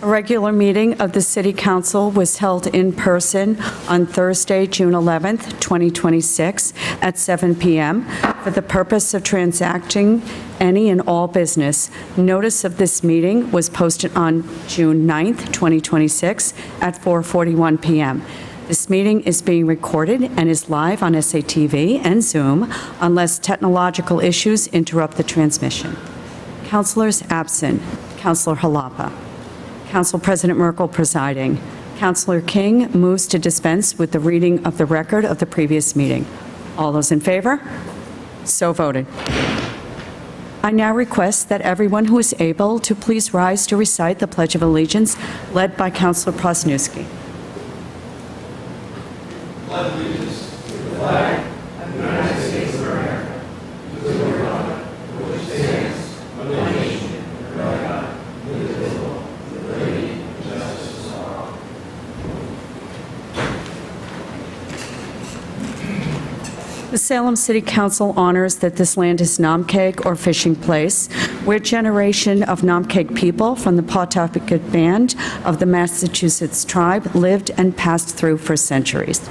A regular meeting of the City Council was held in person on Thursday, June 11th, 2026, at 7 p.m. for the purpose of transacting any and all business. Notice of this meeting was posted on June 9th, 2026, at 4:41 p.m. This meeting is being recorded and is live on SATV and Zoom unless technological issues interrupt the transmission. Councilors absent: Councilor Halapa. Council President Merkel presiding. Councilor King moves to dispense with the reading of the record of the previous meeting. All those in favor? So voted. I now request that everyone who is able to please rise to recite the Pledge of Allegiance, led by Councilor Prosnewski. Pledge allegiance to the flag of the United States of America, to the republic for which it stands, one nation, under God, indivisible, with liberty and justice for all. The Salem City Council honors that this land is Namkeg, or fishing place, where generation of Namkeg people from the Pawtucket Band of the Massachusetts tribe lived and passed through for centuries.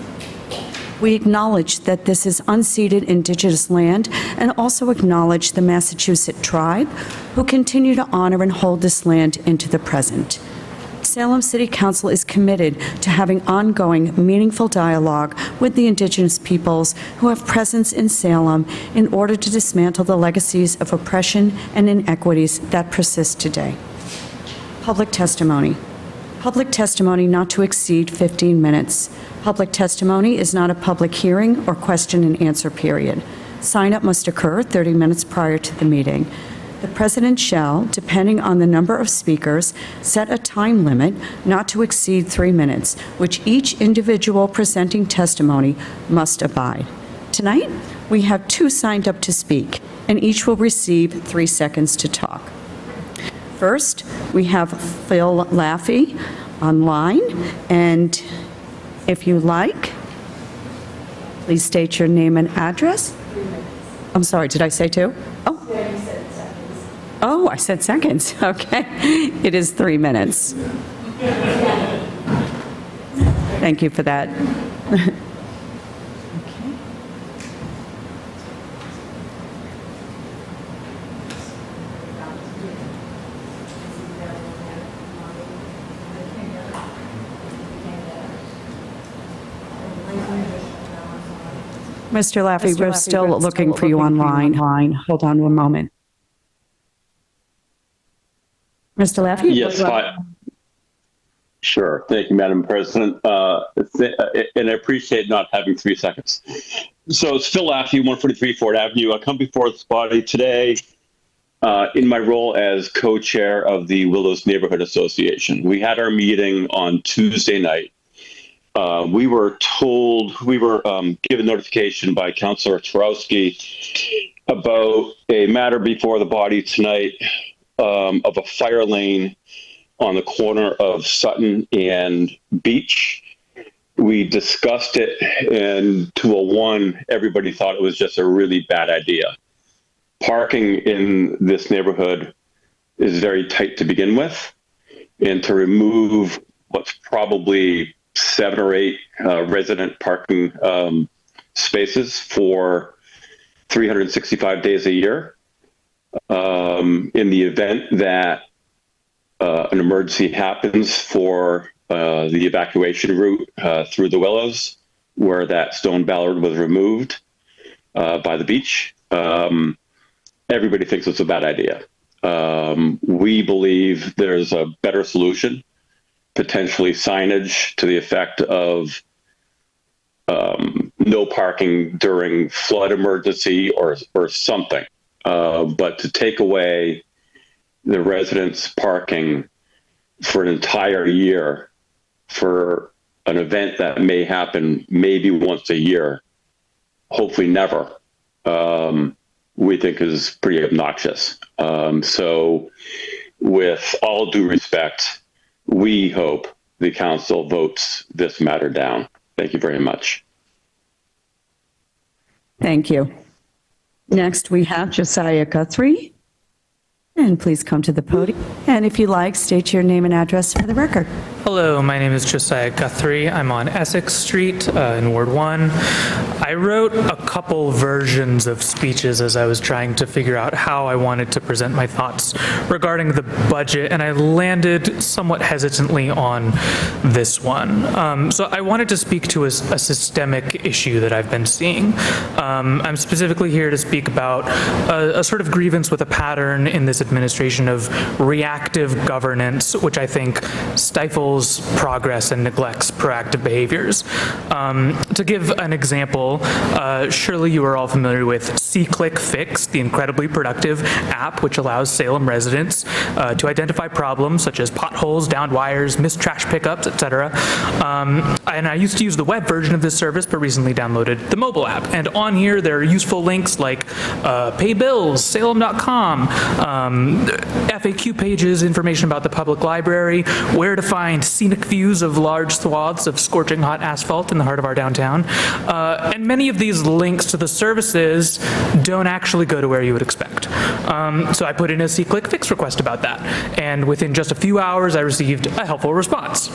We acknowledge that this is unceded indigenous land and also acknowledge the Massachusetts tribe who continue to honor and hold this land into the present. Salem City Council is committed to having ongoing, meaningful dialogue with the indigenous peoples who have presence in Salem in order to dismantle the legacies of oppression and inequities that persist today. Public testimony. Public testimony not to exceed 15 minutes. Public testimony is not a public hearing or question and answer period. Sign-up must occur 30 minutes prior to the meeting. The president shall, depending on the number of speakers, set a time limit not to exceed 3 minutes, which each individual presenting testimony must abide. Tonight, we have 2 signed up to speak, and each will receive 3 seconds to talk. First, we have Phil Laffey online, and if you like, please state your name and address. I'm sorry, did I say 2? Oh. Yeah, you said seconds. Oh, I said seconds. Okay. It is 3 minutes. Thank you for that. Mr. Laffey, we're still looking for you online. Hold on one moment. Mr. Laffey? Yes, hi. Sure. Thank you, Madam President. And I appreciate not having 3 seconds. So it's Phil Laffey, 143 Ford Avenue. I come before this body today in my role as co-chair of the Willows Neighborhood Association. We had our meeting on Tuesday night. We were given notification by Councilor Tarowski about a matter before the body tonight of a fire lane on the corner of Sutton and Beach. We discussed it, and to a 1, everybody thought it was just a really bad idea. Parking in this neighborhood is very tight to begin with, and to remove what's probably 7 or 8 resident parking spaces for 365 days a year. In the event that an emergency happens for the evacuation route through the Willows, where that stone ballard was removed by the beach, everybody thinks it's a bad idea. We believe there's a better solution, potentially signage to the effect of no parking during flood emergency or something. But to take away the residents' parking for an entire year for an event that may happen maybe once a year, hopefully never, we think is pretty obnoxious. So with all due respect, we hope the council votes this matter down. Thank you very much. Thank you. Next, we have Josiah Guthrie. And please come to the podium. And if you like, state your name and address for the record. Hello, my name is Josiah Guthrie. I'm on Essex Street in Ward 1. I wrote a couple versions of speeches as I was trying to figure out how I wanted to present my thoughts regarding the budget, and I landed somewhat hesitantly on this one. So I wanted to speak to a systemic issue that I've been seeing. I'm specifically here to speak about a sort of grievance with a pattern in this administration of reactive governance, which I think stifles progress and neglects proactive behaviors. To give an example, surely you are all familiar with C-Click Fix, the incredibly productive app which allows Salem residents to identify problems such as potholes, downed wires, missed trash pickups, etc. And I used to use the web version of this service, but recently downloaded the mobile app. And on here, there are useful links like pay bills, salem.com, FAQ pages, information about the public library, where to find scenic views of large swaths of scorching hot asphalt in the heart of our downtown. And many of these links to the services don't actually go to where you would expect. So I put in a C-Click Fix request about that. And within just a few hours, I received a helpful response.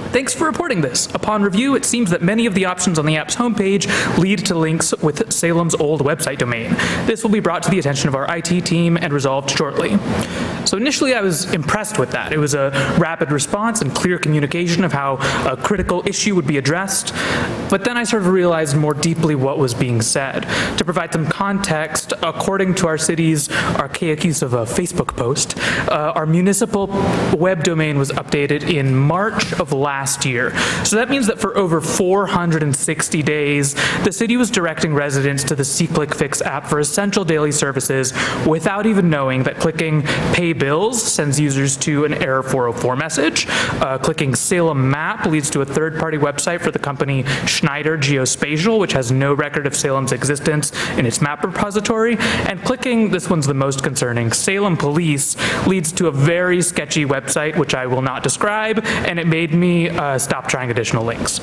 Thanks for reporting this. Upon review, it seems that many of the options on the app's homepage lead to links with Salem's old website domain. This will be brought to the attention of our IT team and resolved shortly. So initially, I was impressed with that. It was a rapid response and clear communication of how a critical issue would be addressed. But then I sort of realized more deeply what was being said. To provide some context, according to our city's archaic use of a Facebook post, our municipal web domain was updated in March of last year. So that means that for over 460 days, the city was directing residents to the C-Click Fix app for essential daily services without even knowing that clicking Pay Bills sends users to an Error 404 message. Clicking Salem Map leads to a third-party website for the company Schneider Geospatial, which has no record of Salem's existence in its map repository. And clicking, this one's the most concerning, Salem Police leads to a very sketchy website, which I will not describe, and it made me stop trying additional links.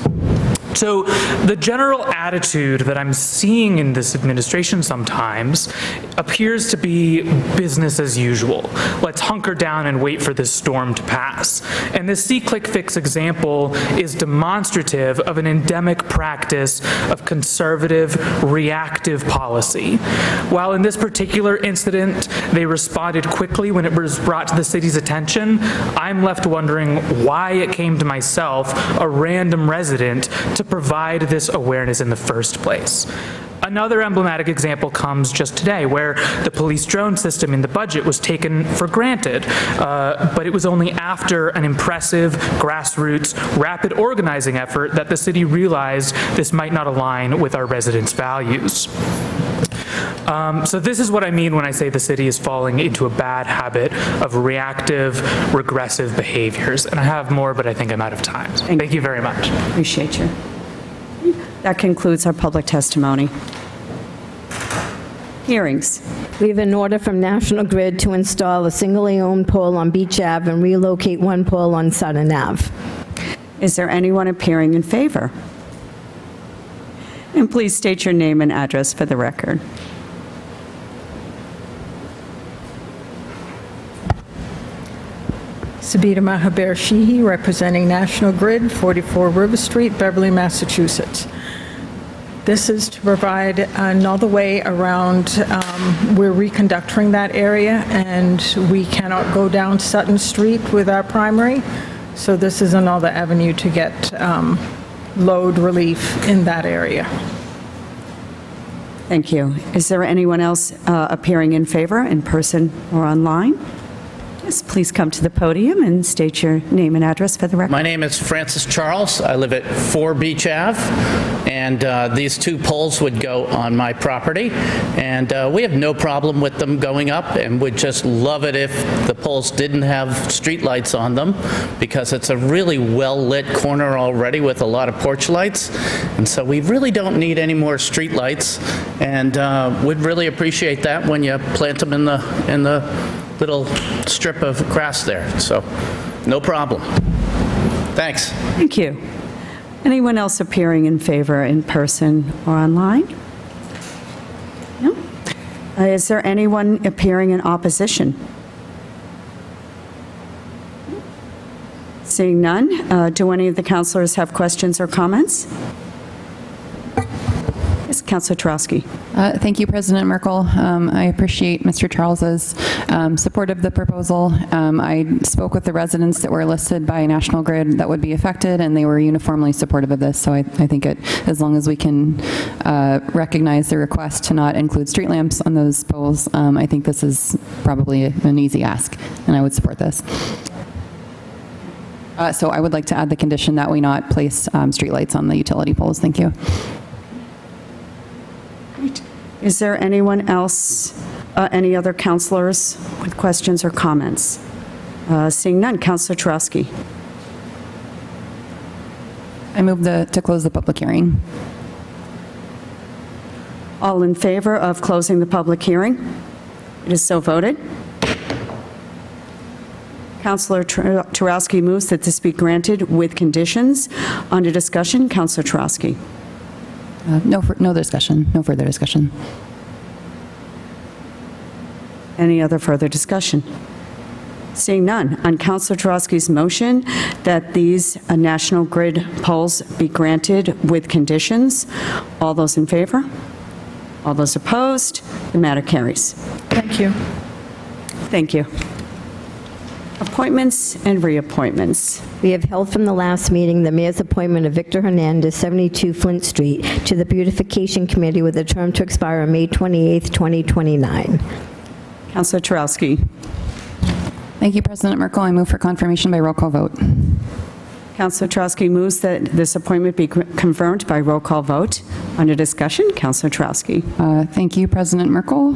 So the general attitude that I'm seeing in this administration sometimes appears to be business as usual. Let's hunker down and wait for this storm to pass. And this C-Click Fix example is demonstrative of an endemic practice of conservative, reactive policy. While in this particular incident, they responded quickly when it was brought to the city's attention, I'm left wondering why it came to myself, a random resident, to provide this awareness in the first place. Another emblematic example comes just today, where the police drone system in the budget was taken for granted, but it was only after an impressive, grassroots, rapid organizing effort that the city realized this might not align with our residents' values. So this is what I mean when I say the city is falling into a bad habit of reactive, regressive behaviors. And I have more, but I think I'm out of time. Thank you very much. Appreciate you. That concludes our public testimony. Hearings. We have an order from National Grid to install a singly owned pole on Beach Ave and relocate one pole on Sutton Ave. Is there anyone appearing in favor? And please state your name and address for the record. Sabita Mahaber Sheehy, representing National Grid, 44 River Street, Beverly, Massachusetts. This is to provide another way around, we're reconductoring that area, and we cannot go down Sutton Street with our primary, so this is another avenue to get load relief in that area. Thank you. Is there anyone else appearing in favor, in person or online? Yes, please come to the podium and state your name and address for the record. My name is Francis Charles. I live at 4 Beach Ave, and these two poles would go on my property, and we have no problem with them going up, and would just love it if the poles didn't have streetlights on them, because it's a really well-lit corner already with a lot of porch lights, and so we really don't need any more streetlights, and would really appreciate that when you plant them in the little strip of grass there. So, no problem. Thanks. Thank you. Anyone else appearing in favor in person or online? No? Is there anyone appearing in opposition? Seeing none, do any of the councilors have questions or comments? Yes, Councilor Tarowski. Thank you, President Merkel. I appreciate Mr. Charles's support of the proposal. I spoke with the residents that were listed by National Grid that would be affected, and they were uniformly supportive of this. So I think as long as we can recognize the request to not include street lamps on those poles, I think this is probably an easy ask, and I would support this. So I would like to add the condition that we not place streetlights on the utility poles. Thank you. Is there anyone else, any other councilors with questions or comments? Seeing none, Councilor Tarowski. I move to close the public hearing. All in favor of closing the public hearing? It is so voted. Councilor Tarowski moves that this be granted with conditions. Under discussion, Councilor Tarowski. No discussion. No further discussion. Any other further discussion? Seeing none, on Councilor Tarowski's motion that these National Grid poles be granted with conditions, all those in favor? All those opposed? The matter carries. Thank you. Thank you. Appointments and reappointments. We have held from the last meeting the mayor's appointment of Victor Hernandez, 72 Flint Street, to the Beautification Committee with a term to expire on May 28, 2029. Councilor Tarowski. Thank you, President Merkel. I move for confirmation by roll call vote. Councilor Tarowski moves that this appointment be confirmed by roll call vote. Under discussion, Councilor Tarowski. Thank you, President Merkel.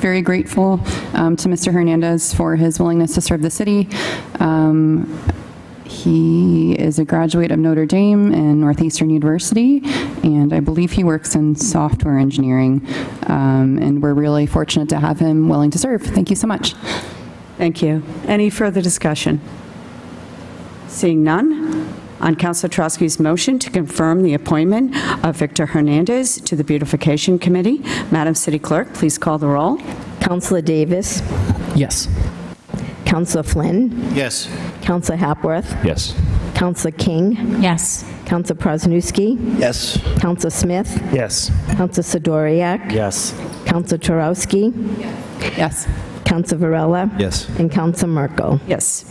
Very grateful to Mr. Hernandez for his willingness to serve the city. He is a graduate of Notre Dame and Northeastern University, and I believe he works in software engineering. And we're really fortunate to have him willing to serve. Thank you so much. Thank you. Any further discussion? Seeing none, on Councilor Tarowski's motion to confirm the appointment of Victor Hernandez to the Beautification Committee, Madam City Clerk, please call the roll. Councilor Davis. Yes. Councilor Flynn. Yes. Councilor Hapworth. Yes. Councilor King. Yes. Councilor Prosnewski. Yes. Councilor Smith. Yes. Councilor Sidoriak. Yes. Councilor Tarowski. Yes. Councilor Varela. Yes. And Councilor Merkel. Yes.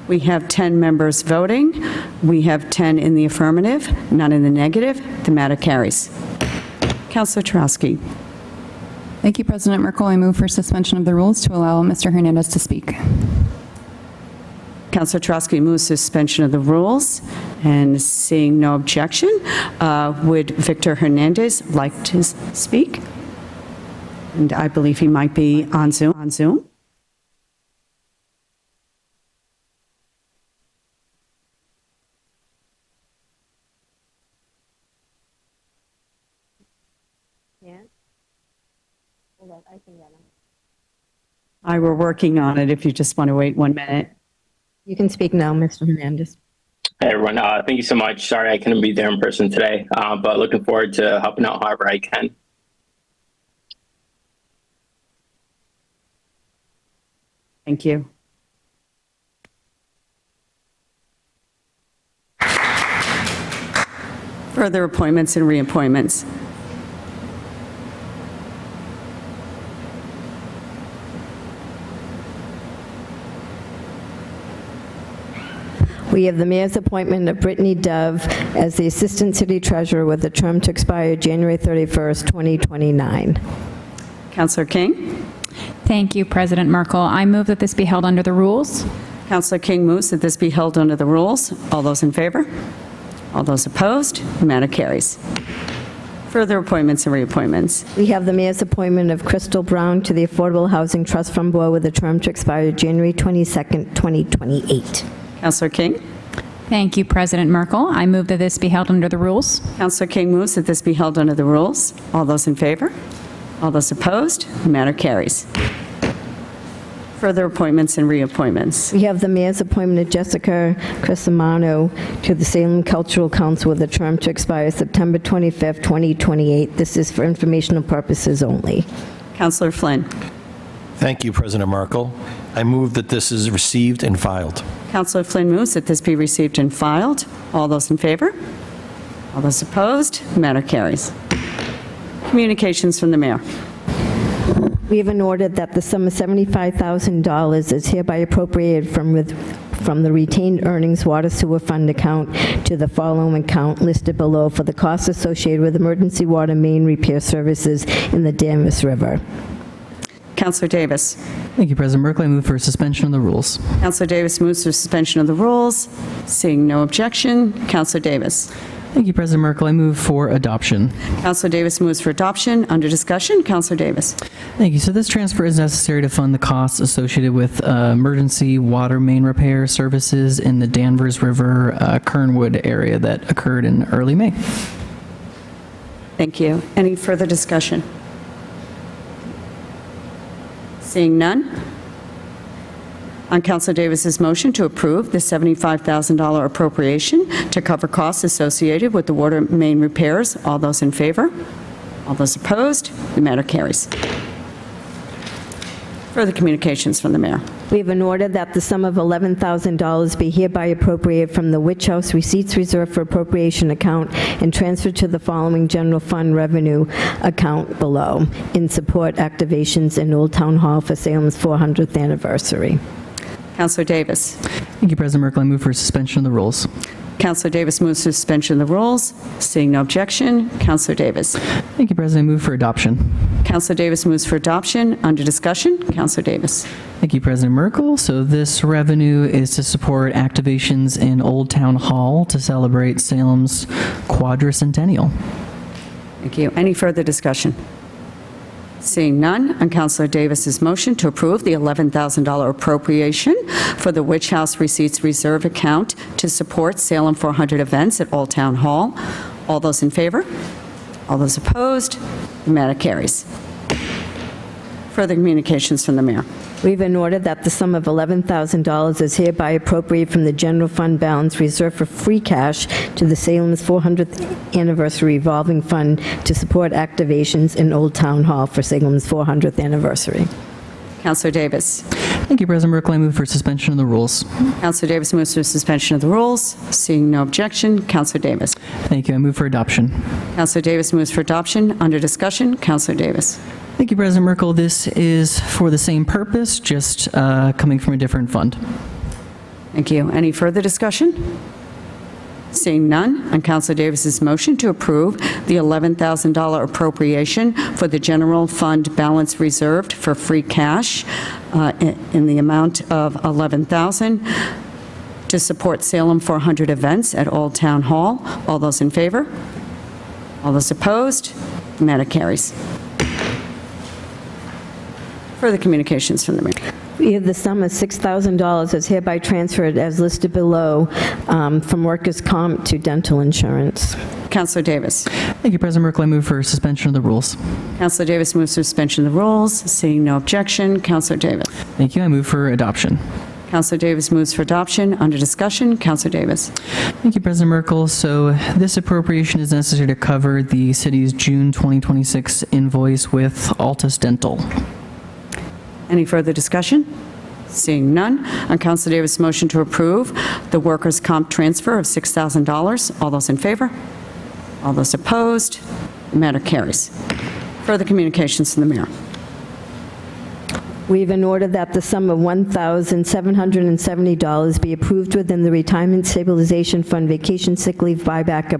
We have 10 members voting. We have 10 in the affirmative, none in the negative. The matter carries. Councilor Tarowski. Thank you, President Merkel. I move for suspension of the rules to allow Mr. Hernandez to speak. Councilor Tarowski moves suspension of the rules, and seeing no objection, would Victor Hernandez like to speak? And I believe he might be on Zoom. I were working on it, if you just want to wait 1 minute. You can speak now, Mr. Hernandez. Hey everyone, thank you so much. Sorry I couldn't be there in person today, but looking forward to helping out however I can. Thank you. Further appointments and reappointments. We have the mayor's appointment of Brittany Dove as the Assistant City Treasurer with a term to expire January 31st, 2029. Councilor King? Thank you, President Merkel. I move that this be held under the rules. Councilor King moves that this be held under the rules. All those in favor? All those opposed? The matter carries. Further appointments and reappointments. We have the mayor's appointment of Crystal Brown to the Affordable Housing Trust Fund Board with a term to expire January 22nd, 2028. Councilor King? Thank you, President Merkel. I move that this be held under the rules. Councilor King moves that this be held under the rules. All those in favor? All those opposed? The matter carries. Further appointments and reappointments. We have the mayor's appointment of Jessica Crisimano to the Salem Cultural Council with a term to expire September 25th, 2028. This is for informational purposes only. Councillor Flynn. Thank you, President Merkel. I move that this is received and filed. Councillor Flynn moves that this be received and filed. All those in favor? All those opposed? The matter carries. Communications from the mayor. We have an order that the sum of $75,000 is hereby appropriated from the retained earnings water sewer fund account to the following account listed below for the costs associated with emergency water main repair services in the Danvers River. Councillor Davis. Thank you, President Merkel. I move for suspension of the rules. Councillor Davis moves for suspension of the rules. Seeing no objection, Councillor Davis. Thank you, President Merkel. I move for adoption. Councillor Davis moves for adoption. Under discussion, Councillor Davis. Thank you. So this transfer is necessary to fund the costs associated with emergency water main repair services in the Danvers River, Kernwood area that occurred in early May. Thank you. Any further discussion? Seeing none. On Councillor Davis's motion to approve the $75,000 appropriation to cover costs associated with the water main repairs, all those in favor? All those opposed? The matter carries. Further communications from the mayor. We have an order that the sum of $11,000 be hereby appropriated from the Witch House Receipts Reserve for Appropriation account and transferred to the following general fund revenue account below in support activations in Old Town Hall for Salem's 400th anniversary. Councillor Davis. Thank you, President Merkel. I move for suspension of the rules. Councillor Davis moves for suspension of the rules. Seeing no objection, Councillor Davis. Thank you, President. I move for adoption. Councillor Davis moves for adoption. Under discussion, Councillor Davis. Thank you, President Merkel. So this revenue is to support activations in Old Town Hall to celebrate Salem's quadricentennial. Thank you. Any further discussion? Seeing none, on Councillor Davis's motion to approve the $11,000 appropriation for the Witch House Receipts Reserve account to support Salem 400 events at Old Town Hall. All those in favor? All those opposed? The matter carries. Further communications from the mayor. We have an order that the sum of $11,000 is hereby appropriated from the general fund balance reserved for free cash to the Salem's 400th anniversary revolving fund to support activations in Old Town Hall for Salem's 400th anniversary. Councillor Davis. Thank you, President Merkel. I move for suspension of the rules. Councillor Davis moves for suspension of the rules. Seeing no objection, Councillor Davis. Thank you. I move for adoption. Councillor Davis moves for adoption. Under discussion, Councillor Davis. Thank you, President Merkel. This is for the same purpose, just coming from a different fund. Thank you. Any further discussion? Seeing none, on Councillor Davis's motion to approve the $11,000 appropriation for the general fund balance reserved for free cash in the amount of $11,000 to support Salem 400 events at Old Town Hall. All those in favor? All those opposed? The matter carries. Further communications from the mayor. We have the sum of $6,000 is hereby transferred as listed below from workers' comp to dental insurance. Councillor Davis. Thank you, President Merkel. I move for suspension of the rules. Councillor Davis moves for suspension of the rules. Seeing no objection, Councillor Davis. Thank you. I move for adoption. Councillor Davis moves for adoption. Under discussion, Councillor Davis. Thank you, President Merkel. So this appropriation is necessary to cover the city's June 2026 invoice with Altus Dental. Any further discussion? Seeing none, on Councillor Davis' motion to approve the workers' comp transfer of $6,000. All those in favor? All those opposed? The matter carries. Further communications from the mayor. We have an order that the sum of $1,770 be approved within the Retirement Stabilization Fund Vacation Sick Leave Buyback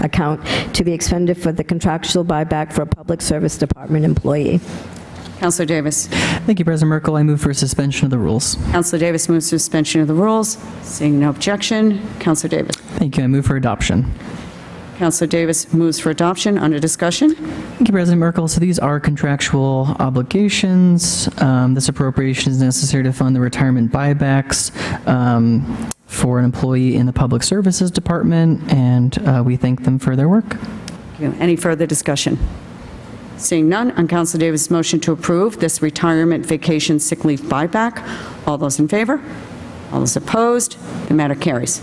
account to be expended for the contractual buyback for a Public Service Department employee. Councillor Davis. Thank you, President Merkel. I move for suspension of the rules. Councillor Davis moves for suspension of the rules. Seeing no objection, Councillor Davis. Thank you. I move for adoption. Councillor Davis moves for adoption. Under discussion. Thank you, President Merkel. So these are contractual obligations. This appropriation is necessary to fund the retirement buybacks for an employee in the Public Services Department, and we thank them for their work. Thank you. Any further discussion? Seeing none, on Councillor Davis' motion to approve this retirement vacation sick leave buyback. All those in favor? All those opposed? The matter carries.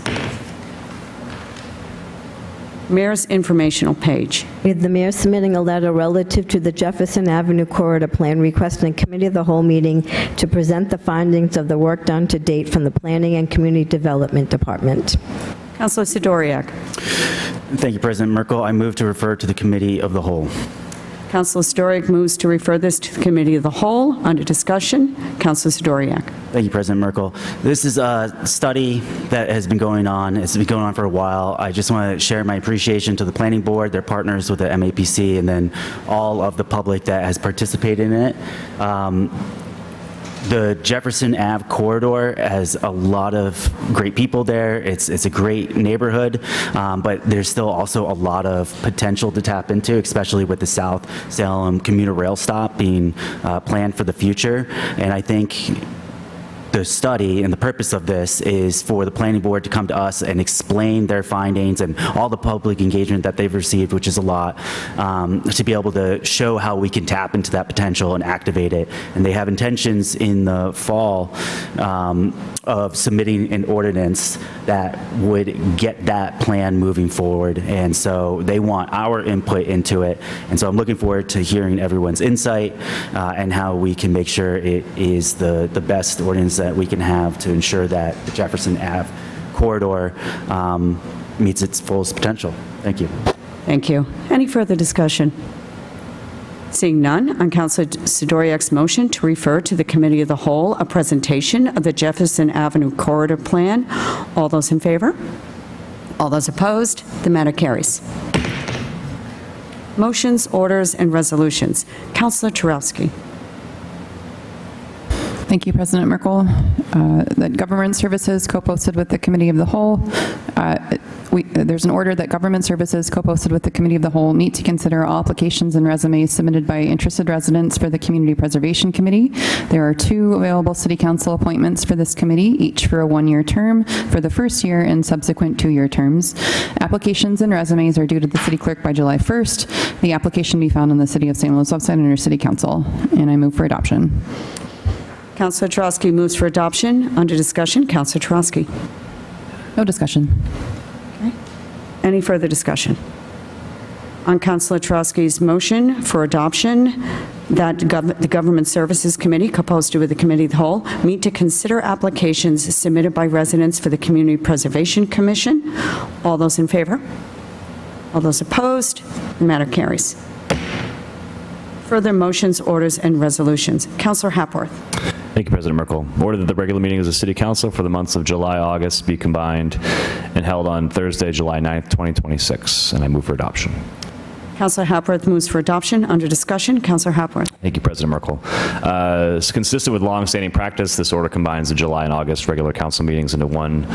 Mayor's informational page. With the mayor submitting a letter relative to the Jefferson Avenue Corridor Plan requesting a committee of the whole meeting to present the findings of the work done to date from the Planning and Community Development Department. Councilor Sidoriak. Thank you, President Merkel. I move to refer to the Committee of the Whole. Councilor Sidoriak moves to refer this to the Committee of the Whole. Under discussion, Councilor Sidoriak. Thank you, President Merkel. This is a study that has been going on. It's been going on for a while. I just want to share my appreciation to the Planning Board, their partners with the MAPC, and then all of the public that has participated in it. The Jefferson Ave corridor has a lot of great people there. It's a great neighborhood, but there's still also a lot of potential to tap into, especially with the South Salem commuter rail stop being planned for the future. And I think the study and the purpose of this is for the planning board to come to us and explain their findings and all the public engagement that they've received, which is a lot, to be able to show how we can tap into that potential and activate it. And they have intentions in the fall of submitting an ordinance that would get that plan moving forward. And so they want our input into it. And so I'm looking forward to hearing everyone's insight and how we can make sure it is the best ordinance that we can have to ensure that the Jefferson Ave corridor meets its fullest potential. Thank you. Thank you. Any further discussion? Seeing none, on Councilor Sidoriak's motion to refer to the Committee of the Whole a presentation of the Jefferson Avenue Corridor Plan. All those in favor? All those opposed? The matter carries. Motions, orders, and resolutions. Councilor Turowski. Thank you, President Merkel. That Government Services co-posted with the Committee of the Whole. There's an order that Government Services co-posted with the Committee of the Whole meet to consider all applications and resumes submitted by interested residents for the Community Preservation Committee. There are 2 available City Council appointments for this committee, each for a 1-year term for the first year and subsequent 2-year terms. Applications and resumes are due to the City Clerk by July 1st. The application be found on the City of St. Louis website under City Council, and I move for adoption. Councilor Turowski moves for adoption. Under discussion, Councilor Turowski. No discussion. Any further discussion? On Councilor Turowski's motion for adoption, that the Government Services Committee, co-posted with the Committee of the Whole, meet to consider applications submitted by residents for the Community Preservation Commission. All those in favor? All those opposed? The matter carries. Further motions, orders, and resolutions. Councilor Hapworth. Thank you, President Merkel. Order that the regular meeting of the City Council for the months of July, August be combined and held on Thursday, July 9th, 2026, and I move for adoption. Councilor Hapworth moves for adoption. Under discussion, Councilor Hapworth. Thank you, President Merkel. It's consistent with long-standing practice. This order combines the July and August regular council meetings into one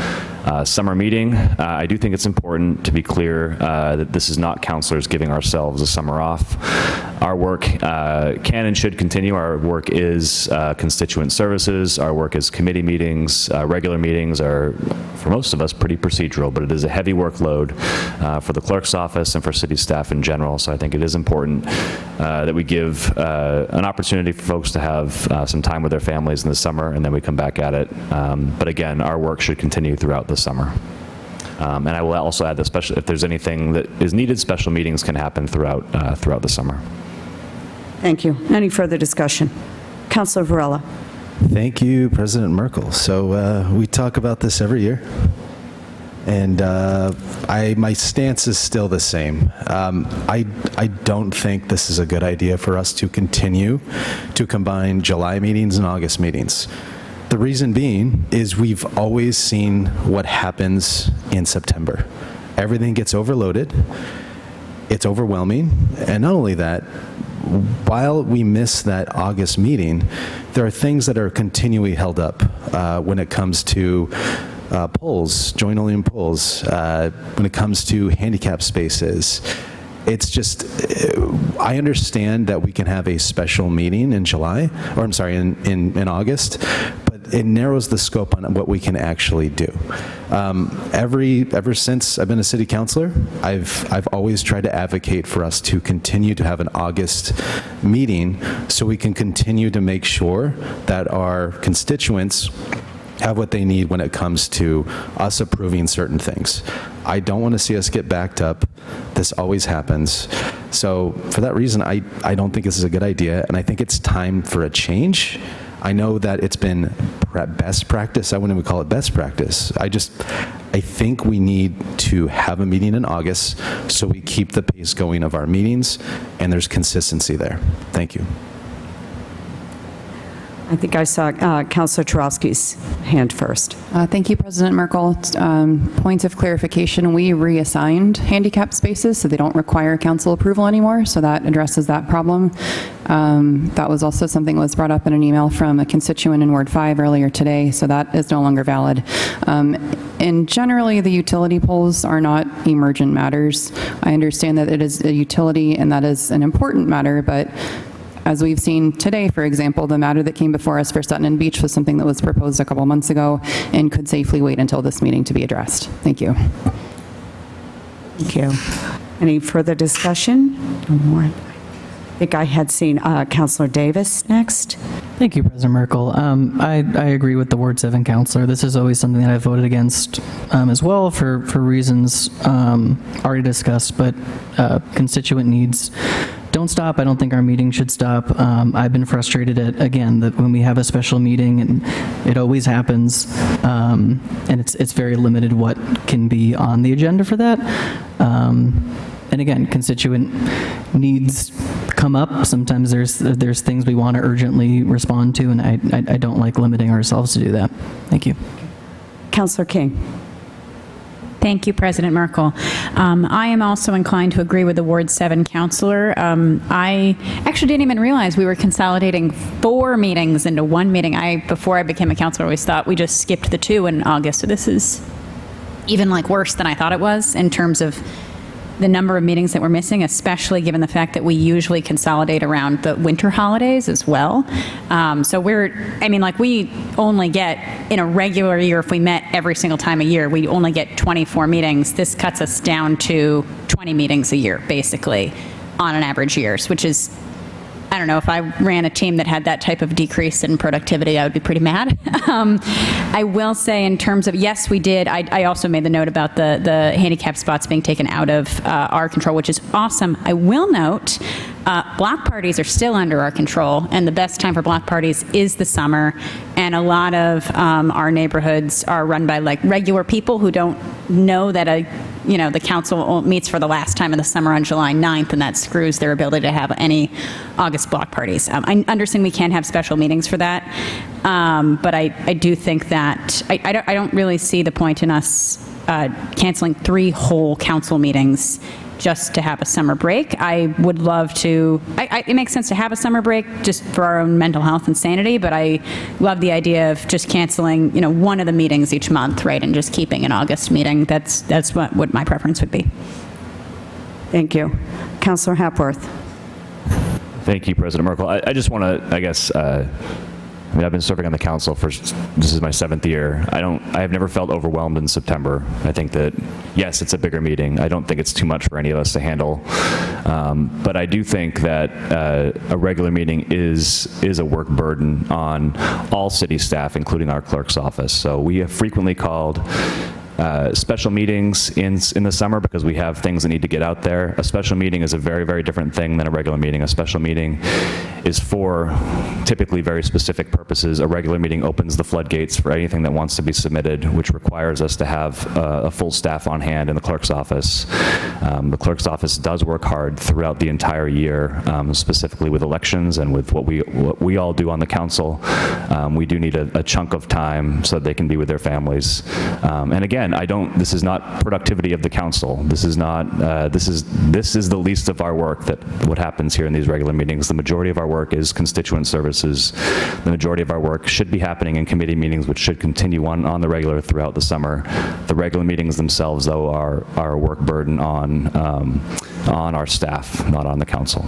summer meeting. I do think it's important to be clear that this is not councilors giving ourselves a summer off. Our work can and should continue. Our work is constituent services. Our work is committee meetings. Regular meetings are, for most of us, pretty procedural, but it is a heavy workload for the clerk's office and for city staff in general. So I think it is important that we give an opportunity for folks to have some time with their families in the summer, and then we come back at it. But again, our work should continue throughout the summer. And I will also add that if there's anything that is needed, special meetings can happen throughout the summer. Thank you. Any further discussion? Councilor Varela. Thank you, President Merkel. So we talk about this every year, and my stance is still the same. I don't think this is a good idea for us to continue to combine July meetings and August meetings. The reason being is we've always seen what happens in September. Everything gets overloaded. It's overwhelming. And not only that, while we miss that August meeting, there are things that are continually held up when it comes to polls, joint-only polls, when it comes to handicap spaces. It's just, I understand that we can have a special meeting in July, or I'm sorry, in August, but it narrows the scope on what we can actually do. Ever since I've been a city councilor, I've always tried to advocate for us to continue to have an August meeting so we can continue to make sure that our constituents have what they need when it comes to us approving certain things. I don't want to see us get backed up. This always happens. So for that reason, I don't think this is a good idea, and I think it's time for a change. I know that it's been best practice. I wouldn't even call it best practice. I think we need to have a meeting in August so we keep the pace going of our meetings and there's consistency there. Thank you. I think I saw Councilor Turovsky's hand first. Thank you, President Merkel. Points of clarification, we reassigned handicap spaces, so they don't require council approval anymore, so that addresses that problem. That was also something that was brought up in an email from a constituent in Ward 5 earlier today, so that is no longer valid. And generally, the utility poles are not emergent matters. I understand that it is a utility and that is an important matter, but as we've seen today, for example, the matter that came before us for Sutton and Beach was something that was proposed a couple months ago and could safely wait until this meeting to be addressed. Thank you. Thank you. Any further discussion? No more. I think I had seen Councilor Davis next. Thank you, President Merkel. I agree with the Ward 7 councilor. This is always something that I voted against as well for reasons already discussed, but constituent needs don't stop. I don't think our meeting should stop. I've been frustrated at, again, that when we have a special meeting, and it always happens, and it's very limited what can be on the agenda for that. And again, constituent needs come up. Sometimes there's things we want to urgently respond to, and I don't like limiting ourselves to do that. Thank you. Councilor King. Thank you, President Merkel. I am also inclined to agree with the Ward 7 councilor. I actually didn't even realize we were consolidating 4 meetings into one meeting. Before I became a councilor, always thought we just skipped the 2 in August. So this is even worse than I thought it was in terms of the number of meetings that we're missing, especially given the fact that we usually consolidate around the winter holidays as well. So we only get, in a regular year, if we met every single time a year, we only get 24 meetings. This cuts us down to 20 meetings a year, basically, on an average year, which is, I don't know, if I ran a team that had that type of decrease in productivity, I would be pretty mad. I will say in terms of, yes, we did. I also made the note about the handicap spots being taken out of our control, which is awesome. I will note block parties are still under our control, and the best time for block parties is the summer. And a lot of our neighborhoods are run by regular people who don't know that the council meets for the last time in the summer on July 9th, and that screws their ability to have any August block parties. I understand we can't have special meetings for that, but I do think that I don't really see the point in us canceling 3 whole council meetings just to have a summer break. I would love to, it makes sense to have a summer break just for our own mental health and sanity, but I love the idea of just canceling, one of the meetings each month, right, and just keeping an August meeting. That's what my preference would be. Thank you. Councilor Hapworth. Thank you, President Merkel. I just want to, I've been serving on the council this is my 7th year. I have never felt overwhelmed in September. I think that, yes, it's a bigger meeting. I don't think it's too much for any of us to handle. But I do think that a regular meeting is a work burden on all city staff, including our clerk's office. So we have frequently called special meetings in the summer because we have things that need to get out there. A special meeting is a very, very different thing than a regular meeting. A special meeting is for typically very specific purposes. A regular meeting opens the floodgates for anything that wants to be submitted, which requires us to have a full staff on hand in the clerk's office. The clerk's office does work hard throughout the entire year, specifically with elections and with what we all do on the council. We do need a chunk of time so that they can be with their families. And again, this is not productivity of the council. This is not, this is the least of our work what happens here in these regular meetings. The majority of our work is constituent services. The majority of our work should be happening in committee meetings, which should continue on the regular throughout the summer. The regular meetings themselves, though, are a work burden on our staff, not on the council.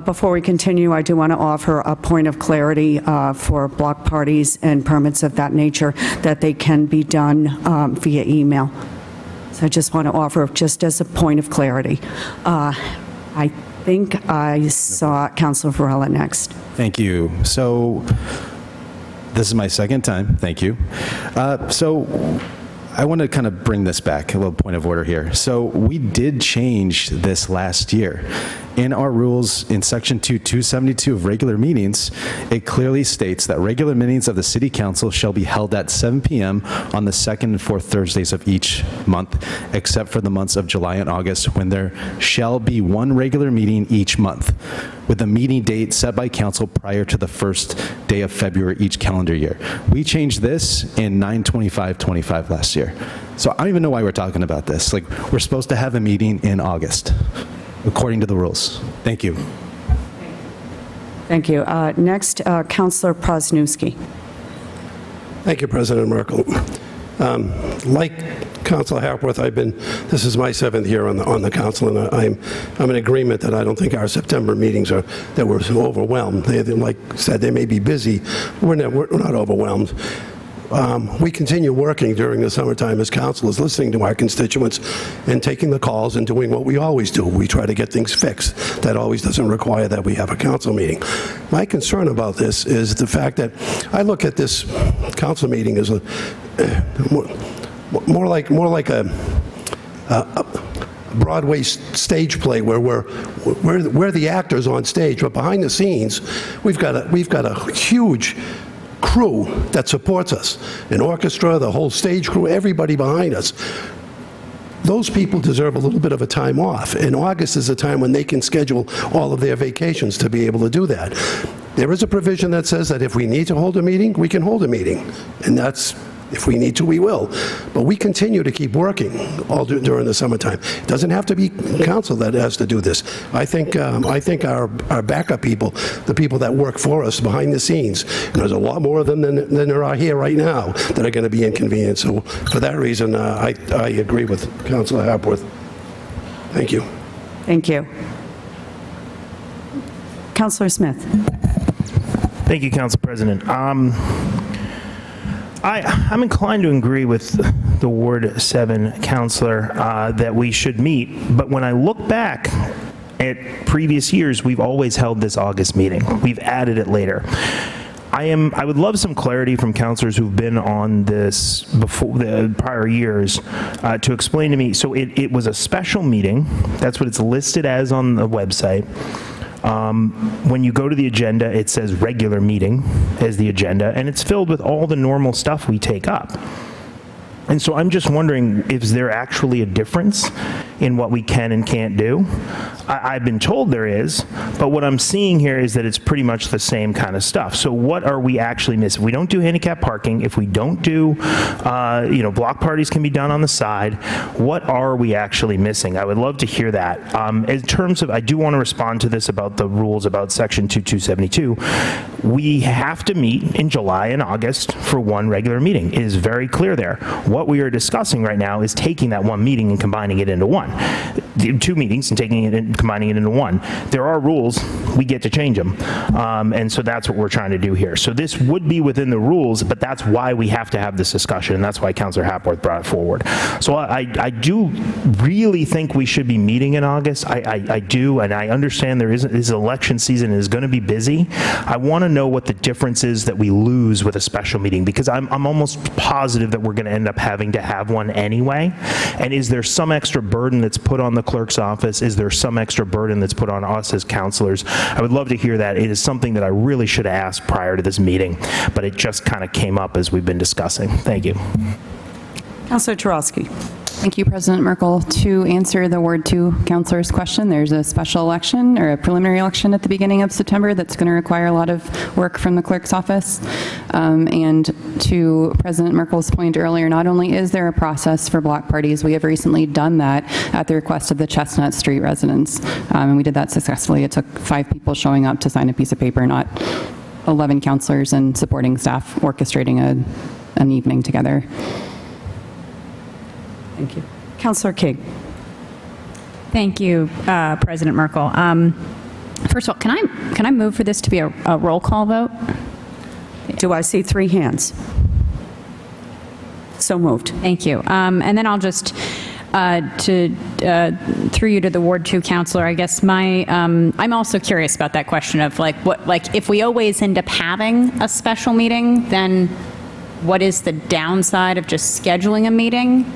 Before we continue, I do want to offer a point of clarity for block parties and permits of that nature, that they can be done via email. So I just want to offer, just as a point of clarity. I think I saw Councilor Varela next. Thank you. So this is my second time. Thank you. So I want to kind of bring this back, a little point of order here. So we did change this last year. In our rules, in Section 272 of regular meetings, it clearly states that regular meetings of the City Council shall be held at 7 p.m. on the second and fourth Thursdays of each month, except for the months of July and August, when there shall be one regular meeting each month, with a meeting date set by council prior to the first day of February each calendar year. We changed this in 9/25/25 last year. So I don't even know why we're talking about this. Like, we're supposed to have a meeting in August, according to the rules. Thank you. Thank you. Next, Councilor Prosnewski. Thank you, President Merkel. Like Councilor Hapworth, this is my 7th year on the council, and I'm in agreement that I don't think our September meetings that we're so overwhelmed. They, like said, they may be busy. We're not overwhelmed. We continue working during the summertime as councilors, listening to our constituents and taking the calls and doing what we always do. We try to get things fixed. That always doesn't require that we have a council meeting. My concern about this is the fact that I look at this council meeting as more like a Broadway stage play where we're the actors on stage, but behind the scenes, we've got a huge crew that supports us, an orchestra, the whole stage crew, everybody behind us. Those people deserve a little bit of a time off, and August is a time when they can schedule all of their vacations to be able to do that. There is a provision that says that if we need to hold a meeting, we can hold a meeting, and that's, if we need to, we will. But we continue to keep working all during the summertime. It doesn't have to be council that has to do this. I think our backup people, the people that work for us behind the scenes, and there's a lot more of them than there are here right now, that are going to be inconvenienced. So for that reason, I agree with Councilor Hapworth. Thank you. Thank you. Councilor Smith. Thank you, Council President. I'm inclined to agree with the Ward 7 councilor that we should meet, but when I look back at previous years, we've always held this August meeting. We've added it later. I would love some clarity from councilors who've been on this before the prior years to explain to me. So it was a special meeting. That's what it's listed as on the website. When you go to the agenda, it says regular meeting as the agenda, and it's filled with all the normal stuff we take up. And so I'm just wondering, is there actually a difference in what we can and can't do? I've been told there is, but what I'm seeing here is that it's pretty much the same kind of stuff. So what are we actually missing? If we don't do handicap parking, if we don't do, block parties can be done on the side, what are we actually missing? I would love to hear that. In terms of, I do want to respond to this about the rules about Section 2272. We have to meet in July and August for one regular meeting. It is very clear there. What we are discussing right now is taking that one meeting and combining it into one. Two meetings and taking it and combining it into one. There are rules, we get to change them. And so that's what we're trying to do here. So this would be within the rules, but that's why we have to have this discussion, and that's why Councilor Hapworth brought it forward. So I do really think we should be meeting in August. I do, and I understand this election season is going to be busy. I want to know what the difference is that we lose with a special meeting, because I'm almost positive that we're going to end up having to have one anyway. And is there some extra burden that's put on the clerk's office? Is there some extra burden that's put on us as councilors? I would love to hear that. It is something that I really should have asked prior to this meeting, but it just kind of came up as we've been discussing. Thank you. Councilor Turoski. Thank you, President Merkel. To answer the Ward 2 councilor's question, there's a special election or a preliminary election at the beginning of September that's going to require a lot of work from the clerk's office. And to President Merkel's point earlier, not only is there a process for block parties, we have recently done that at the request of the Chestnut Street residents. And we did that successfully. It took 5 people showing up to sign a piece of paper, not 11 councilors and supporting staff orchestrating an evening together. Thank you. Councilor King. Thank you, President Merkel. First of all, can I move for this to be a roll call vote? Do I see 3 hands? So moved. Thank you. And then I'll just, through you to the Ward 2 counselor, I guess I'm also curious about that question of if we always end up having a special meeting, then what is the downside of just scheduling a meeting?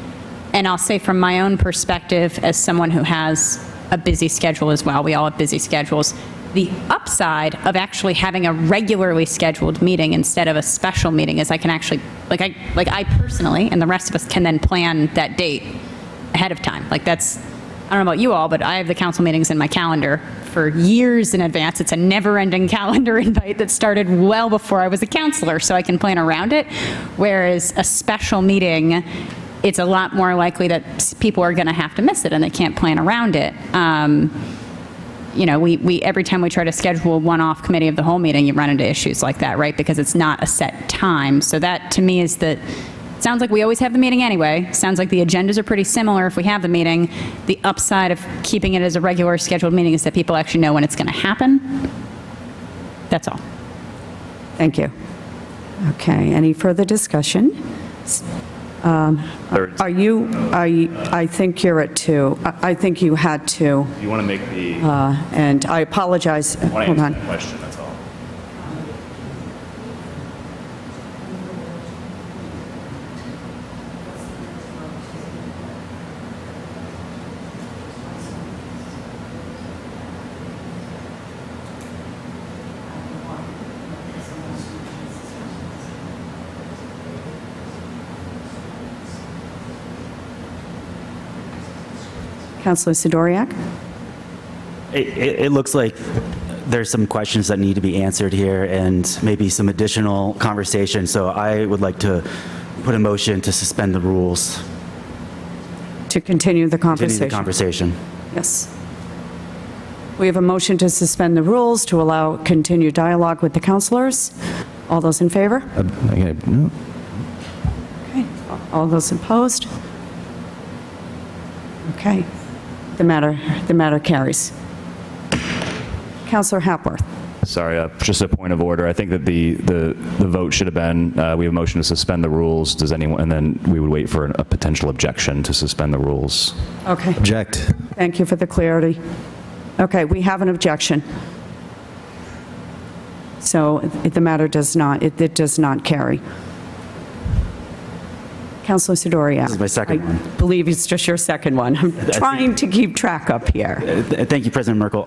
And I'll say from my own perspective, as someone who has a busy schedule as well, we all have busy schedules, the upside of actually having a regularly scheduled meeting instead of a special meeting is I can actually, I personally, and the rest of us can then plan that date ahead of time. I don't know about you all, but I have the council meetings in my calendar for years in advance. It's a never-ending calendar invite that started well before I was a counselor, so I can plan around it. Whereas a special meeting, it's a lot more likely that people are going to have to miss it and they can't plan around it. We every time we try to schedule a one-off committee of the whole meeting, you run into issues like that, right? Because it's not a set time. So that, to me, sounds like we always have the meeting anyway. Sounds like the agendas are pretty similar if we have the meeting. The upside of keeping it as a regular scheduled meeting is that people actually know when it's going to happen. That's all. Thank you. Okay, any further discussion? I think you're at 2. I think you had 2. You want to make the... And I apologize. I want to Hold answer on. the question, that's all. Councilor Sidoriak? It looks like there's some questions that need to be answered here and maybe some additional conversation. So I would like to put a motion to suspend the rules. To continue the conversation. Continue the conversation. Yes. We have a motion to suspend the rules to allow continued dialogue with the councilors. All those in favor? No. Okay. All those opposed? Okay. The matter carries. Councilor Hapworth. Sorry, just a point of order. I think that the vote should have been, we have a motion to suspend the rules. Does anyone, and then we would wait for a potential objection to suspend the rules. Okay. Object. Thank you for the clarity. Okay, we have an objection. So the matter does not, it does not carry. Councilor Sidoriak. This is my second one. I believe it's just your second one. I'm trying to keep track up here. Thank you, President Merkel.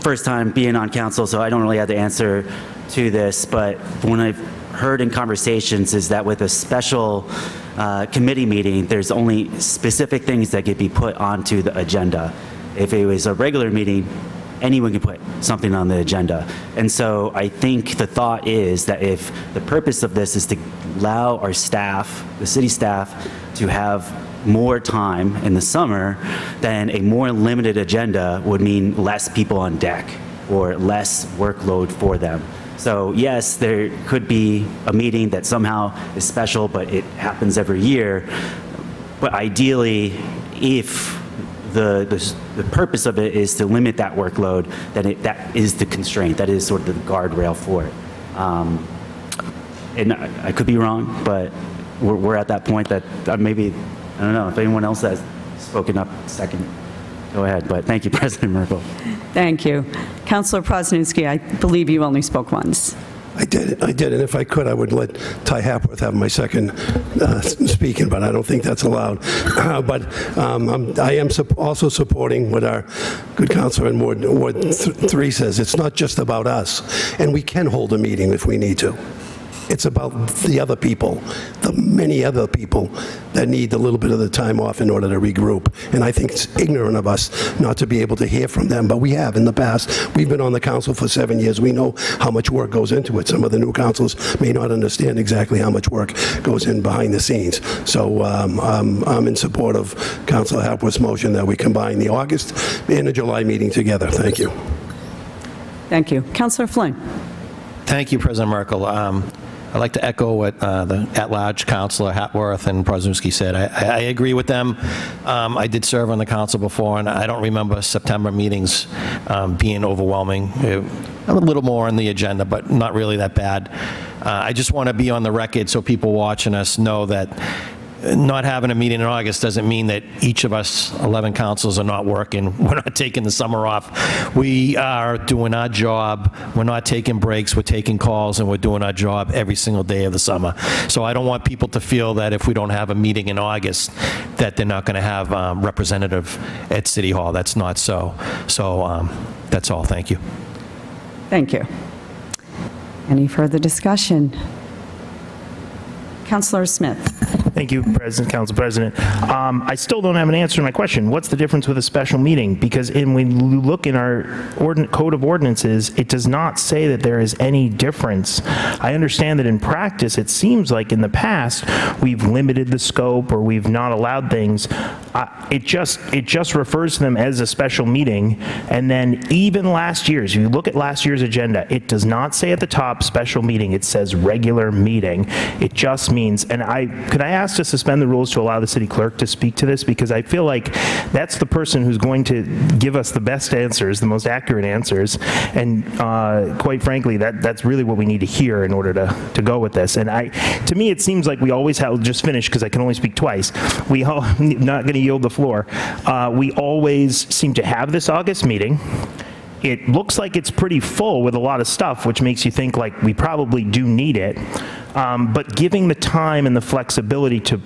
First time being on council, so I don't really have the answer to this, but when I've heard in conversations is that with a special committee meeting, there's only specific things that could be put onto the agenda. If it was a regular meeting, anyone can put something on the agenda. And so I think the thought is that if the purpose of this is to allow our staff, the city staff, to have more time in the summer, then a more limited agenda would mean less people on deck or less workload for them. So yes, there could be a meeting that somehow is special, but it happens every year. But ideally, if the purpose of it is to limit that workload, then that is the constraint. That is sort of the guardrail for it. And I could be wrong, but we're at that point that maybe, I don't know, if anyone else has spoken up second, go ahead. But thank you, President Merkel. Thank you. Councilor Prosninsky, I believe you only spoke once. I did, and if I could, I would let Ty Hapworth have my second speaking, but I don't think that's allowed. I am also supporting what our good councilor in Ward 3 says. It's not just about us, and we can hold a meeting if we need to. It's about the other people, the many other people that need a little bit of the time off in order to regroup. And I think it's ignorant of us not to be able to hear from them, but we have in the past. We've been on the council for 7 years. We know how much work goes into it. Some of the new councils may not understand exactly how much work goes in behind the scenes. So I'm in support of Councilor Hapworth's motion that we combine the August and the July meeting together. Thank you. Thank you. Councilor Flynn. Thank you, President Merkel. I'd like to echo what the at-large Councilor Hatworth and Prozinski said. I agree with them. I did serve on the council before, and I don't remember September meetings being overwhelming. A little more on the agenda, but not really that bad. I just want to be on the record so people watching us know that not having a meeting in August doesn't mean that each of us 11 councils are not working. We're not taking the summer off. We are doing our job. We're not taking breaks. We're taking calls, and we're doing our job every single day of the summer. So I don't want people to feel that if we don't have a meeting in August, that they're not going to have representative at City Hall. That's not so. So that's all. Thank you. Thank you. Any further discussion? Councilor Smith. Thank you, Council President. I still don't have an answer to my question. What's the difference with a special meeting? Because when we look in our code of ordinances, it does not say that there is any difference. I understand that in practice, it seems like in the past, we've limited the scope or we've not allowed things. It just refers to them as a special meeting. And then even last year's, if you look at last year's agenda, it does not say at the top special meeting. It says regular meeting. It just means, and could I ask to suspend the rules to allow the city clerk to speak to this? Because I feel like that's the person who's going to give us the best answers, the most accurate answers. And quite frankly, that's really what we need to hear in order to go with this. And to me, it seems like we always have, just finish because I can only speak twice. Not going to yield the floor. We always seem to have this August meeting. It looks like it's pretty full with a lot of stuff, which makes you think like we probably do need it. But giving the time and the flexibility to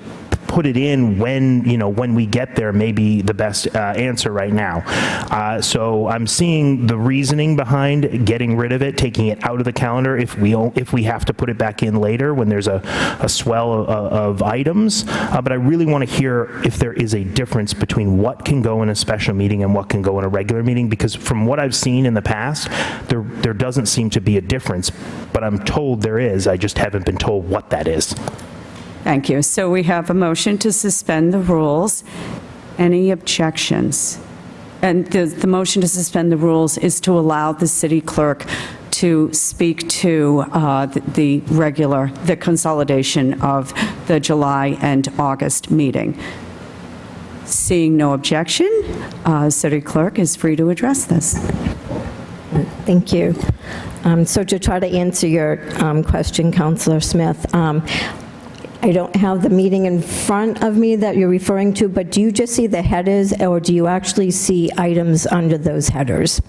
put it in when we get there may be the best answer right now. So I'm seeing the reasoning behind getting rid of it, taking it out of the calendar if we have to put it back in later when there's a swell of items. But I really want to hear if there is a difference between what can go in a special meeting and what can go in a regular meeting, because from what I've seen in the past, there doesn't seem to be a difference, but I'm told there is. I just haven't been told what that is. Thank you. So we have a motion to suspend the rules. Any objections? And the motion to suspend the rules is to allow the city clerk to speak to the consolidation of the July and August meeting. Seeing no objection, city clerk is free to address this. Thank you. So to try to answer your question, Councilor Smith, I don't have the meeting in front of me that you're referring to, but do you just see the headers, or do you actually see items under those headers?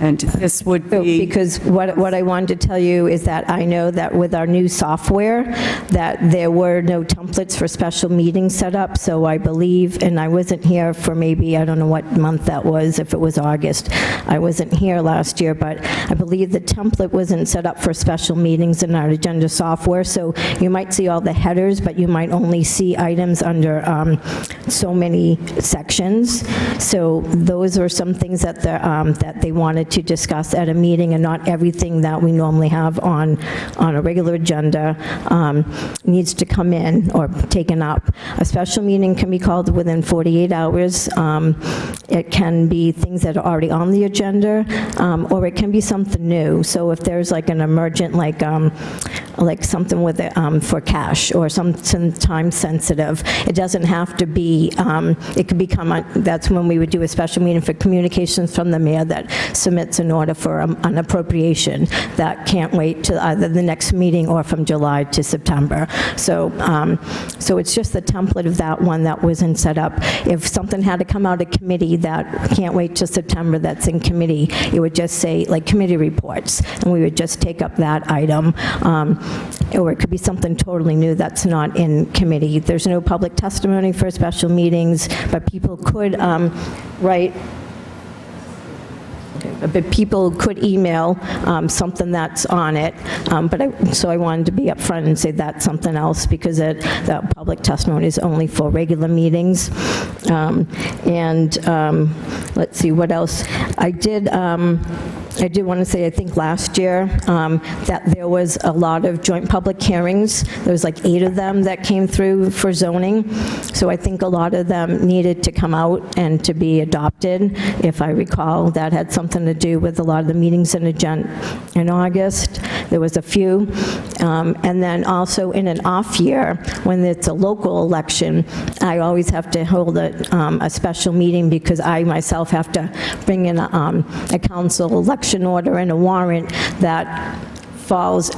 And this would be... Because what I wanted to tell you is that I know that with our new software, that there were no templates for special meetings set up, so I believe, and I wasn't here for maybe, I don't know what month that was, if it was August. I wasn't here last year, but I believe the template wasn't set up for special meetings in our agenda software, so you might see all the headers, but you might only see items under so many sections. So those are some things that they wanted to discuss at a meeting, and not everything that we normally have on a regular agenda needs to come in or taken up. A special meeting can be called within 48 hours. It can be things that are already on the agenda, or it can be something new. So if there's like an emergent, like something with for cash or something time sensitive, it doesn't have to be, it could become, that's when we would do a special meeting for communications from the mayor that submits an order for an appropriation that can't wait till either the next meeting or from July to September. So it's just the template of that one that wasn't set up. If something had to come out of committee that can't wait till September, that's in committee, it would just say like committee reports, and we would just take up that item. Or it could be something totally new that's not in committee. There's no public testimony for special meetings, but people could write. But people could email something that's on it, so I wanted to be upfront and say that's something else, because that public testimony is only for regular meetings. Let's see, what else? I did I do want to say, I think last year, that there was a lot of joint public hearings. There was like 8 of them that came through for zoning. So I think a lot of them needed to come out and to be adopted. If I recall, that had something to do with a lot of the meetings in August. There was a few. And then also in an off year, when it's a local election, I always have to hold a special meeting because I myself have to bring in a council election order and a warrant that falls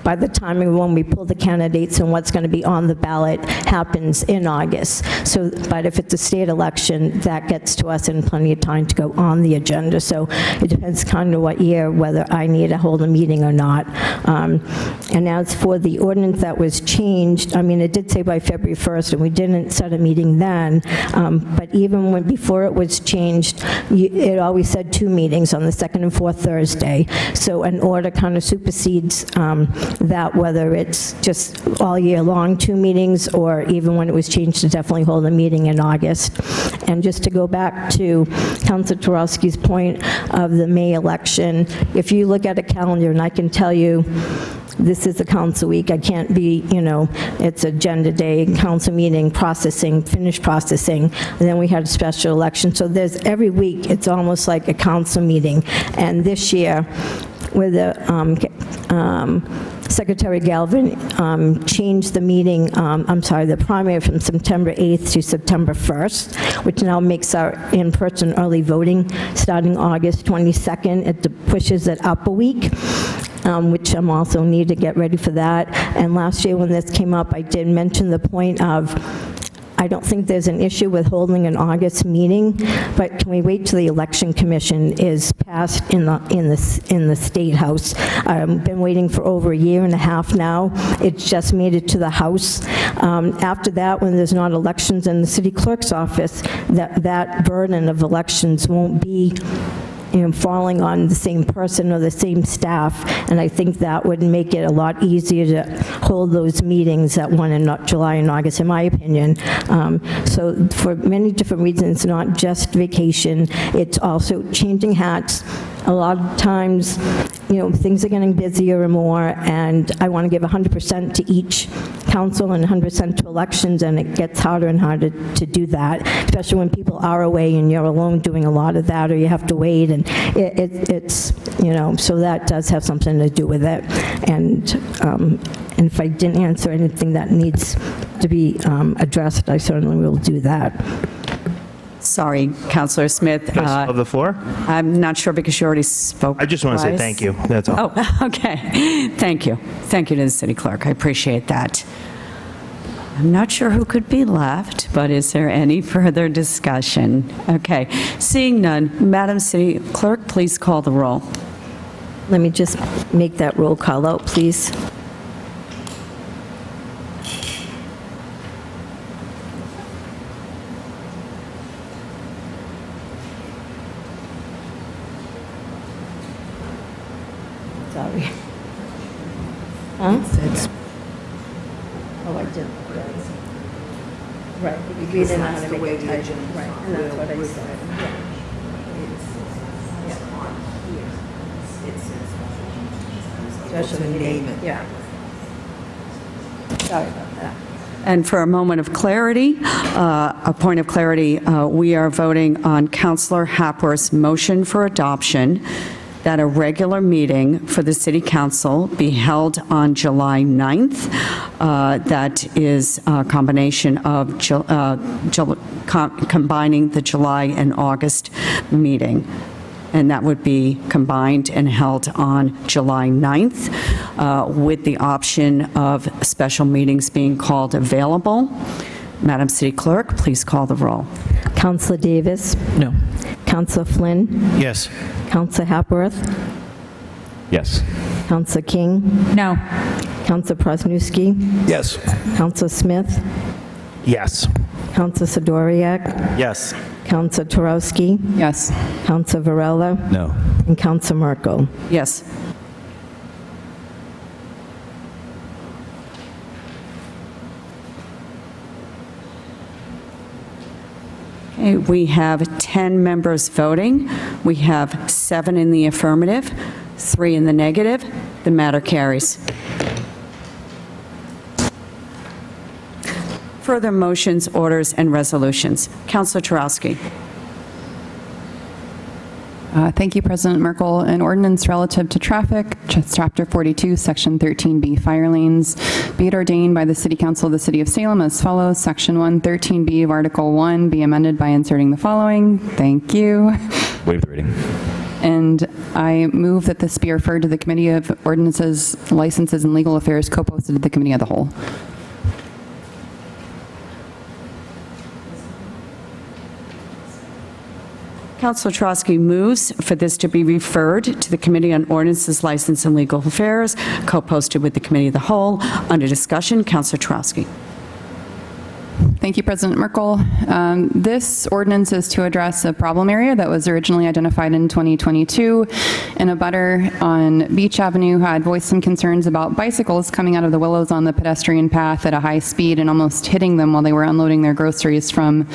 by the timing when we pull the candidates and what's going to be on the ballot happens in August. So, but if it's a state election, that gets to us in plenty of time to go on the agenda. So it depends kind of what year, whether I need to hold a meeting or not. And as for the ordinance that was changed, I mean, it did say by February 1st, and we didn't set a meeting then, but even when before it was changed, it always said 2 meetings on the second and fourth Thursday. So an order kind of supersedes that, whether it's just all year long 2 meetings, or even when it was changed to definitely hold a meeting in August. And just to go back to Councilor Turowski's point of the May election, if you look at a calendar, and I can tell you, this is a council week, I can't be, it's agenda day, council meeting, processing, finished processing, and then we had a special election. So there's every week, it's almost like a council meeting. And this year, with the Secretary Galvin changed the meeting, the primary from September 8th to September 1st, which now makes our in-person early voting starting August 22nd. It pushes it up a week, which I'm also need to get ready for that. And last year when this came up, I did mention the point of, I don't think there's an issue with holding an August meeting, but can we wait till the Election Commission is passed in the State House? I've been waiting for over a year and a half now. It's just made it to the House. After that, when there's not elections in the city clerk's office, that burden of elections won't be falling on the same person or the same staff, and I think that would make it a lot easier to hold those meetings at one in July and August, in my opinion. So for many different reasons, not just vacation, it's also changing hats. A lot of times, things are getting busier and more, and I want to give 100% to each council and 100% to elections, and it gets harder and harder to do that, especially when people are away and you're alone doing a lot of that, or you have to wait, and it's, so that does have something to do with it. And if I didn't answer anything that needs to be addressed, I certainly will do that. Sorry, Councilor Smith. Of the floor? I'm not sure because you already spoke. I just want to say twice. thank you. That's all. Oh, okay. Thank you. Thank you to the city clerk. I appreciate that. I'm not sure who could be left, but is there any further discussion? Okay. Seeing none, Madam City Clerk, please call the roll. Let me just make that roll call out, please. Sorry. Huh? Oh, I did. Right. We didn't know how to make it type. Right, and that's what I said. Special meeting. Yeah. Sorry about that. And for a moment of clarity, a point of clarity, we are voting on Councilor Hapworth's motion for adoption that a regular meeting for the City Council be held on July 9th. That is a combination of combining the July and August meeting. And that would be combined and held on July 9th, with the option of special meetings being called available. Madam City Clerk, please call the roll. Councilor Davis? No. Councilor Flynn? Yes. Councilor Hapworth? Yes. Councilor King? No. Councilor Prosnewski? Yes. Councilor Smith? Yes. Councilor Sidoriak? Yes. Councilor Turowski? Yes. Councilor Varela? No. And Councilor Merkel? Yes. Okay, we have 10 members voting. We have 7 in the affirmative, 3 in the negative. The matter carries. Further motions, orders, and resolutions. Councilor Turowski. Thank you, President Merkel. An ordinance relative to traffic, Chapter 42, Section 13B, fire lanes, be it ordained by the City Council of the City of Salem as follows. Section 113B of Article 1 be amended by inserting the following. Thank you. Waive the reading. And I move that this be referred to the Committee of Ordinances, Licenses, and Legal Affairs, co-posted to the Committee of the Whole. Councilor Trotsky moves for this to be referred to the Committee on Ordinances, License, and Legal Affairs, co-posted with the Committee of the Whole. Under discussion, Councilor Trotsky. Thank you, President Merkel. This ordinance is to address a problem area that was originally identified in 2022. And a butter on Beach Avenue had voiced some concerns about bicycles coming out of the willows on the pedestrian path at a high speed and almost hitting them while they were unloading their groceries from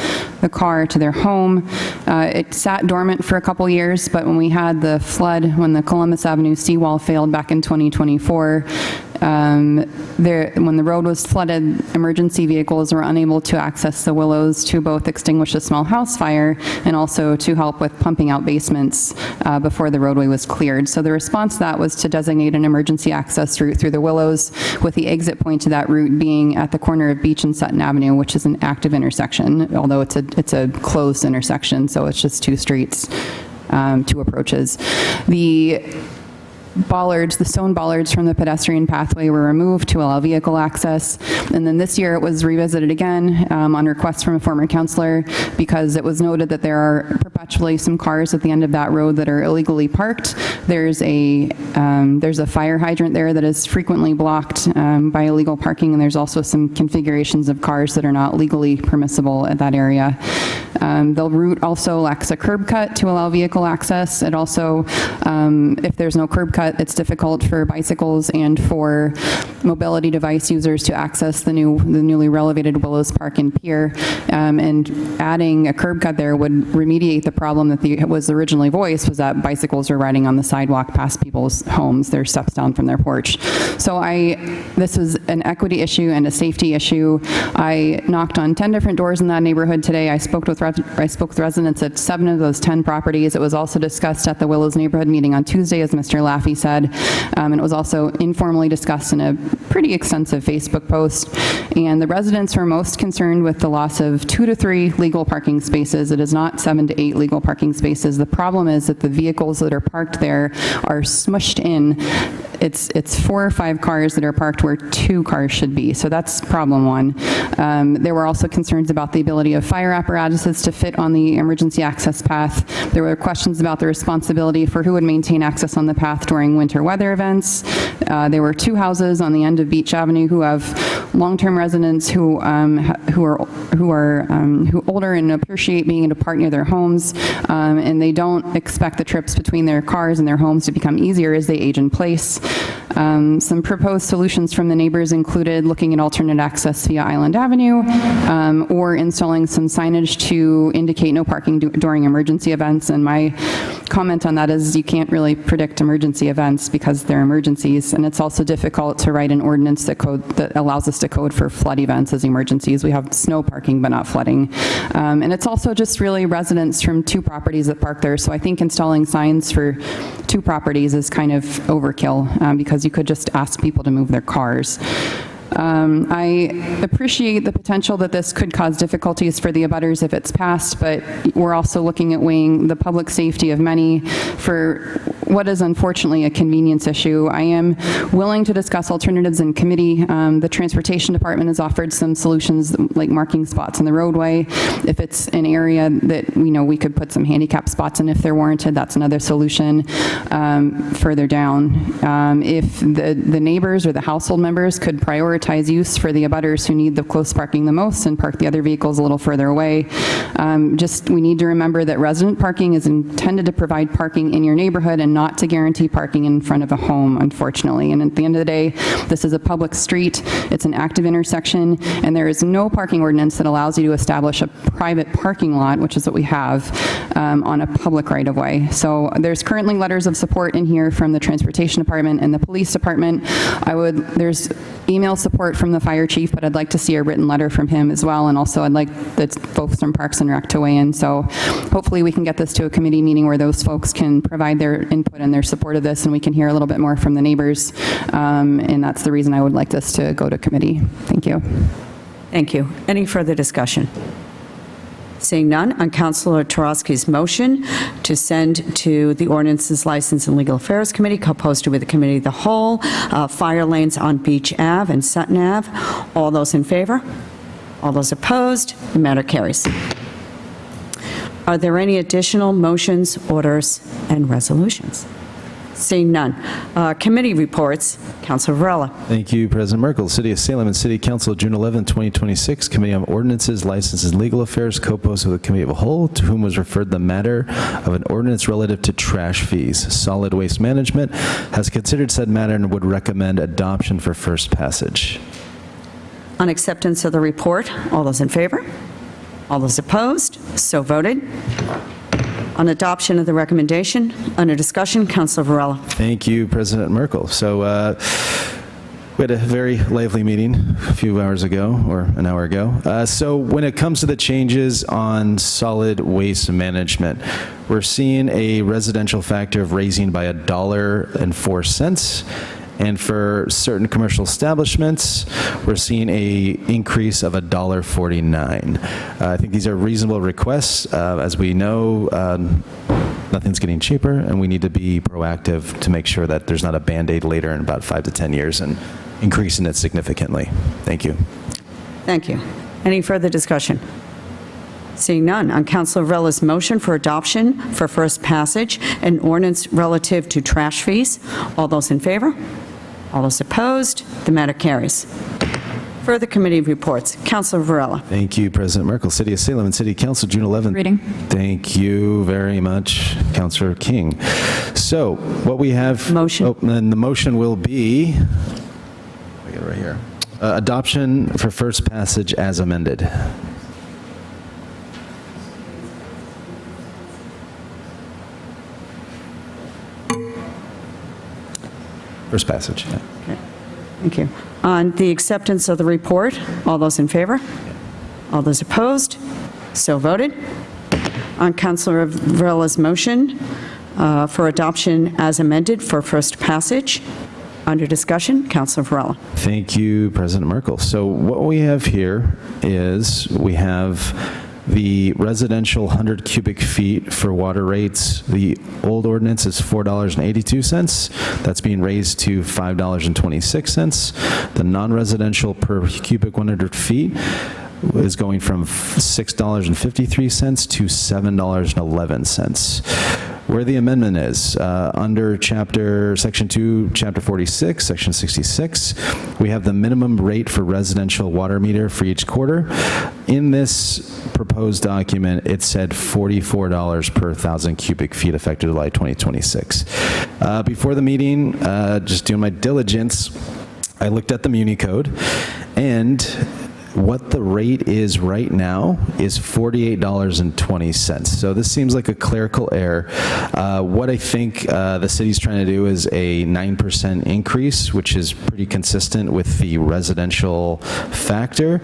the car to their home. It sat dormant for a couple years, but when we had the flood, when the Columbus Avenue seawall failed back in 2024, when the road was flooded, emergency vehicles were unable to access the willows to both extinguish a small house fire and also to help with pumping out basements before the roadway was cleared. So the response to that was to designate an emergency access route through the willows, with the exit point to that route being at the corner of Beach and Sutton Avenue, which is an active intersection, although it's a closed intersection, so it's just 2 streets, 2 approaches. The stone bollards from the pedestrian pathway were removed to allow vehicle access. And then this year it was revisited again on request from a former councilor, because it was noted that there are perpetually some cars at the end of that road that are illegally parked. There's a fire hydrant there that is frequently blocked by illegal parking, and there's also some configurations of cars that are not legally permissible at that area. The route also lacks a curb cut to allow vehicle access. It also, if there's no curb cut, it's difficult for bicycles and for mobility device users to access the newly relevated Willows Park and Pier. And adding a curb cut there would remediate the problem that was originally voiced, was that bicycles are riding on the sidewalk past people's homes, their steps down from their porch. So this was an equity issue and a safety issue. I knocked on 10 different doors in that neighborhood today. I spoke with residents at 7 of those 10 properties. It was also discussed at the Willows neighborhood meeting on Tuesday, as Mr. Laffey said, and it was also informally discussed in a pretty extensive Facebook post. And the residents were most concerned with the loss of 2 to 3 legal parking spaces. It is not 7 to 8 legal parking spaces. The problem is that the vehicles that are parked there are smushed in. It's 4 or 5 cars that are parked where 2 cars should be. So that's problem 1. There were also concerns about the ability of fire apparatuses to fit on the emergency access path. There were questions about the responsibility for who would maintain access on the path during winter weather events. There were 2 houses on the end of Beach Avenue who have long-term residents who are older and appreciate being able to park near their homes, and they don't expect the trips between their cars and their homes to become easier as they age in place. Some proposed solutions from the neighbors included looking at alternate access via Island Avenue, or installing some signage to indicate no parking during emergency events. And my comment on that is you can't really predict emergency events because they're emergencies, and it's also difficult to write an ordinance that allows us to code for flood events as emergencies. We have snow parking but not flooding. And it's also just really residents from 2 properties that park there. So I think installing signs for 2 properties is kind of overkill, because you could just ask people to move their cars. I appreciate the potential that this could cause difficulties for the abutters if it's passed, but we're also looking at weighing the public safety of many for what is unfortunately a convenience issue. I am willing to discuss alternatives in committee. The Transportation Department has offered some solutions like marking spots in the roadway. If it's an area that we could put some handicap spots in if they're warranted, that's another solution. Further down, if the neighbors or the household members could prioritize prioritize use for the abutters who need the close parking the most and park the other vehicles a little further away. We need to remember that resident parking is intended to provide parking in your neighborhood and not to guarantee parking in front of a home, unfortunately. And at the end of the day, this is a public street, it's an active intersection, and there is no parking ordinance that allows you to establish a private parking lot, which is what we have, on a public right-of-way. So there's currently letters of support in here from the Transportation Department and the Police Department. There's email support from the Fire Chief, but I'd like to see a written letter from him as well, and also I'd like the folks from Parks and Rec to weigh in. So hopefully we can get this to a committee meeting where those folks can provide their input and their support of this, and we can hear a little bit more from the neighbors, and that's the reason I would like this to go to committee. Thank you. Thank you. Any further discussion? Seeing none, on Councilor Torowski's motion to send to the Ordinances, License, and Legal Affairs Committee, co-posted with the Committee of the Whole, fire lanes on Beach Ave and Sutton Ave. All those in favor? All those opposed? The matter carries. Are there any additional motions, orders, and resolutions? Seeing none. Committee reports. Councilor Varela. Thank you, President Merkel. City of Salem and City Council, June 11, 2026. Committee on Ordinances, Licenses, and Legal Affairs, co-posted with the Committee of the Whole, to whom was referred the matter of an ordinance relative to trash fees. Solid Waste Management has considered said matter and would recommend adoption for first passage. On acceptance of the report, all those in favor? All those opposed? So voted. On adoption of the recommendation, under discussion, Councilor Varela. Thank you, President Merkel. So we had a very lively meeting a few hours ago, or an hour ago. So when it comes to the changes on solid waste management, we're seeing a residential factor of raising by $1.04. And for certain commercial establishments, we're seeing a increase of $1.49. I think these are reasonable requests. As we know, nothing's getting cheaper, and we need to be proactive to make sure that there's not a Band-Aid later in about 5 to 10 years and increasing it significantly. Thank you. Thank you. Any further discussion? Seeing none, on Councilor Varela's motion for adoption for first passage, an ordinance relative to trash fees. All those in favor? All those opposed? The matter carries. Further committee reports. Councilor Varela. Thank you, President Merkel. City of Salem and City Council, June 11th. Reading. Thank you very much, Councilor King. So what we have... Motion. Oh, and the motion will be... I get it right here. Adoption for first passage as amended. First passage. Yeah. Okay. Thank you. On the acceptance of the report, all those in favor? All those opposed? So voted. On Councilor Varela's motion for adoption as amended for first passage, under discussion, Councilor Varela. Thank you, President Merkel. So what we have here is we have the residential 100 cubic feet for water rates. The old ordinance is $4.82. That's being raised to $5.26. The non-residential per cubic 100 feet is going from $6.53 to $7.11. Where the amendment is, under Section 2, Chapter 46, Section 66, we have the minimum rate for residential water meter for each quarter. In this proposed document, it said $44 per 1,000 cubic feet effective July 2026. Before the meeting, just doing my diligence, I looked at the Muni Code, and what the rate is right now is $48.20. So this seems like a clerical error. What I think the city's trying to do is a 9% increase, which is pretty consistent with the residential factor.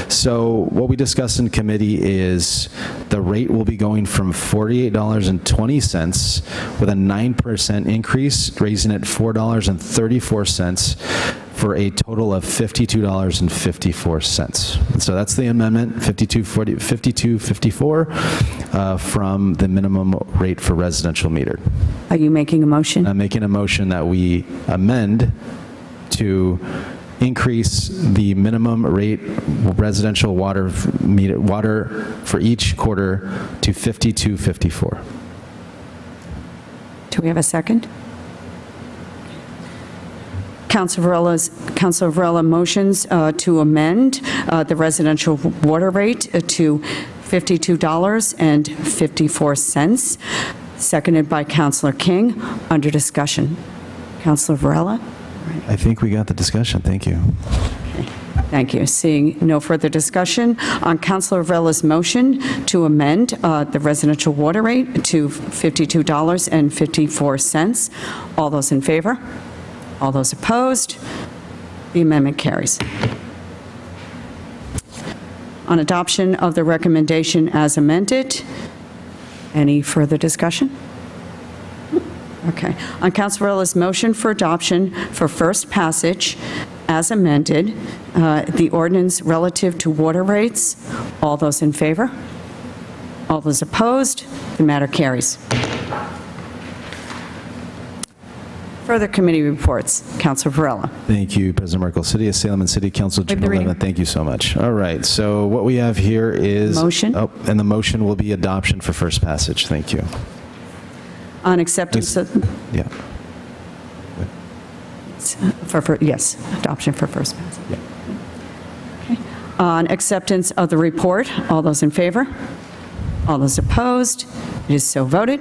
So what we discussed in committee is the rate will be going from $48.20 with a 9% increase, raising it $4.34 for a total of $52.54. So that's the amendment, 5254, from the minimum rate for residential metered. Are you making a motion? I'm making a motion that we amend to increase the minimum rate residential water for each quarter to $52.54. Do we have a second? Councilor Varela motions to amend the residential water rate to $52.54, seconded by Councilor King. Under discussion. Councilor Varela? I think we got the discussion. Thank you. Thank you. Seeing no further discussion on Councilor Varela's motion to amend the residential water rate to $52.54. All those in favor? All those opposed? The amendment carries. On adoption of the recommendation as amended, any further discussion? Okay. On Councilor Varela's motion for adoption for first passage as amended, the ordinance relative to water rates, all those in favor? All those opposed? The matter carries. Further committee reports. Councilor Varela. Thank you, President Merkel. City of Salem and City Council, June 11th. Thank you so much. All right, so what we have here is... Motion. Oh, and the motion will be adoption for first passage. Thank you. On acceptance of... Yeah. Yes, adoption for first passage. Yeah. Okay. On acceptance of the report, all those in favor? All those opposed? It is so voted.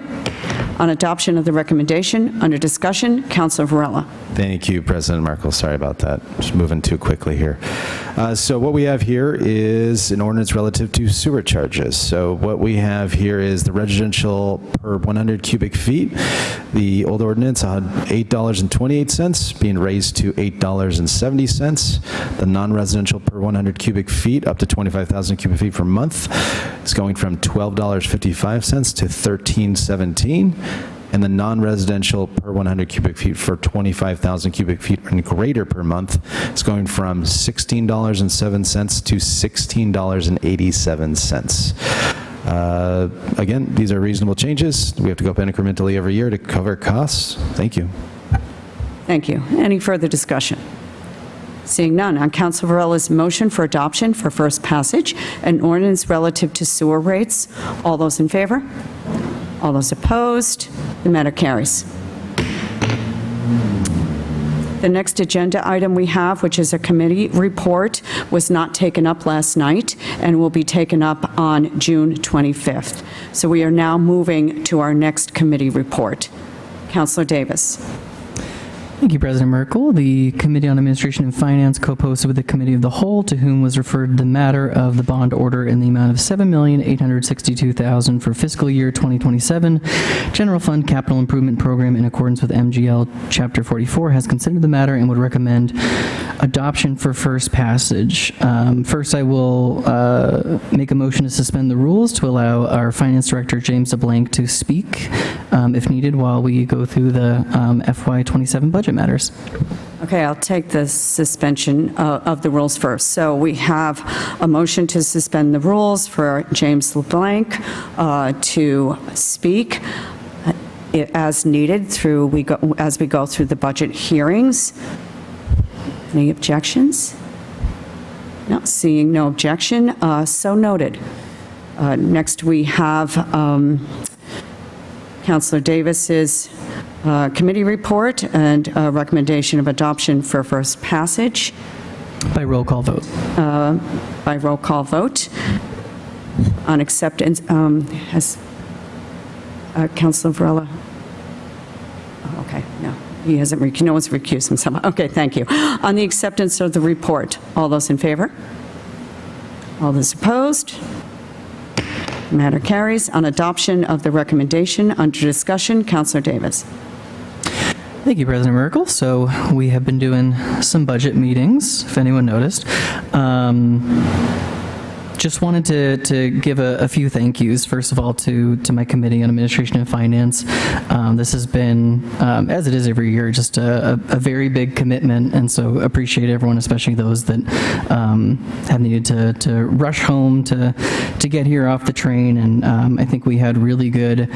On adoption of the recommendation, under discussion, Councilor Varela. Thank you, President Merkel. Sorry about that. Just moving too quickly here. So what we have here is an ordinance relative to sewer charges. So what we have here is the residential per 100 cubic feet. The old ordinance, $8.28, being raised to $8.70. The non-residential per 100 cubic feet, up to 25,000 cubic feet per month, is going from $12.55 to $13.17. And the non-residential per 100 cubic feet for 25,000 cubic feet and greater per month is going from $16.07 to $16.87. Again, these are reasonable changes. We have to go up incrementally every year to cover costs. Thank you. Thank you. Any further discussion? Seeing none, on Councilor Varela's motion for adoption for first passage, an ordinance relative to sewer rates, all those in favor? All those opposed? The matter carries. The next agenda item we have, which is a committee report, was not taken up last night and will be taken up on June 25th. So we are now moving to our next committee report. Councilor Davis. Thank you, President Merkel. The Committee on Administration and Finance co-posted with the Committee of the Whole, to whom was referred the matter of the bond order in the amount of $7,862,000 for fiscal year 2027. General Fund Capital Improvement Program in accordance with MGL Chapter 44 has considered the matter and would recommend adoption for first passage. First, I will make a motion to suspend the rules to allow our Finance Director, James DeBlanc, to speak if needed while we go through the FY27 budget matters. Okay, I'll take the suspension of the rules first. So we have a motion to suspend the rules for James LeBlanc to speak as needed as we go through the budget hearings. Any objections? No, seeing no objection, so noted. Next, we have Councilor Davis's committee report and recommendation of adoption for first passage. By roll call vote. By roll call vote. On acceptance, has Councilor Varela? Oh, okay, no. He hasn't, no one's recused himself. Okay, thank you. On the acceptance of the report, all those in favor? All those opposed? Matter carries. On adoption of the recommendation, under discussion, Councilor Davis. Thank you, President Merkel. So we have been doing some budget meetings, if anyone noticed. Just wanted to give a few thank yous, first of all, to my Committee on Administration and Finance. This has been, as it is every year, just a very big commitment, and so appreciate everyone, especially those that have needed to rush home to get here off the train. And I think we had really good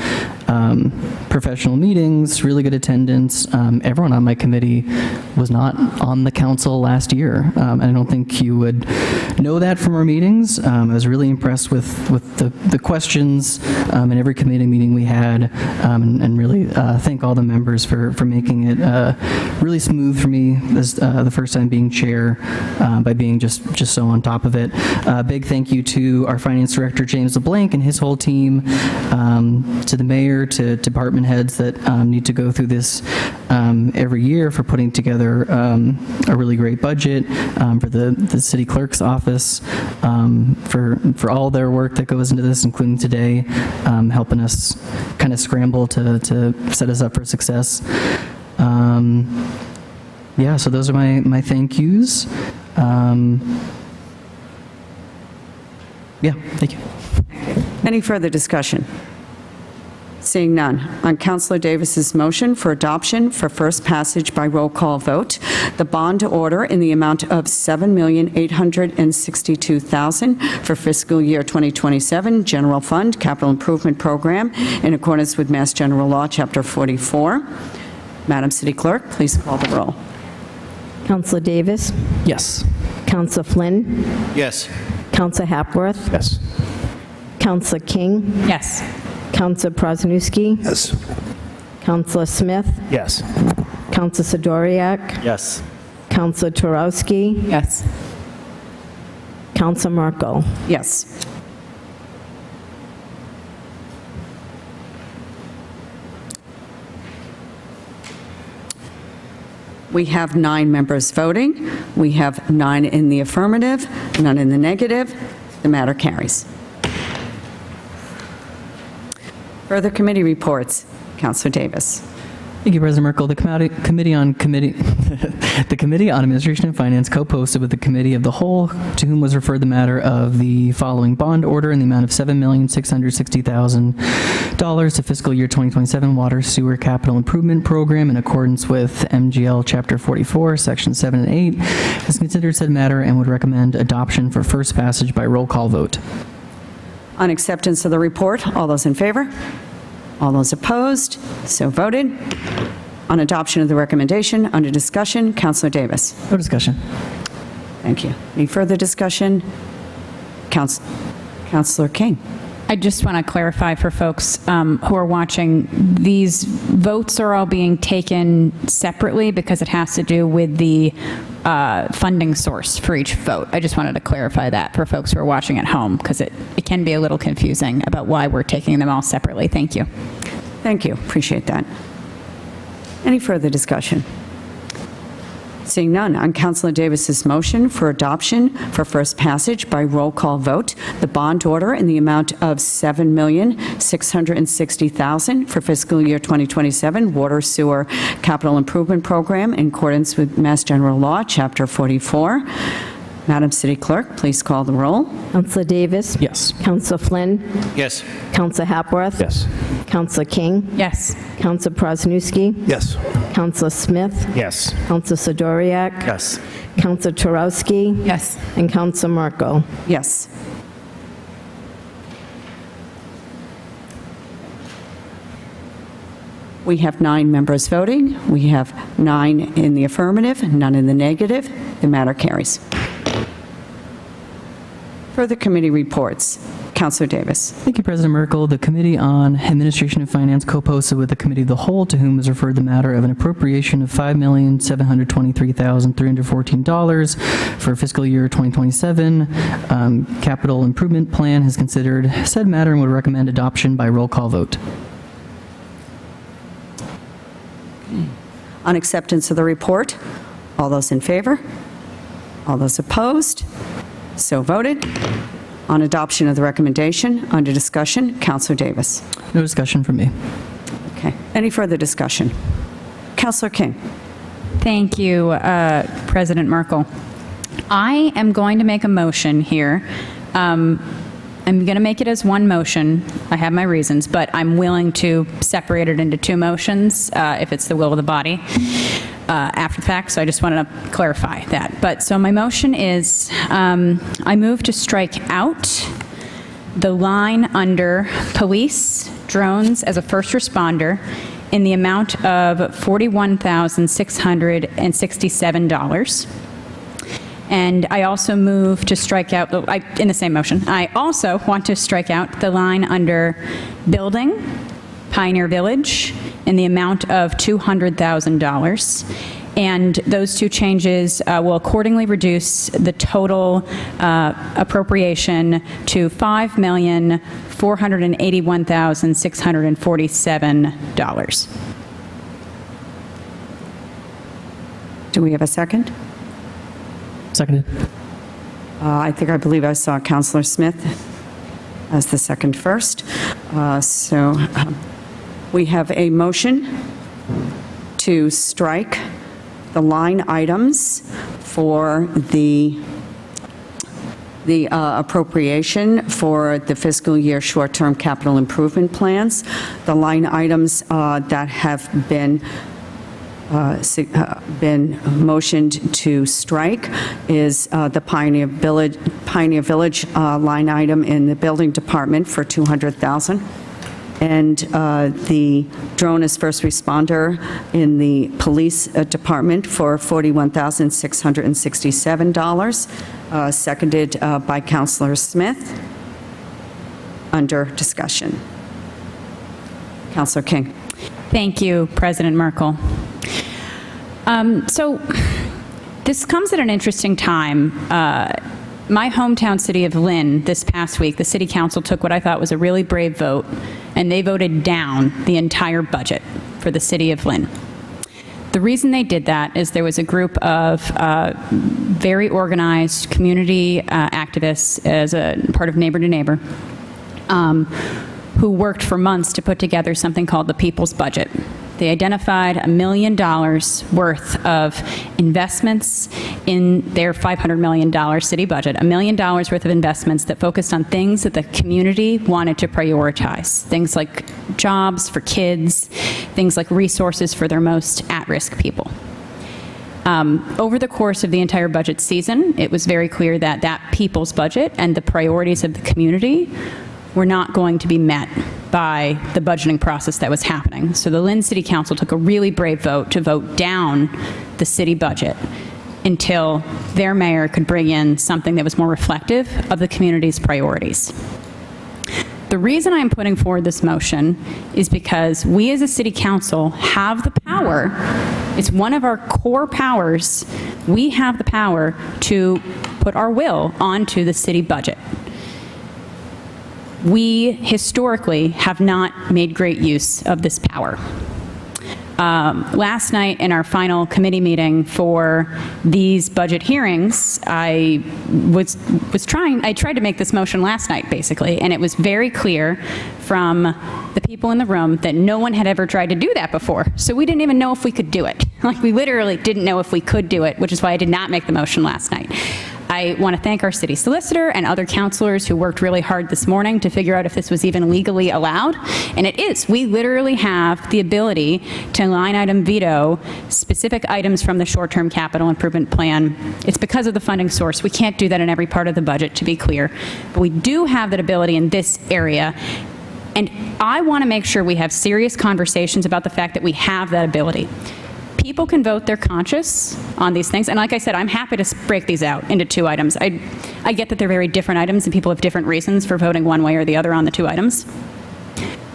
professional meetings, really good attendance. Everyone on my committee was not on the council last year. I don't think you would know that from our meetings. I was really impressed with the questions in every committee meeting we had, and really thank all the members for making it really smooth for me as the first time being chair, by being just so on top of it. Big thank you to our finance director, James LeBlanc, and his whole team, to the mayor, to department heads that need to go through this every year, for putting together a really great budget, for the city clerk's office, for all their work that goes into this, including today, helping us kind of scramble to set us up for success. Yeah, so those are my thank yous. Yeah, thank you. Any further discussion? Seeing none. On Councilor Davis's motion for adoption for first passage by roll call vote, the bond order in the amount of $7,862,000 for fiscal year 2027 General Fund Capital Improvement Program in accordance with Mass General Law, Chapter 44. Madam City Clerk, please call the roll. Counselor Davis? Yes. Counselor Flynn? Yes. Counselor Hapworth? Yes. Counselor King? Yes. Counselor Prosnowski? Yes. Counselor Smith? Yes. Counselor Sidoriak? Yes. Counselor Turowski? Yes. Counselor Merkel? Yes. We have 9 members voting. We have 9 in the affirmative, none in the negative. The matter carries. Further committee reports. Councilor Davis. Thank you, President Merkel. The Committee on Administration and Finance co-posted with the Committee of the Whole, to whom was referred the matter of the following bond order in the amount of $7,660,000 to fiscal year 2027 Water Sewer Capital Improvement Program in accordance with MGL Chapter 44, Section 7 and 8, has considered said matter and would recommend adoption for first passage by roll call vote. On acceptance of the report, all those in favor? All those opposed? So voted. On adoption of the recommendation, under discussion, Councilor Davis. No discussion. Thank you. Any further discussion? Councilor King. I just want to clarify for folks who are watching, these votes are all being taken separately because it has to do with the funding source for each vote. I just wanted to clarify that for folks who are watching at home, because it can be a little confusing about why we're taking them all separately. Thank you. Thank you. Appreciate that. Any further discussion? Seeing none, on Councilor Davis's motion for adoption for first passage by roll call vote, the bond order in the amount of $7,660,000 for fiscal year 2027 Water Sewer Capital Improvement Program in accordance with Mass General Law, Chapter 44. Madam City Clerk, please call the roll. Counselor Davis? Yes. Counselor Flynn? Yes. Counselor Hapworth? Yes. Counselor King? Yes. Counselor Prosnowski? Yes. Counselor Smith? Yes. Counselor Sidoriak? Yes. Counselor Turowski? Yes. And Counselor Merkel? Yes. We have 9 members voting. We have 9 in the affirmative, none in the negative. The matter carries. Further committee reports. Councilor Davis. Thank you, President Merkel. The Committee on Administration and Finance co-posted with the Committee of the Whole, to whom was referred the matter of an appropriation of $5,723,314 for fiscal year 2027. Capital Improvement Plan has considered said matter and would recommend adoption by roll call vote. On acceptance of the report, all those in favor? All those opposed? So voted. On adoption of the recommendation, under discussion, Councilor Davis. No discussion from me. Okay. Any further discussion? Councilor King. Thank you, President Merkel. I am going to make a motion here. I'm going to make it as one motion. I have my reasons, but I'm willing to separate it into 2 motions if it's the will of the body after the fact. So I just wanted to clarify that. But so my motion is I move to strike out the line under police drones as a first responder in the amount of $41,667. And I also move to strike out, in the same motion, I also want to strike out the line under building, Pioneer Village, in the amount of $200,000. And those two changes will accordingly reduce the total appropriation to $5,481,647. Do we have a second? Seconded. I believe I saw Councillor Smith as the second first. We have a motion to strike the line items for the appropriation for the fiscal year short-term capital improvement plans. The line items that have been motioned to strike is the Pioneer Village line item in the building department for $200,000, and the drone as first responder in the police department for $41,667, seconded by Councillor Smith. Under discussion. Councillor King. Thank you, President Merkel. So this comes at an interesting time. My hometown city of Lynn, this past week, the city council took what I thought was a really brave vote, and they voted down the entire budget for the city of Lynn. The reason they did that is there was a group of very organized community activists as a part of Neighbor to Neighbor who worked for months to put together something called the People's Budget. They identified $1 million worth of investments in their $500 million city budget, $1 million worth of investments that focused on things that the community wanted to prioritize, things like jobs for kids, things like resources for their most at-risk people. Over the course of the entire budget season, it was very clear that that people's budget and the priorities of the community were not going to be met by the budgeting process that was happening. So the Lynn City Council took a really brave vote to vote down the city budget until their mayor could bring in something that was more reflective of the community's priorities. The reason I'm putting forward this motion is because we as a city council have the power, it's one of our core powers, we have the power to put our will onto the city budget. We historically have not made great use of this power. Last night in our final committee meeting for these budget hearings, I tried to make this motion last night basically, and it was very clear from the people in the room that no one had ever tried to do that before. So we didn't even know if we could do it. Like, we literally didn't know if we could do it, which is why I did not make the motion last night. I want to thank our city solicitor and other councilors who worked really hard this morning to figure out if this was even legally allowed. And it is. We literally have the ability to line item veto specific items from the short-term capital improvement plan. It's because of the funding source. We can't do that in every part of the budget, to be clear. But we do have that ability in this area. And I want to make sure we have serious conversations about the fact that we have that ability. People can vote their conscience on these things. And like I said, I'm happy to break these out into two items. I get that they're very different items and people have different reasons for voting one way or the other on the two items.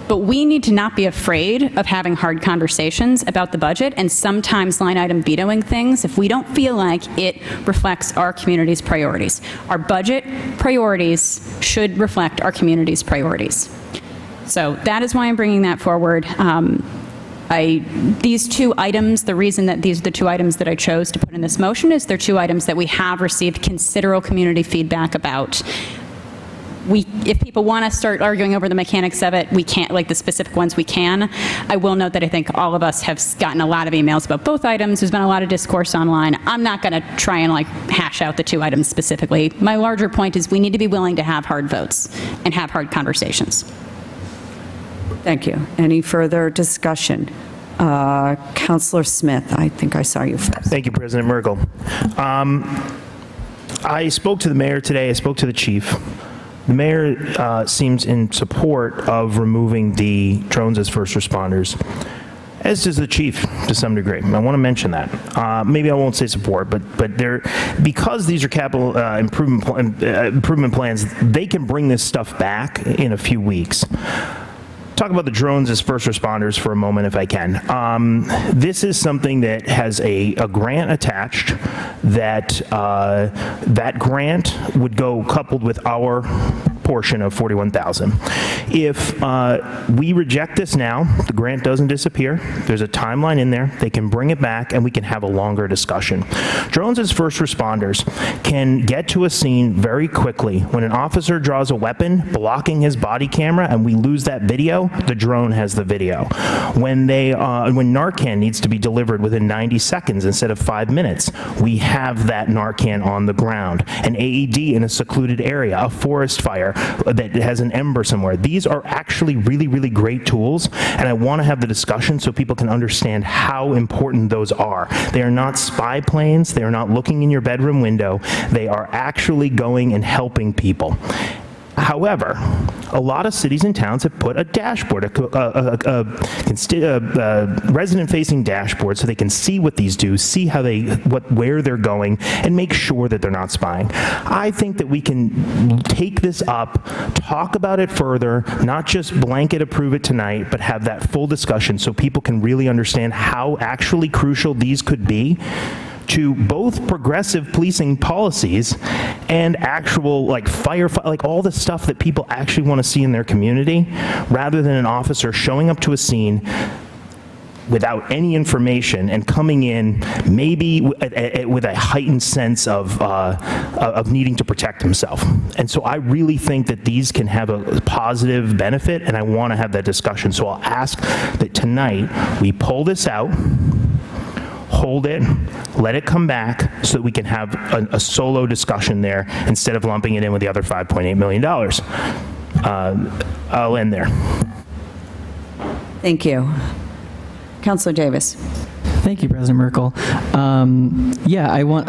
But we need to not be afraid of having hard conversations about the budget and sometimes line item vetoing things if we don't feel like it reflects our community's priorities. Our budget priorities should reflect our community's priorities. So that is why I'm bringing that forward. These two items, the reason that these are the two items that I chose to put in this motion is they're two items that we have received considerable community feedback about. If people want to start arguing over the mechanics of it, we can't, like the specific ones we can. I will note that I think all of us have gotten a lot of emails about both items. There's been a lot of discourse online. I'm not going to try and hash out the two items specifically. My larger point is we need to be willing to have hard votes and have hard conversations. Thank you. Any further discussion? Councillor Smith, I think I saw you first. Thank you, President Merkel. I spoke to the mayor today. I spoke to the chief. The mayor seems in support of removing the drones as first responders. as does the chief to some degree. I want to mention that. Maybe I won't say support, but they're, because these are capital improvement plans, they can bring this stuff back in a few weeks. Talk about the drones as first responders for a moment, if I can. This is something that has a grant attached. That grant would go coupled with our portion of $41,000. If we reject this now, the grant doesn't disappear. There's a timeline in there. They can bring it back, and we can have a longer discussion. Drones as first responders can get to a scene very quickly. When an officer draws a weapon blocking his body camera and we lose that video, the drone has the video. When Narcan needs to be delivered within 90 seconds instead of 5 minutes, we have that Narcan on the ground. An AED in a secluded area, a forest fire that has an ember somewhere. These are actually really, really great tools, and I want to have the discussion so people can understand how important those are. They are not spy planes. They are not looking in your bedroom window. They are actually going and helping people. However, a lot of cities and towns have put a dashboard, a resident-facing dashboard, so they can see what these do, see how where they're going, and make sure that they're not spying. I think that we can take this up, talk about it further, not just blanket approve it tonight, but have that full discussion so people can really understand how actually crucial these could be to both progressive policing policies and actual like all the stuff that people actually want to see in their community, rather than an officer showing up to a scene without any information and coming in maybe with a heightened sense of needing to protect himself. And so I really think that these can have a positive benefit, and I want to have that discussion. So I'll ask that tonight we pull this out, hold it, let it come back so that we can have a solo discussion there instead of lumping it in with the other $5.8 million. I'll end there. Thank you. Councilor Davis. Thank you, President Merkel. Yeah, I want,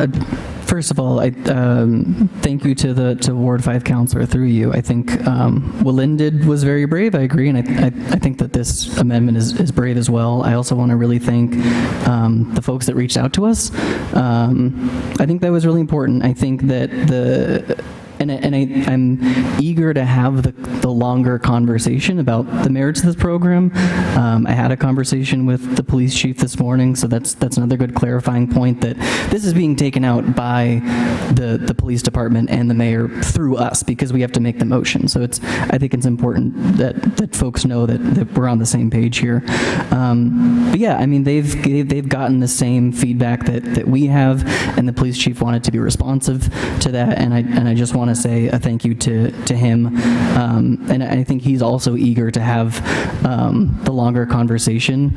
first of all, I thank you to Ward 5 Councilor through you. I think what Lynn did was very brave, I agree, and I think that this amendment is brave as well. I also want to really thank the folks that reached out to us. I think that was really important. I think that I'm eager to have the longer conversation about the merits of this program. I had a conversation with the police chief this morning, so that's another good clarifying point, that this is being taken out by the police department and the mayor through us, because we have to make the motion. So I think it's important that folks know that we're on the same page here. But yeah, I mean, they've gotten the same feedback that we have, and the police chief wanted to be responsive to that, and I just want to say a thank you to him, and I think he's also eager to have the longer conversation,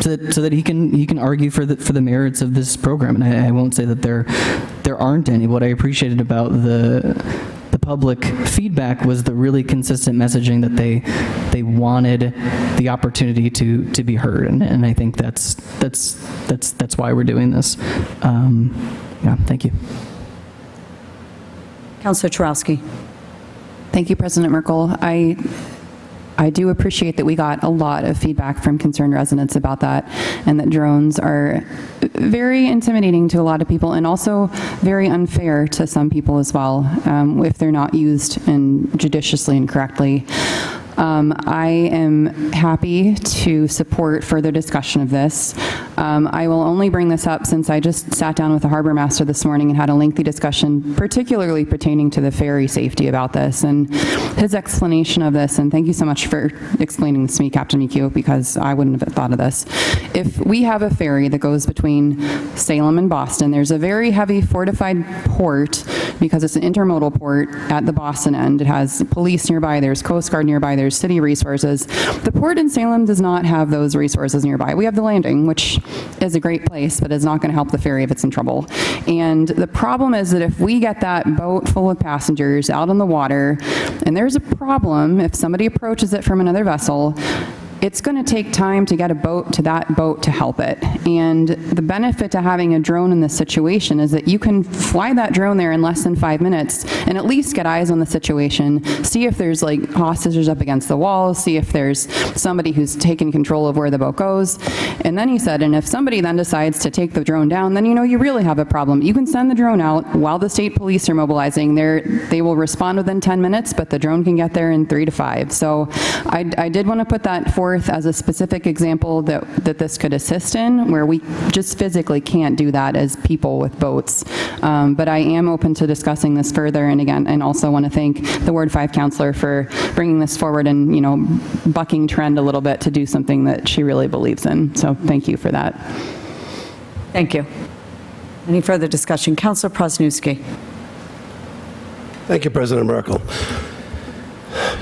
so that he can argue for the merits of this program. And I won't say that there aren't any. What I appreciated about the public feedback was the really consistent messaging that they wanted the opportunity to be heard, and I think that's why we're doing this. Yeah, thank you. Councilor Chorowski. Thank you, President Merkel. I do appreciate that we got a lot of feedback from concerned residents about that, and that drones are very intimidating to a lot of people, and also very unfair to some people as well, if they're not used judiciously and correctly. I am happy to support further discussion of this. I will only bring this up since I just sat down with the harbor master this morning and had a lengthy discussion, particularly pertaining to the ferry safety about this, and his explanation of this. And thank you so much for explaining this to me, Captain Mikio, because I wouldn't have thought of this. If we have a ferry that goes between Salem and Boston, there's a very heavy fortified port, because it's an intermodal port at the Boston end. It has police nearby, there's Coast Guard nearby, there's city resources. The port in Salem does not have those resources nearby. We have the landing, which is a great place, but is not going to help the ferry if it's in trouble. And the problem is that if we get that boat full of passengers out on the water, and there's a problem if somebody approaches it from another vessel, it's going to take time to get a boat to that boat to help it. And the benefit to having a drone in this situation is that you can fly that drone there in less than 5 minutes and at least get eyes on the situation, see if there's like hostages up against the wall, see if there's somebody who's taken control of where the boat goes. And then he said, and if somebody then decides to take the drone down, then you know you really have a problem. You can send the drone out while the state police are mobilizing. They will respond within 10 minutes, but the drone can get there in 3 to 5. So I did want to put that forth as a specific example that this could assist in, where we just physically can't do that as people with boats. But I am open to discussing this further, and again, and also want to thank the Ward 5 councilor for bringing this forward and, you know, bucking trend a little bit to do something that she really believes in. So thank you for that. Thank you. Any further discussion? Councilor Prosnewski. Thank you, President Merkel.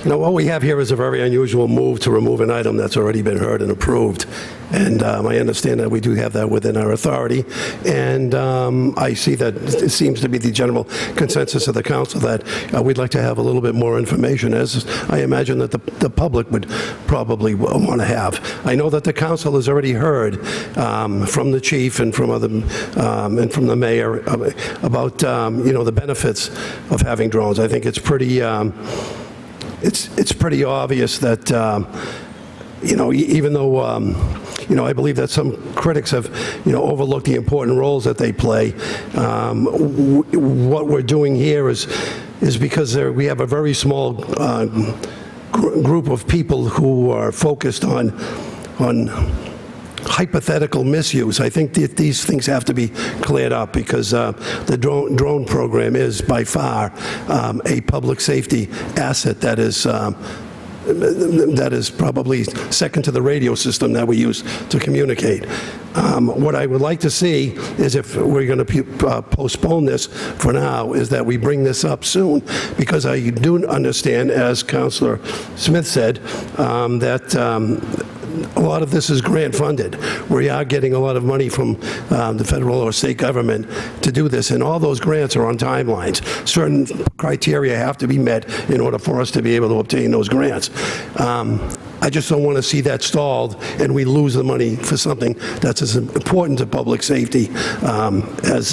You know, what we have here is a very unusual move to remove an item that's already been heard and approved. And I understand that we do have that within our authority. And I see that it seems to be the general consensus of the council that we'd like to have a little bit more information, as I imagine that the public would probably want to have. I know that the council has already heard from the chief and from other and from the mayor about you know, the benefits of having drones. I think it's pretty it's pretty obvious that you know, even though you know, I believe that some critics have, you know, overlooked the important roles that they play. What we're doing here is because we have a very small group of people who are focused on hypothetical misuse. I think that these things have to be cleared up, because the drone program is by far a public safety asset that is probably second to the radio system that we use to communicate. What I would like to see is, if we're going to postpone this for now, is that we bring this up soon, because I do understand, as Councilor Smith said, that a lot of this is grant funded. We are getting a lot of money from the federal or state government to do this, and all those grants are on timelines. Certain criteria have to be met in order for us to be able to obtain those grants. I just don't want to see that stalled and we lose the money for something that's as important to public safety as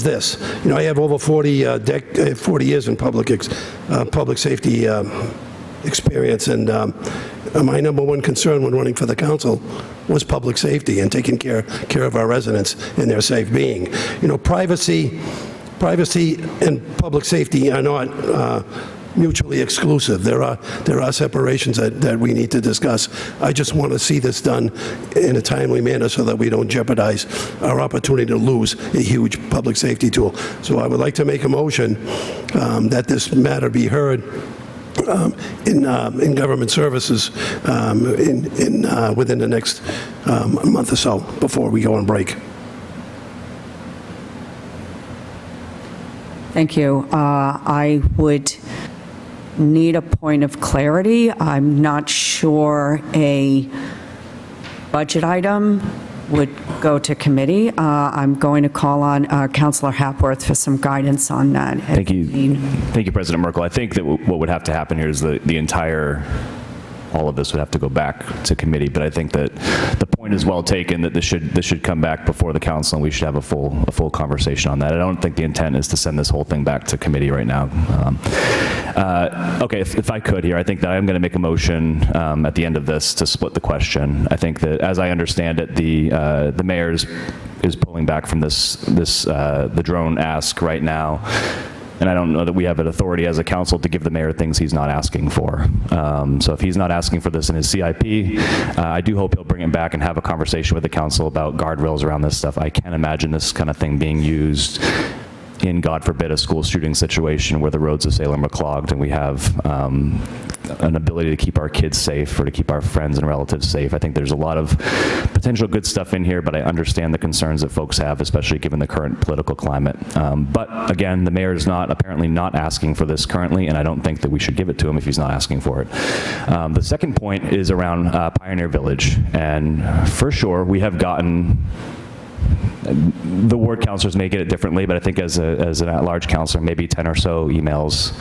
this. You know, I have over 40 years in public safety experience, and my number one concern when running for the council was public safety and taking care of our residents and their safe being. You know, privacy and public safety are not mutually exclusive. There are separations that we need to discuss. I just want to see this done in a timely manner so that we don't jeopardize our opportunity to lose a huge public safety tool. So I would like to make a motion that this matter be heard in government services within the next month or so before we go on break. Thank you. I would need a point of clarity. I'm not sure a budget item would go to committee. I'm going to call on Councilor Hapworth for some guidance on that. Thank you, President Merkel. I think that what would have to happen here is the entire, all of this would have to go back to committee. But I think that the point is well taken, that this should come back before the council, and we should have a full conversation on that. I don't think the intent is to send this whole thing back to committee right now. Okay, if I could here, I think that I'm going to make a motion at the end of this to split the question. I think that, as I understand it, the mayor is pulling back from the drone ask right now. And I don't know that we have an authority as a council to give the mayor things he's not asking for. So if he's not asking for this in his CIP, I do hope he'll bring it back and have a conversation with the council about guardrails around this stuff. I can't imagine this kind of thing being used in, God forbid, a school shooting situation where the roads of Salem are clogged and we have an ability to keep our kids safe or to keep our friends and relatives safe. I think there's a lot of potential good stuff in here, but I understand the concerns that folks have, especially given the current political climate. But again, the mayor is apparently not asking for this currently, and I don't think that we should give it to him if he's not asking for it. The second point is around Pioneer Village, and for sure we have gotten, the ward councilors may get it differently, but I think as an at-large councilor, maybe 10 or so emails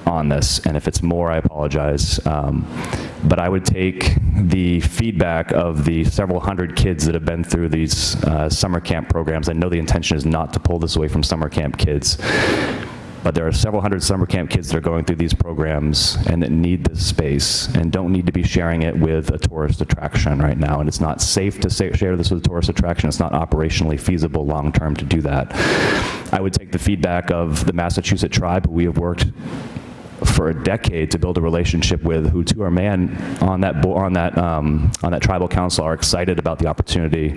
on this, and if it's more, I apologize. But I would take the feedback of the several hundred kids that have been through these summer camp programs. I know the intention is not to pull this away from summer camp kids, but there are several hundred summer camp kids that are going through these programs and that need this space and don't need to be sharing it with a tourist attraction right now. And it's not safe to share this with a tourist attraction. It's not operationally feasible long-term to do that. I would take the feedback of the Massachusetts tribe, who we have worked for a decade to build a relationship with, who to our man on that tribal council are excited about the opportunity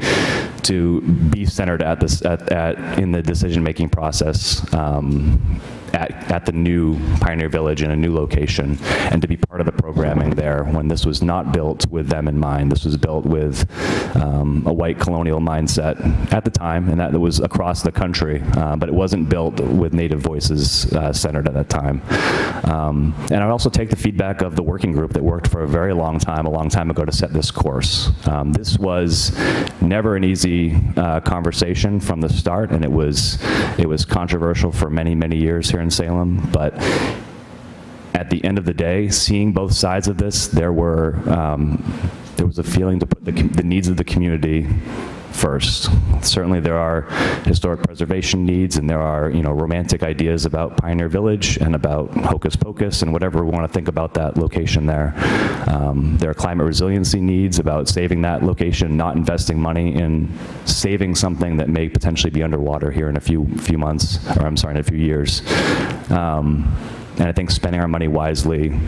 to be centered in the decision-making process at the new Pioneer Village in a new location, and to be part of the programming there when this was not built with them in mind. This was built with a white colonial mindset at the time, and that was across the country, but it wasn't built with Native voices centered at that time. And I would also take the feedback of the working group that worked for a very long time ago to set this course. This was never an easy conversation from the start, and it was controversial for many, many years here in Salem, but at the end of the day, seeing both sides of this, there was a feeling to put the needs of the community first. Certainly there are historic preservation needs, and there are, romantic ideas about Pioneer Village and about Hocus Pocus and whatever we want to think about that location there. There are climate resiliency needs about saving that location, not investing money in saving something that may potentially be underwater here in a few months, or I'm sorry, in a few years. And I think spending our money wisely,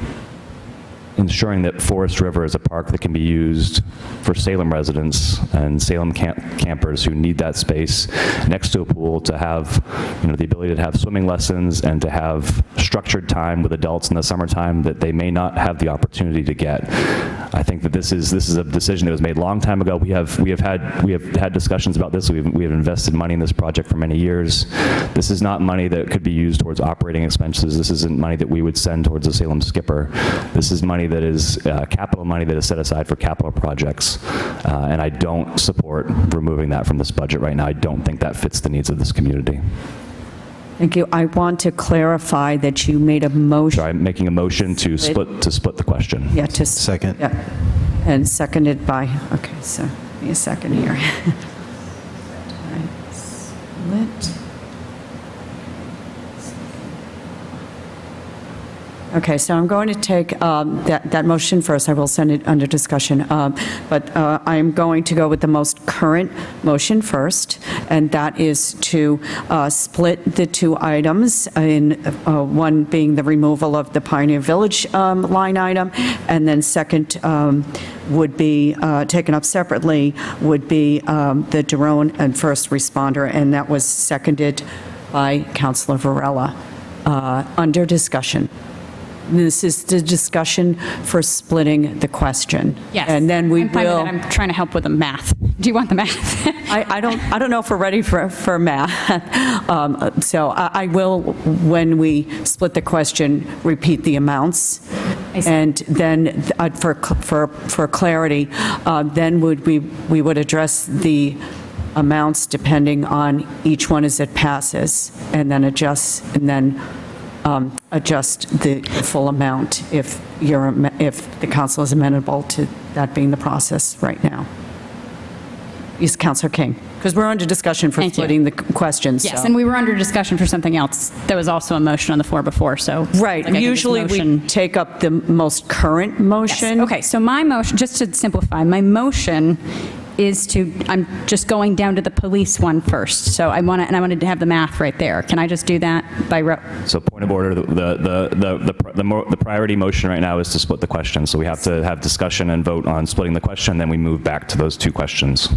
ensuring that Forest River is a park that can be used for Salem residents and Salem campers who need that space next to a pool to have, the ability to have swimming lessons and to have structured time with adults in the summertime that they may not have the opportunity to get. I think that this is a decision that was made a long time ago. We have had discussions about this. We have invested money in this project for many years. This is not money that could be used towards operating expenses. This isn't money that we would send towards the Salem Skipper. This is money that is capital money that is set aside for capital projects, and I don't support removing that from this budget right now. I don't think that fits the needs of this community. Thank you. I want to clarify that you made a motion. So I'm making a motion to split the question. Yeah, Second. Yeah, and seconded by. Okay, so give me a second here. All right, split. Okay, so I'm going to take that motion first. I will send it under discussion. But I'm going to go with the most current motion first, and that is to split the two items, in one being the removal of the Pioneer Village line item, and then second would be taken up separately, would be the drone and first responder, and that was seconded by Councilor Varela. Under discussion. This is the discussion for splitting the question. Yes. And then we I'm fine with will. that. I'm trying to help with the math. Do you want the math? I don't know if we're ready for math. So I will, when we split the question, repeat the amounts. And then for clarity, then we would address the amounts depending on each one as it passes, and then adjust the full amount if the council is amenable to that being the process right now. Yes, Councilor King, because we're under discussion for splitting the questions. Yes, so. and we were under discussion for something else. There was also a motion on the floor before, so. Right, usually we take up the most current motion. Yes. Okay, so my motion, just to simplify, my motion is I'm just going down to the police one first. So I wanted to have the math right there. Can I just do that by? So point of order, the priority motion right now is to split the question. So we have to have discussion and vote on splitting the question, then we move back to those two questions.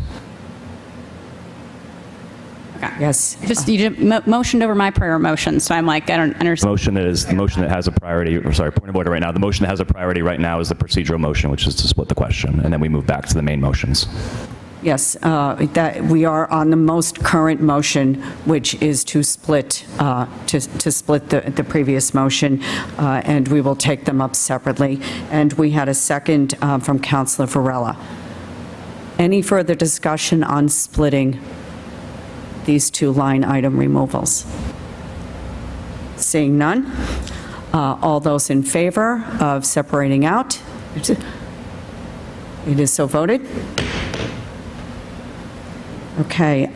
Okay. Yes. Just you motioned over my prior motion, so I'm like, I don't understand. The motion that has a priority, or sorry, point of order right now. The motion that has a priority right now is the procedural motion, which is to split the question, and then we move back to the main motions. Yes, that we are on the most current motion, which is to split the previous motion, and we will take them up separately. And we had a second from Councilor Varela. Any further discussion on splitting these two line item removals? Seeing none, All those in favor of separating out? It is so voted. Okay.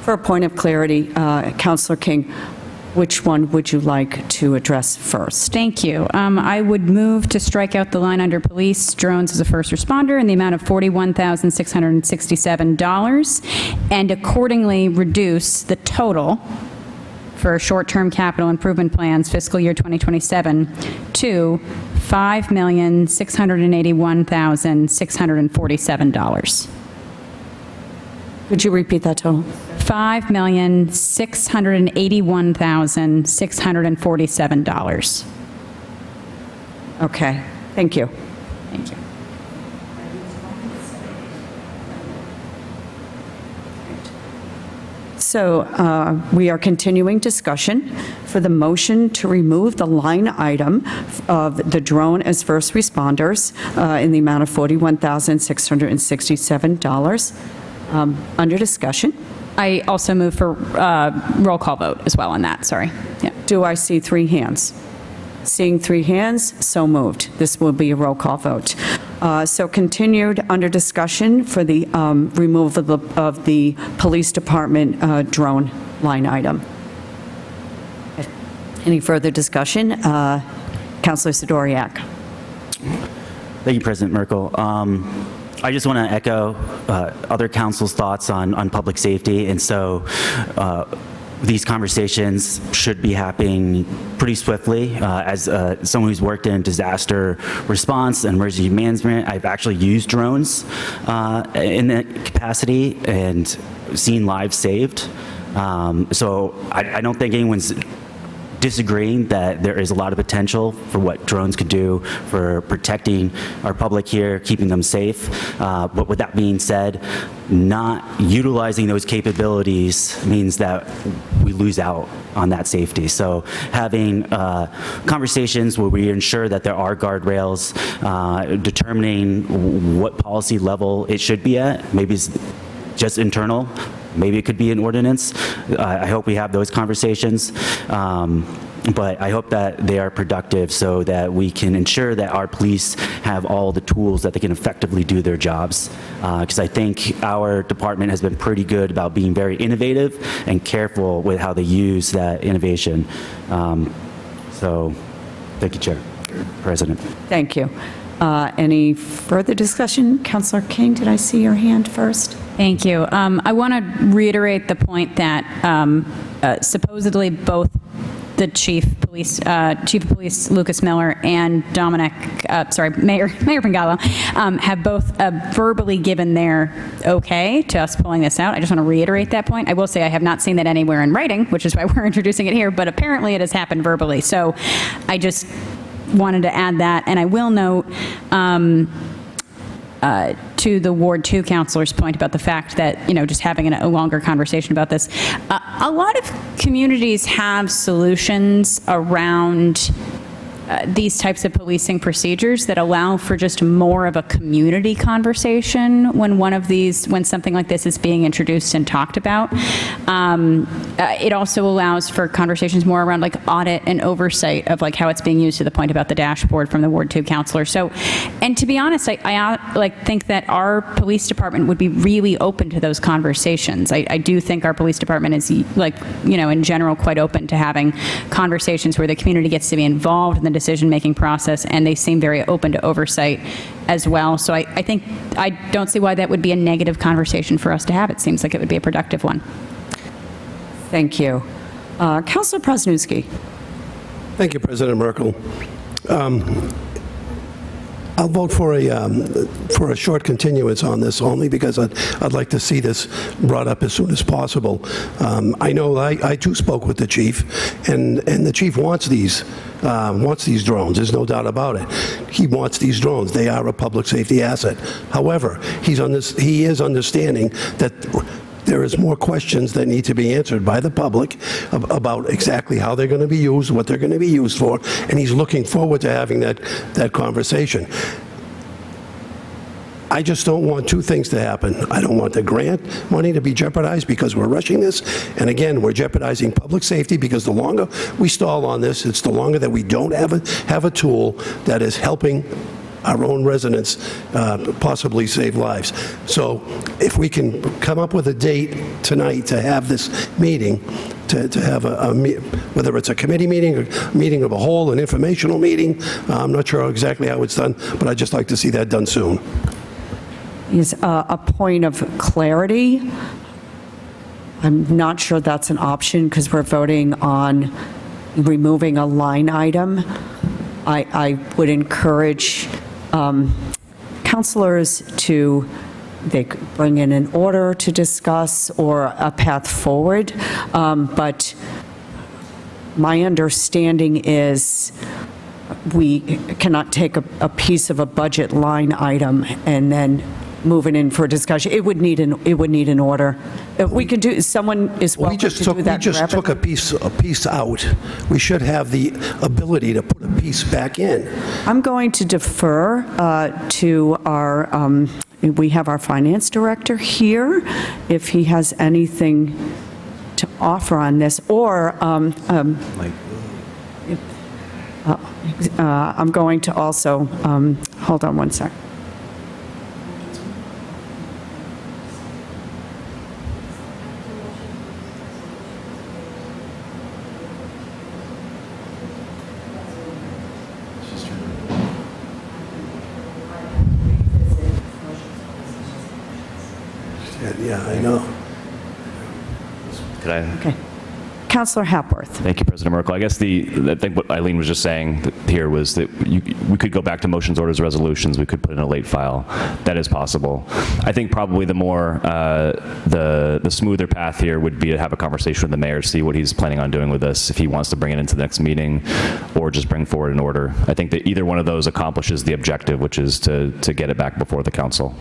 For a point of clarity, Councillor King, which one would you like to address first? Thank you. I would move to strike out the line under police drones as a first responder in the amount of $41,667 and accordingly reduce the total for short-term capital improvement plans fiscal year 2027 to $5,681,647. Could you repeat that total? $5,681,647. Okay, thank you. Thank you. So we are continuing discussion for the motion to remove the line item of the drone as first responders in the amount of $41,667. Under discussion. I also move for roll call vote as well on that, sorry. Yeah. Do I see three hands? Seeing three hands, so moved. This will be a roll call vote. So continued under discussion for the removal of the police department drone line item. Any further discussion? Councilor Sidoriak. Thank you, President Merkel. I just want to echo other council's thoughts on public safety, and so these conversations should be happening pretty swiftly. As someone who's worked in disaster response and emergency management, I've actually used drones in that capacity and seen lives saved. So I don't think anyone's disagreeing that there is a lot of potential for what drones could do for protecting our public here, keeping them safe. But with that being said, not utilizing those capabilities means that we lose out on that safety. So having conversations where we ensure that there are guardrails, determining what policy level it should be at, maybe it's just internal, maybe it could be an ordinance. I hope we have those conversations. But I hope that they are productive so that we can ensure that our police have all the tools that they can effectively do their jobs. Because I think our department has been pretty good about being very innovative and careful with how they use that innovation. So thank you, Chair, President. Thank you. Any further discussion? Councilor King, did I see your hand first? Thank you. I want to reiterate the point that supposedly both the Chief of Police Lucas Miller and Mayor Pingallo have both verbally given their okay to us pulling this out. I just want to reiterate that point. I will say I have not seen that anywhere in writing, which is why we're introducing it here, but apparently it has happened verbally. So I just wanted to add that, and I will note to the Ward 2 councilor's point about the fact that, just having a longer conversation about this, a lot of communities have solutions around these types of policing procedures that allow for just more of a community conversation when something like this is being introduced and talked about. It also allows for conversations more around like audit and oversight of like how it's being used, to the point about the dashboard from the Ward 2 councilor. So, and to be honest, I think that our police department would be really open to those conversations. I do think our police department is in general quite open to having conversations where the community gets to be involved in the decision-making process, and they seem very open to oversight as well. So I think I don't see why that would be a negative conversation for us to have. It seems like it would be a productive one. Thank you. Councilor Prosnewski. Thank you, President Merkel. I'll vote for a short continuance on this, only because I'd like to see this brought up as soon as possible. I know I too spoke with the chief, and the chief wants these drones. There's no doubt about it. He wants these drones. They are a public safety asset. However, he is understanding that there is more questions that need to be answered by the public about exactly how they're going to be used, what they're going to be used for, and he's looking forward to having that conversation. I just don't want two things to happen. I don't want the grant money to be jeopardized because we're rushing this, and again, we're jeopardizing public safety because the longer we stall on this, it's the longer that we don't have a tool that is helping our own residents possibly save lives. So if we can come up with a date tonight to have this meeting, to have whether it's a committee meeting, a meeting of a whole, an informational meeting, I'm not sure exactly how it's done, but I'd just like to see that done soon. Is a point of clarity. I'm not sure that's an option because we're voting on removing a line item. I would encourage councilors to, they could bring in an order to discuss or a path forward. But my understanding is we cannot take a piece of a budget line item and then move it in for discussion. It would need an order. We could do, someone is welcome to do that. We just took a piece out. We should have the ability to put a piece back in. I'm going to defer to our, we have our finance director here, if he has anything to offer on this, or I'm going to also, hold on one sec. Yeah, I know. Could I? Okay. Councillor Hapworth. Thank you, President Merkel. I guess I think what Eileen was just saying here was that we could go back to motions, orders, resolutions. We could put in a late file. That is possible. I think probably the more, the smoother path here would be to have a conversation with the mayor, see what he's planning on doing with this, if he wants to bring it into the next meeting or just bring forward an order. I think that either one of those accomplishes the objective, which is to get it back before the council.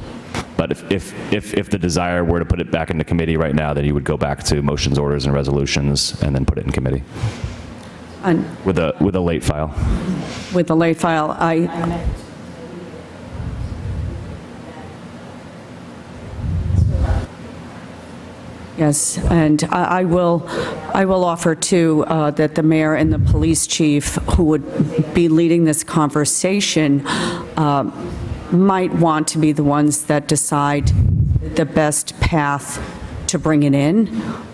But if the desire were to put it back into committee right now, then you would go back to motions, orders, and resolutions, and then put it in committee with a late file. With the late file, yes, and I will offer too that the mayor and the police chief, who would be leading this conversation, might want to be the ones that decide the best path to bring it in,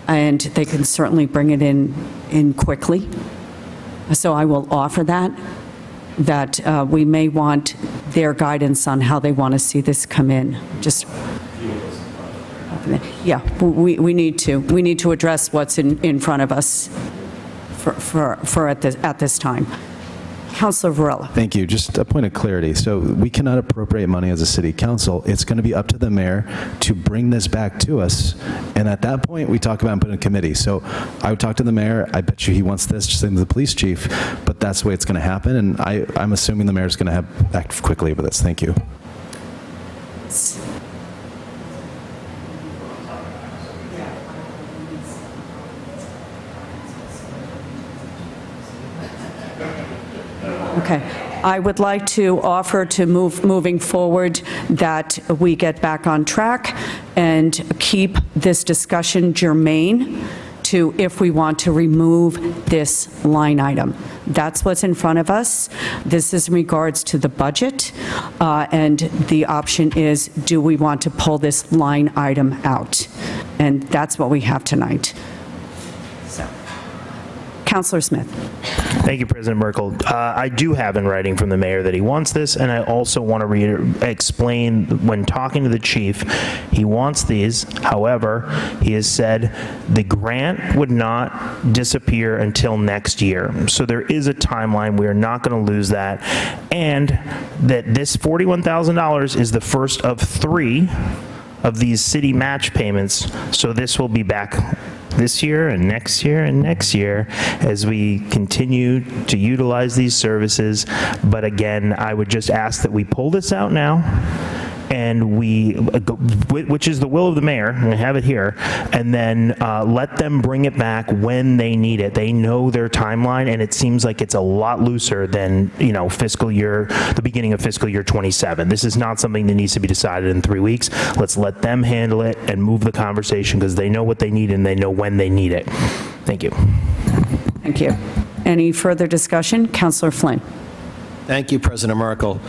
and they can certainly bring it in quickly. So I will offer that we may want their guidance on how they want to see this come in. Just, yeah, we need to address what's in front of us for at this time. Councilor Varela. Thank you. Just a point of clarity. So we cannot appropriate money as a city council. It's going to be up to the mayor to bring this back to us. And at that point, we talk about putting a committee. So I would talk to the mayor. I bet you he wants this, just like the police chief, but that's the way it's going to happen. And I'm assuming the mayor's going to act quickly with this. Thank you. Okay. I would like to offer to moving forward that we get back on track and keep this discussion germane to if we want to remove this line item. That's what's in front of us. This is in regards to the budget, and the option is, do we want to pull this line item out? And that's what we have tonight. So, Councillor Smith. Thank you, President Merkel. I do have in writing from the mayor that he wants this, and I also want to explain, when talking to the chief, he wants these. However, he has said the grant would not disappear until next year. So there is a timeline. We are not going to lose that. And that this $41,000 is the first of 3 of these city match payments. So this will be back this year and next year and next year as we continue to utilize these services. But again, I would just ask that we pull this out now and which is the will of the mayor, and I have it here, and then let them bring it back when they need it. They know their timeline, and it seems like it's a lot looser than, the beginning of fiscal year 27. This is not something that needs to be decided in 3 weeks. Let's let them handle it and move the conversation because they know what they need and they know when they need it. Thank you. Thank you. Any further discussion? Councillor Flynn. Thank you, President Merkel.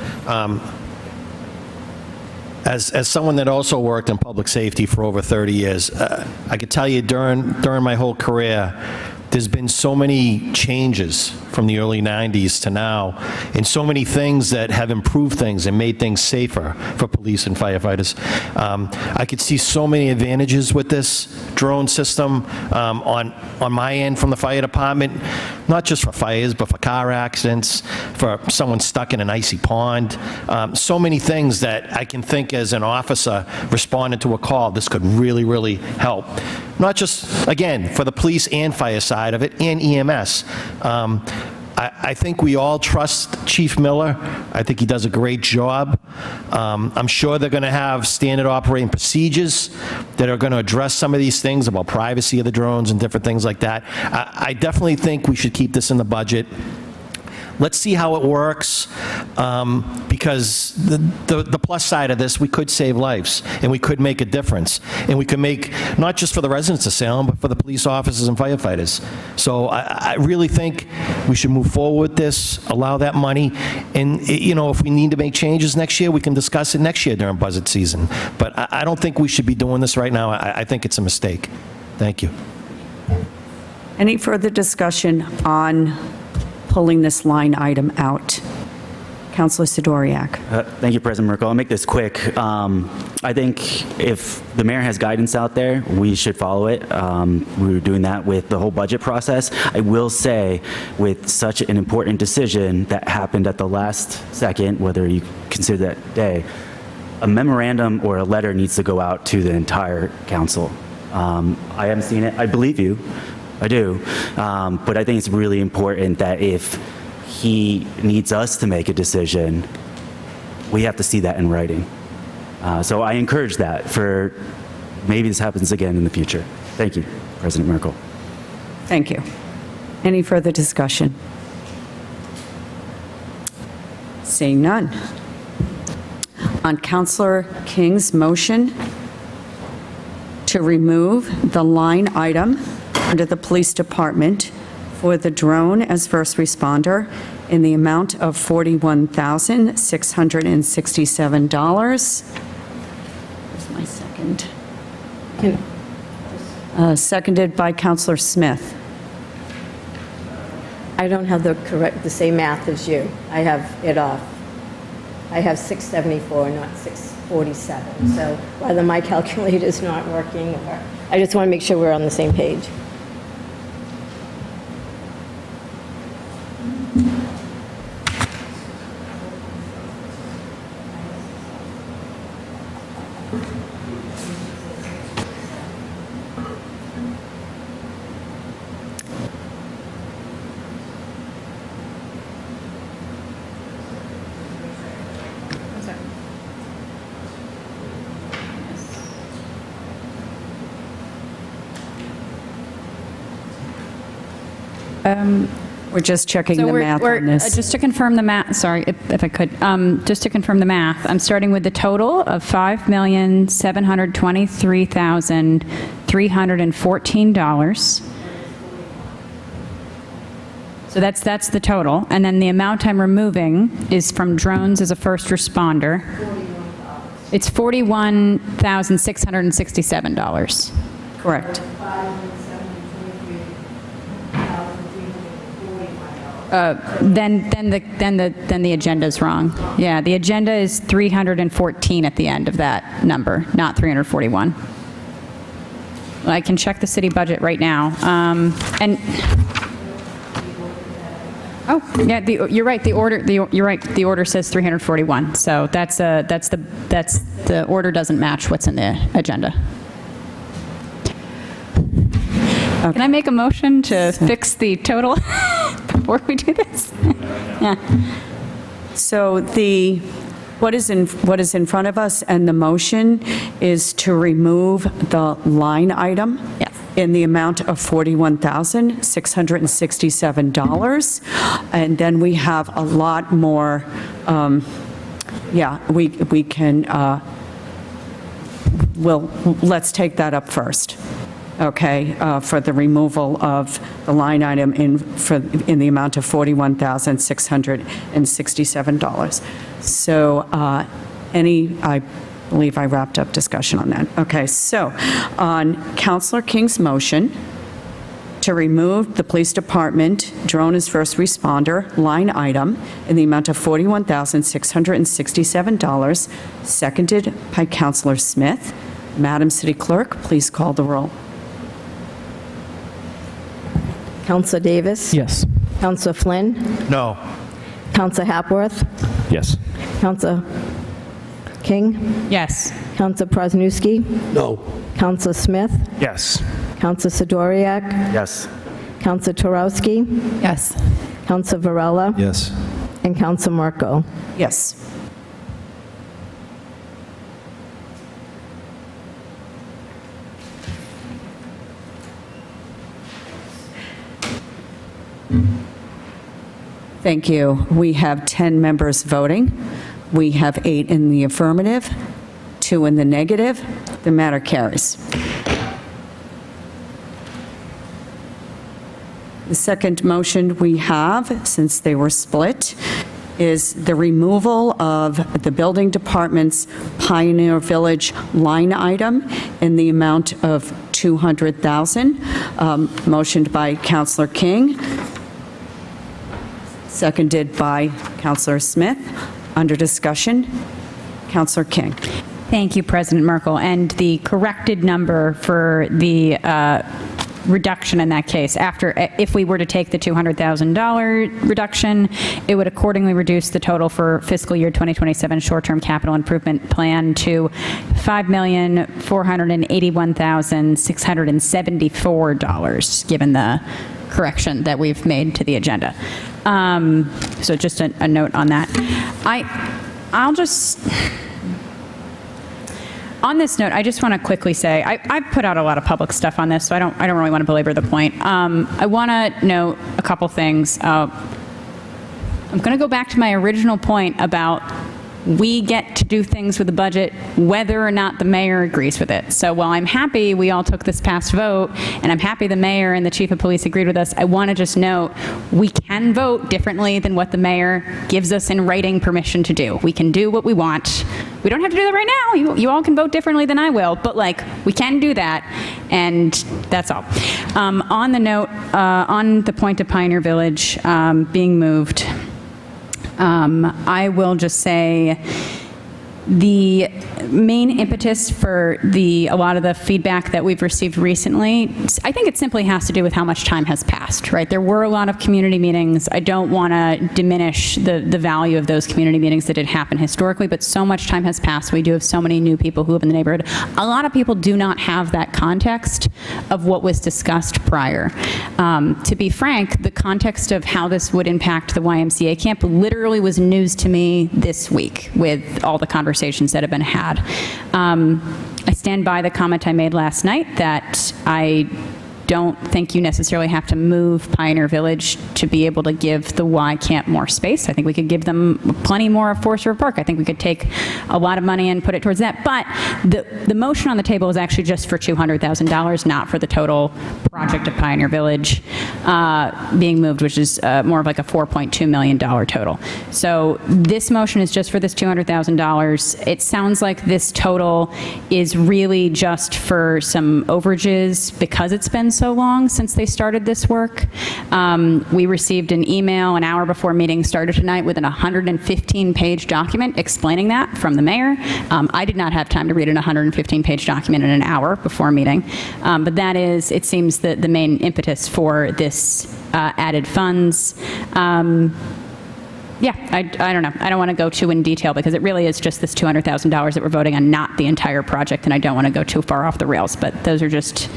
As someone that also worked in public safety for over 30 years, I could tell you during my whole career, there's been so many changes from the early 90s to now, and so many things that have improved things and made things safer for police and firefighters. I could see so many advantages with this drone system on my end from the fire department, not just for fires, but for car accidents, for someone stuck in an icy pond. So many things that I can think as an officer responding to a call, this could really, really help. Not just, again, for the police and fire side of it, and EMS. I think we all trust Chief Miller. I think he does a great job. I'm sure they're going to have standard operating procedures that are going to address some of these things about privacy of the drones and different things like that. I definitely think we should keep this in the budget. Let's see how it works, because the plus side of this, we could save lives, and we could make a difference, and we could make, not just for the residents of Salem, but for the police officers and firefighters. So I really think we should move forward with this, allow that money, and, if we need to make changes next year, we can discuss it next year during budget season. But I don't think we should be doing this right now. I think it's a mistake. Thank you. Any further discussion on pulling this line item out? Councillor Sidoriak. Thank you, President Merkel. I'll make this quick. I think if the mayor has guidance out there, we should follow it. We were doing that with the whole budget process. I will say, with such an important decision that happened at the last second, whether you consider that day, a memorandum or a letter needs to go out to the entire council. I haven't seen it. I believe you. I do. But I think it's really important that if he needs us to make a decision, we have to see that in writing. So I encourage that for maybe this happens again in the future. Thank you, President Merkel. Thank you. Any further discussion? Seeing none. On Councillor King's motion to remove the line item under the police department for the drone as first responder in the amount of $41,667. Where's my second? Seconded by Councillor Smith. I don't have the same math as you. I have it off. I have 674, not 647. So whether my calculator is not working, or I just want to make sure we're on the same page. We're just checking the math on this. Just to confirm the math, sorry, if I could, just to confirm the math, I'm starting with the total of $5,723,314. So that's the total. And then the amount I'm removing is from drones as a first responder. It's $41,667. Correct. Then the agenda's wrong. Yeah, the agenda is 314 at the end of that number, not 341. I can check the city budget right now. You're right. The order says 341. So the order doesn't match what's in the agenda. Okay. Can I make a motion to fix the total before we do this? Yeah. So the What is in front of us, and the motion is to remove the line item in the amount of $41,667. And then we have a lot more, we can, let's take that up first, okay, for the removal of the line item in the amount of $41,667. So I believe I wrapped up discussion on that. Okay, so on Councillor King's motion to remove the police department drone as first responder line item in the amount of $41,667, seconded by Councillor Smith. Madam City Clerk, please call the roll. Councillor Davis? Yes. Councillor Flynn? No. Councillor Hapworth? Yes. Councillor King? Yes. Councillor Prosnewski? No. Councillor Smith? Yes. Councillor Sidoriak? Yes. Councillor Torowski? Yes. Councillor Varela? Yes. And Councillor Merkel. Yes. Thank you. We have 10 members voting. We have 8 in the affirmative, 2 in the negative. The matter carries. The second motion we have, since they were split, is the removal of the building department's Pioneer Village line item in the amount of $200,000. Motioned by Councillor King, seconded by Councillor Smith. Under discussion, Councillor King. Thank you, President Merkel. And the corrected number for the reduction in that case, if we were to take the $200,000 reduction, it would accordingly reduce the total for fiscal year 2027 short-term capital improvement plan to $5,481,674, given the correction that we've made to the agenda. So just a note on that. On this note, I just want to quickly say, I've put out a lot of public stuff on this, so I don't really want to belabor the point. I want to note a couple things. I'm going to go back to my original point about we get to do things with the budget whether or not the mayor agrees with it. So while I'm happy we all took this past vote, and I'm happy the mayor and the chief of police agreed with us, I want to just note we can vote differently than what the mayor gives us in writing permission to do. We can do what we want. We don't have to do that right now. You all can vote differently than I will, but we can do that, and that's all. On the note, on the point of Pioneer Village being moved, I will just say the main impetus for a lot of the feedback that we've received recently, I think it simply has to do with how much time has passed, right? There were a lot of community meetings. I don't want to diminish the value of those community meetings that did happen historically, but so much time has passed. We do have so many new people who live in the neighborhood. A lot of people do not have that context of what was discussed prior. To be frank, the context of how this would impact the YMCA camp literally was news to me this week with all the conversations that have been had. I stand by the comment I made last night that I don't think you necessarily have to move Pioneer Village to be able to give the Y camp more space. I think we could give them plenty more of Forest River Park. I think we could take a lot of money and put it towards that. But the motion on the table is actually just for $200,000, not for the total project of Pioneer Village being moved, which is more of like a $4.2 million total. So this motion is just for this $200,000. It sounds like this total is really just for some overages because it's been so long since they started this work. We received an email an hour before meeting started tonight with an 115-page document explaining that from the mayor. I did not have time to read an 115-page document in an hour before meeting, but that is, it seems, the main impetus for this added funds. Yeah, I don't know. I don't want to go too in detail because it really is just this $200,000 that we're voting on, not the entire project, and I don't want to go too far off the rails, but those are just,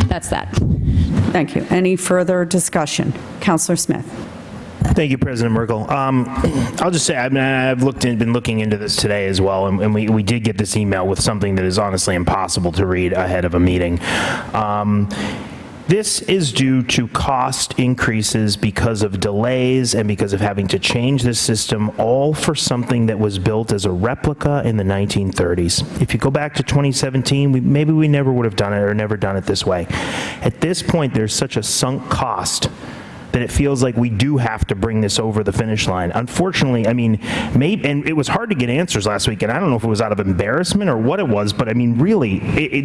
that's that. Thank you. Any further discussion? Councillor Smith. Thank you, President Merkel. I'll just say, I mean, I've been looking into this today as well, and we did get this email with something that is honestly impossible to read ahead of a meeting. This is due to cost increases because of delays and because of having to change this system, all for something that was built as a replica in the 1930s. If you go back to 2017, maybe we never would have done it or never done it this way. At this point, there's such a sunk cost that it feels like we do have to bring this over the finish line. Unfortunately, I mean, and it was hard to get answers last week, and I don't know if it was out of embarrassment or what it was, but I mean, really,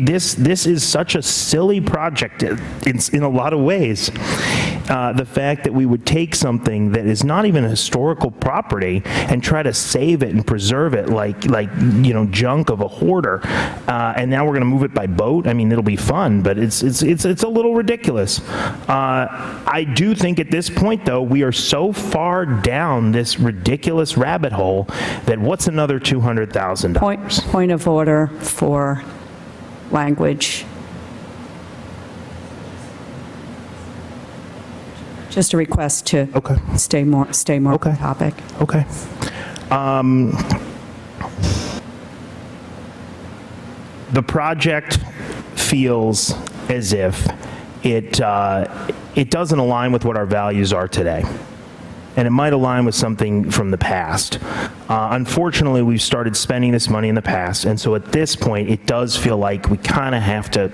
this is such a silly project in a lot of ways. The fact that we would take something that is not even a historical property and try to save it and preserve it like junk of a hoarder, and now we're going to move it by boat. I mean, it'll be fun, but it's a little ridiculous. I do think at this point, though, we are so far down this ridiculous rabbit hole that what's another $200,000? Point of order for language. Just a request to stay more on topic. Okay. The project feels as if it doesn't align with what our values are today. And it might align with something from the past. Unfortunately, we've started spending this money in the past, and so at this point, it does feel like we kind of have to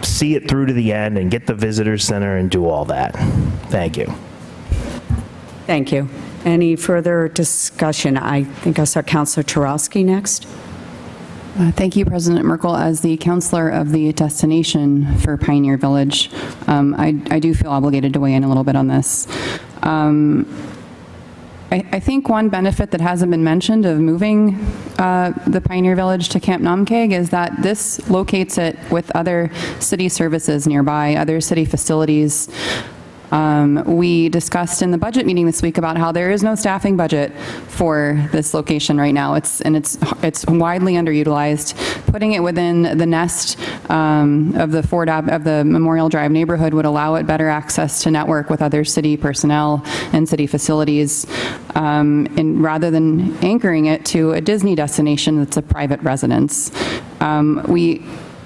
see it through to the end and get the visitor center and do all that. Thank you. Thank you. Any further discussion? I think I saw Councilor Turowski next. Thank you, President Merkel. As the counselor of the destination for Pioneer Village, I do feel obligated to weigh in a little bit on this. I think one benefit that hasn't been mentioned of moving the Pioneer Village to Camp Namkeg is that this locates it with other city services nearby, other city facilities. We discussed in the budget meeting this week about how there is no staffing budget for this location right now. It's widely underutilized. Putting it within the nest of the Memorial Drive neighborhood would allow it better access to network with other city personnel and city facilities, and rather than anchoring it to a Disney destination that's a private residence.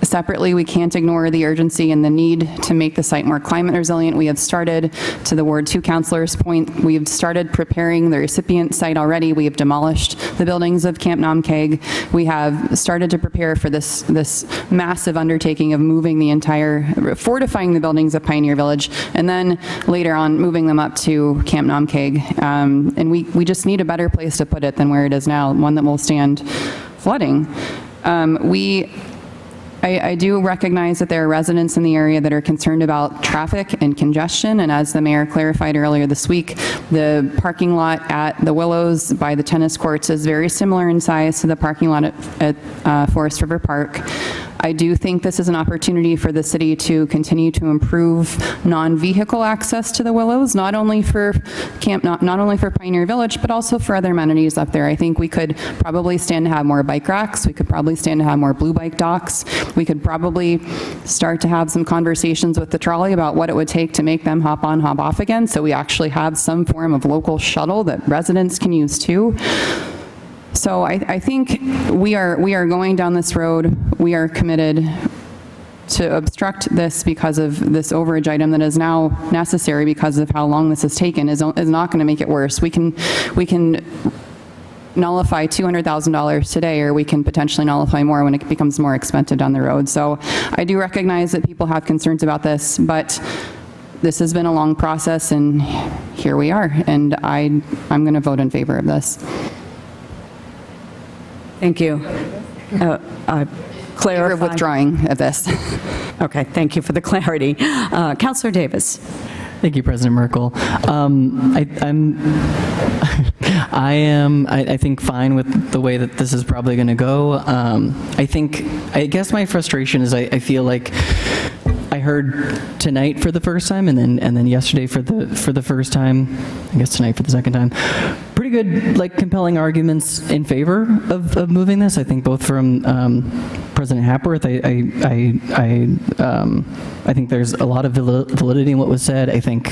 Separately, we can't ignore the urgency and the need to make the site more climate resilient. We have started, to the Ward 2 councilor's point, we've started preparing the recipient site already. We have demolished the buildings of Camp Namkeg. We have started to prepare for this massive undertaking of moving fortifying the buildings of Pioneer Village, and then later on moving them up to Camp Namkeg. And we just need a better place to put it than where it is now, one that will stand flooding. I do recognize that there are residents in the area that are concerned about traffic and congestion, and as the mayor clarified earlier this week, the parking lot at the Willows by the tennis courts is very similar in size to the parking lot at Forest River Park. I do think this is an opportunity for the city to continue to improve non-vehicle access to the Willows, not only for Pioneer Village, but also for other amenities up there. I think we could probably stand to have more bike racks. We could probably stand to have more blue bike docks. We could probably start to have some conversations with the trolley about what it would take to make them hop on, hop off again, so we actually have some form of local shuttle that residents can use too. So I think we are going down this road. We are committed to obstruct this because of this overage item that is now necessary because of how long this has taken is not going to make it worse. We can nullify $200,000 today, or we can potentially nullify more when it becomes more expensive down the road. So I do recognize that people have concerns about this, but this has been a long process, and here we are. And I'm going to vote in favor of this. Thank you. Favor of withdrawing of this. Okay, thank you for the clarity. Councilor Davis. Thank you, President Merkel. I think, fine with the way that this is probably going to go. I guess my frustration is I feel like I heard tonight for the first time, and then yesterday for the first time, I guess tonight for the second time, pretty good, compelling arguments in favor of moving this. I think both from President Hapworth. I think there's a lot of validity in what was said. I think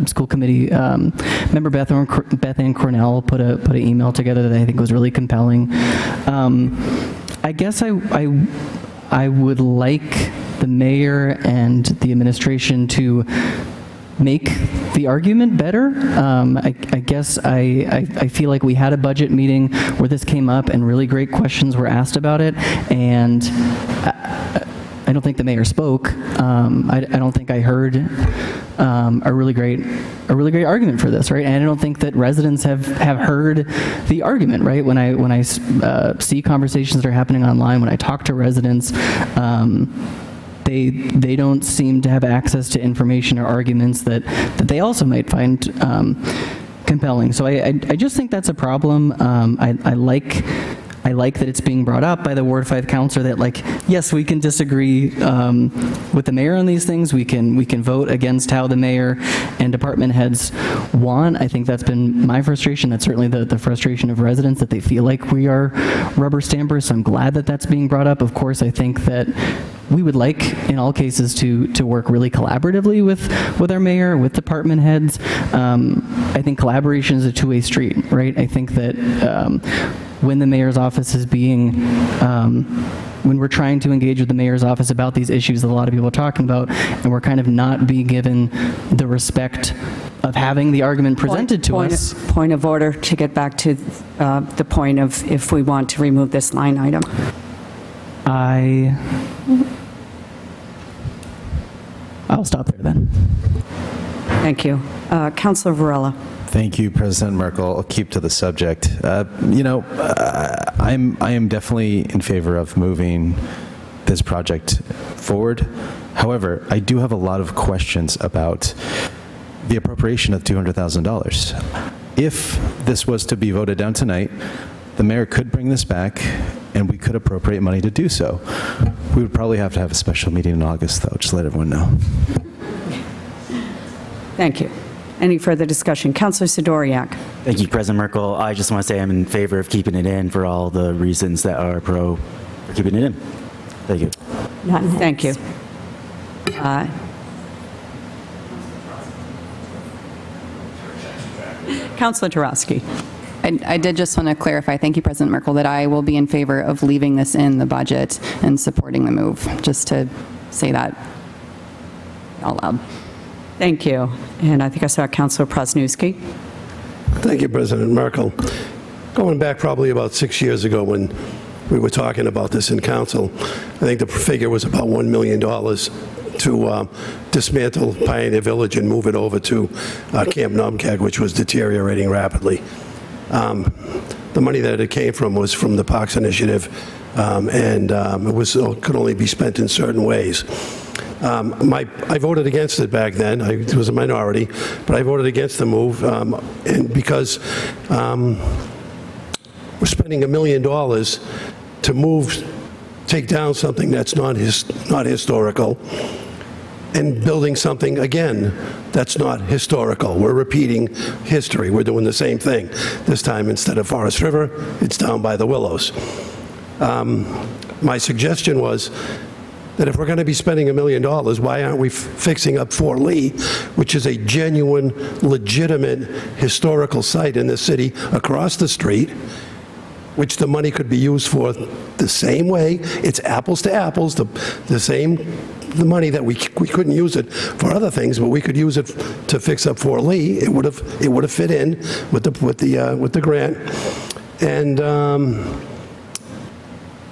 school committee member Beth Ann Cornell put an email together that I think was really compelling. I guess I would like the mayor and the administration to make the argument better. I guess I feel like we had a budget meeting where this came up and really great questions were asked about it, and I don't think the mayor spoke. I don't think I heard a really great argument for this, right? And I don't think that residents have heard the argument, right? When I see conversations that are happening online, when I talk to residents, they don't seem to have access to information or arguments that they also might find compelling. So I just think that's a problem. I like that it's being brought up by the Ward 5 councilor that, like, yes, we can disagree with the mayor on these things. We can vote against how the mayor and department heads want. I think that's been my frustration. That's certainly the frustration of residents, that they feel like we are rubber stampers. So I'm glad that that's being brought up. Of course, I think that we would like, in all cases, to work really collaboratively with our mayor, with department heads. I think collaboration is a two-way street, right? I think that when the mayor's office is being, when we're trying to engage with the mayor's office about these issues that a lot of people are talking about, and we're kind of not being given the respect of having the argument presented to us. Point of order, to get back to the point of if we want to remove this line item. I'll stop there then. Thank you. Councilor Varela. Thank you, President Merkel. I'll keep to the subject. I am definitely in favor of moving this project forward. However, I do have a lot of questions about the appropriation of $200,000. If this was to be voted down tonight, the mayor could bring this back and we could appropriate money to do so. We would probably have to have a special meeting in August, though, just to let everyone know. Thank you. Any further discussion? Councilor Sidoriak. Thank you, President Merkel. I just want to say I'm in favor of keeping it in for all the reasons that are pro for keeping it in. Thank you. Thank you. Councilor Tarowski. I did just want to clarify, thank you, President Merkel, that I will be in favor of leaving this in the budget and supporting the move, just to say that out loud. Thank you. And I think I saw Councilor Prosnewski. Thank you, President Merkel. Going back probably about 6 years ago when we were talking about this in council, I think the figure was about $1 million to dismantle Pioneer Village and move it over to Camp Numkeg, which was deteriorating rapidly. The money that it came from was from the Parks Initiative, and it could only be spent in certain ways. I voted against it back then. It was a minority, but I voted against the move, and because we're spending $1 million to take down something that's not historical, and building something, again, that's not historical. We're repeating history. We're doing the same thing. This time, instead of Forest River, it's down by the Willows. My suggestion was that if we're going to be spending $1 million, why aren't we fixing up Fort Lee, which is a genuine, legitimate historical site in the city across the street, which the money could be used for the same way. It's apples to apples, the money that we couldn't use it for other things, but we could use it to fix up Fort Lee. It would have fit in with the grant, and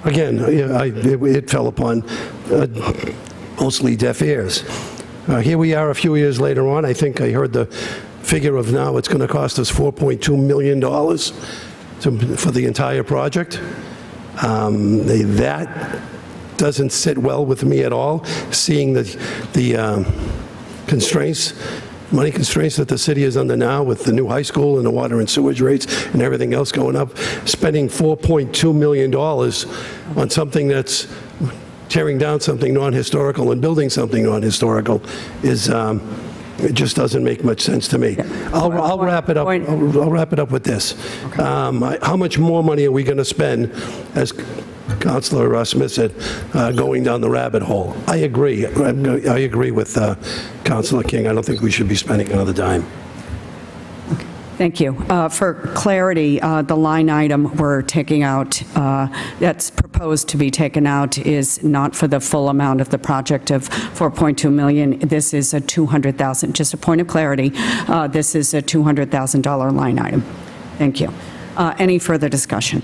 again, it fell upon mostly deaf ears. Here we are a few years later on. I think I heard the figure of now it's going to cost us $4.2 million for the entire project. That doesn't sit well with me at all, seeing the money constraints that the city is under now with the new high school and the water and sewage rates and everything else going up. Spending $4.2 million on something that's tearing down something non-historical and building something non-historical is it just doesn't make much sense to me. I'll wrap it up. I'll wrap it up with this. How much more money are we going to spend as Councilor Smith said, going down the rabbit hole. I agree. I agree with Councilor King. I don't think we should be spending another dime. Thank you. For clarity, the line item we're taking out, that's proposed to be taken out, is not for the full amount of the project of $4.2 million. This is a $200,000, just a point of clarity, this is a $200,000 line item. Thank you. Any further discussion?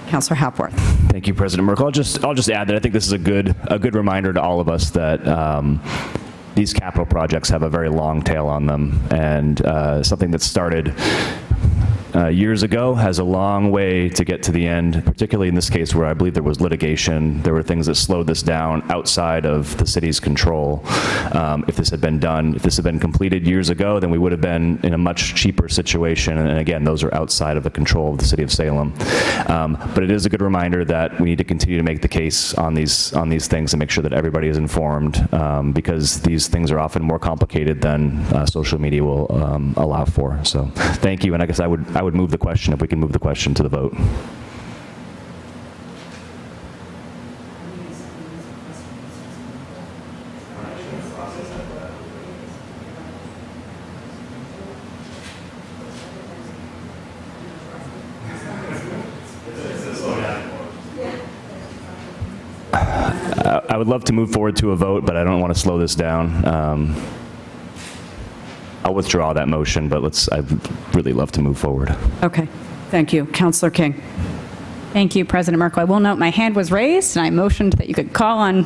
Councilor Hapworth. Thank you, President Merkel. I'll just add that I think this is a good reminder to all of us that these capital projects have a very long tail on them, and something that started years ago has a long way to get to the end, particularly in this case where I believe there was litigation. There were things that slowed this down outside of the city's control. If this had been done, if this had been completed years ago, then we would have been in a much cheaper situation. And again, those are outside of the control of the city of Salem. But it is a good reminder that we need to continue to make the case on these things and make sure that everybody is informed, because these things are often more complicated than social media will allow for. So thank you. And I guess I would move the question, if we can move the question to the vote. I would love to move forward to a vote, but I don't want to slow this down. I'll withdraw that motion, but I'd really love to move forward. Okay, thank you. Councilor King. Thank you, President Merkel. I will note my hand was raised, and I motioned that you could call on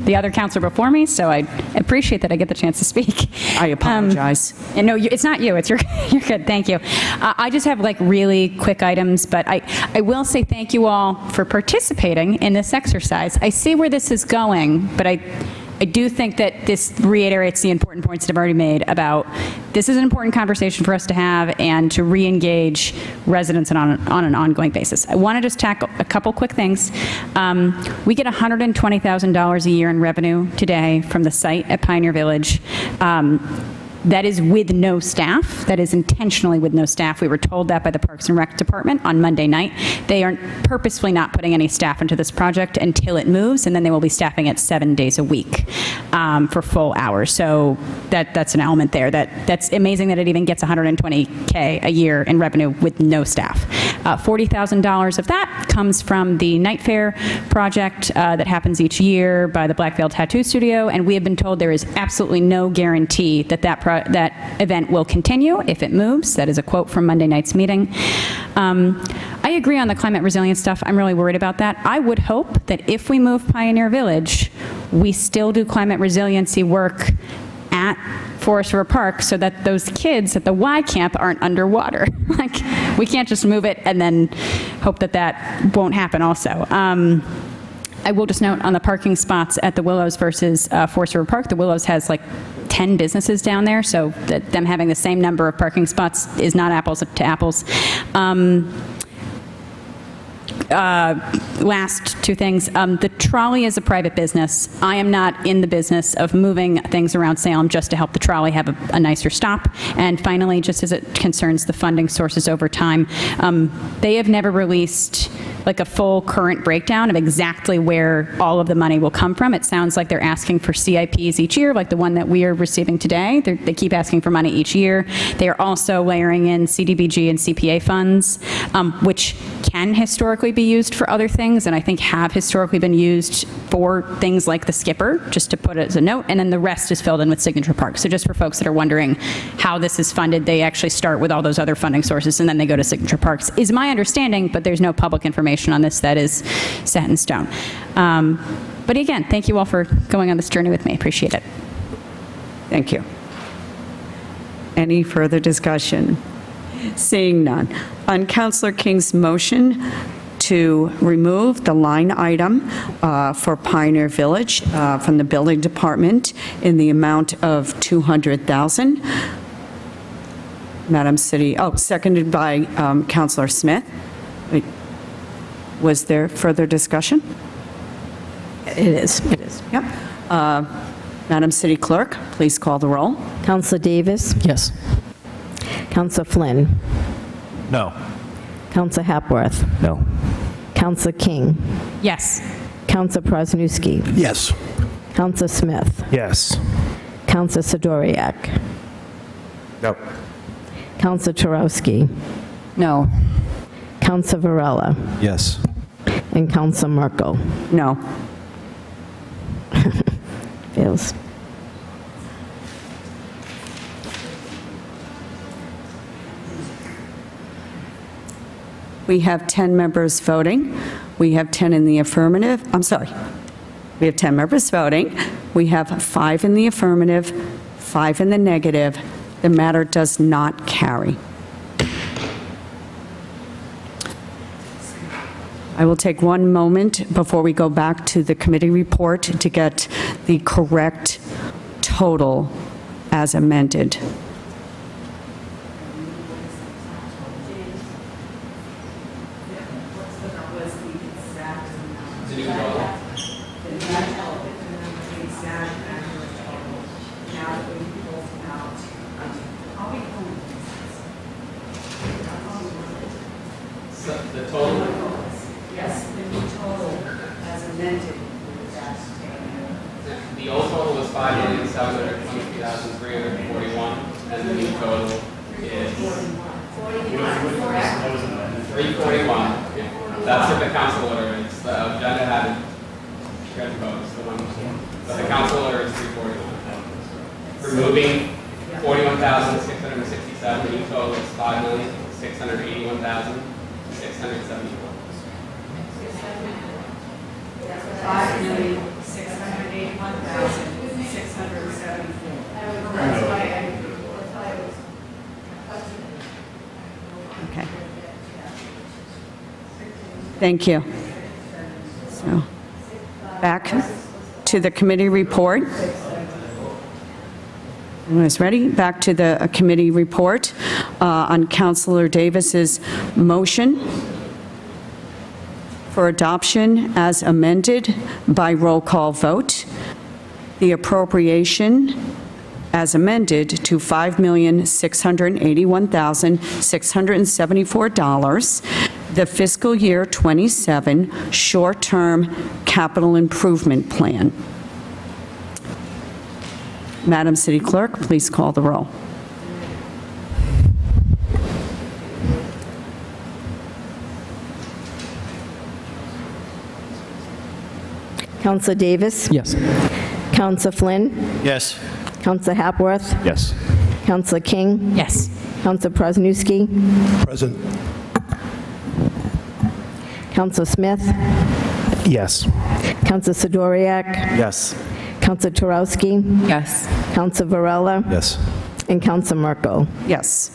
the other counselor before me, so I appreciate that I get the chance to speak. I apologize. And no, it's not you. It's you're good. Thank you. I just have really quick items, but I will say thank you all for participating in this exercise. I see where this is going, but I do think that this reiterates the important points that I've already made about this is an important conversation for us to have and to re-engage residents on an ongoing basis. I want to just tackle a couple quick things. We get $120,000 a year in revenue today from the site at Pioneer Village. That is with no staff. That is intentionally with no staff. We were told that by the Parks and Rec Department on Monday night. They are purposefully not putting any staff into this project until it moves, and then they will be staffing it 7 days a week for full hours. So that's an element there. That's amazing that it even gets $120K a year in revenue with no staff. $40,000 of that comes from the Night Fair project that happens each year by the Black Veil Tattoo Studio, and we have been told there is absolutely no guarantee that that event will continue if it moves. That is a quote from Monday night's meeting. I agree on the climate resilience stuff. I'm really worried about that. I would hope that if we move Pioneer Village, we still do climate resiliency work at Forest River Park so that those kids at the Y camp aren't underwater. We can't just move it and then hope that won't happen also. I will just note on the parking spots at the Willows versus Forest River Park, the Willows has 10 businesses down there, so that them having the same number of parking spots is not apples to apples. Last two things. The trolley is a private business. I am not in the business of moving things around Salem just to help the trolley have a nicer stop. And finally, just as it concerns the funding sources over time, they have never released a full current breakdown of exactly where all of the money will come from. It sounds like they're asking for CIPs each year, like the one that we are receiving today. They keep asking for money each year. They are also layering in CDBG and CPA funds, which can historically be used for other things, and I think have historically been used for things like the Skipper, just to put it as a note, and then the rest is filled in with Signature Park. So just for folks that are wondering how this is funded, they actually start with all those other funding sources, and then they go to Signature Parks, is my understanding, but there's no public information on this that is set in stone. But again, thank you all for going on this journey with me. Appreciate it. Thank you. Any further discussion? Seeing none. On Councilor King's motion to remove the line item for Pioneer Village from the Building Department in the amount of $200,000. Madam City, seconded by Councilor Smith. Was there further discussion? It is. Yep. Madam City Clerk, please call the roll. Councilor Davis? Yes. Councilor Flynn? No. Councilor Hapworth? No. Counselor King, Yes. Counselor Prosnewski, Yes. Counselor Smith, Yes. Counselor Sidoriak, No. Counselor Turowski, No. Counselor Varela, Yes. and Counselor Merkel. No. Fails. We have 10 members voting. We have 10 in the affirmative. I'm sorry. We have 10 members voting. We have 5 in the affirmative, 5 in the negative. The matter does not carry. I will take one moment before we go back to the committee report to get the correct total as amended. The total? Yes, the new total as amended. The old total was 5,723,341, and the new total is 341. That's what the council order is. The agenda hadn't got the votes, the one, but the council order is 341. Removing 41,667, the new total is 5,681,671. 5,681,674. Okay. Thank you. So, back to the committee report. Everyone's ready? Back to the committee report on Councilor Davis's motion for adoption as amended by roll call vote. The appropriation as amended to $5,681,674, the fiscal year 27 short-term capital improvement plan. Madam City Clerk, please call the roll. Counselor Davis, Yes. Counselor Flynn, Yes. Counselor Hapworth, Yes. Counselor King, Yes. Counselor Prosnewski, Present. Counselor Smith, Yes. Counselor Sidoriak, Yes. Counselor Turowski, Yes. Counselor Varela, Yes. and Counselor Merkel. Yes.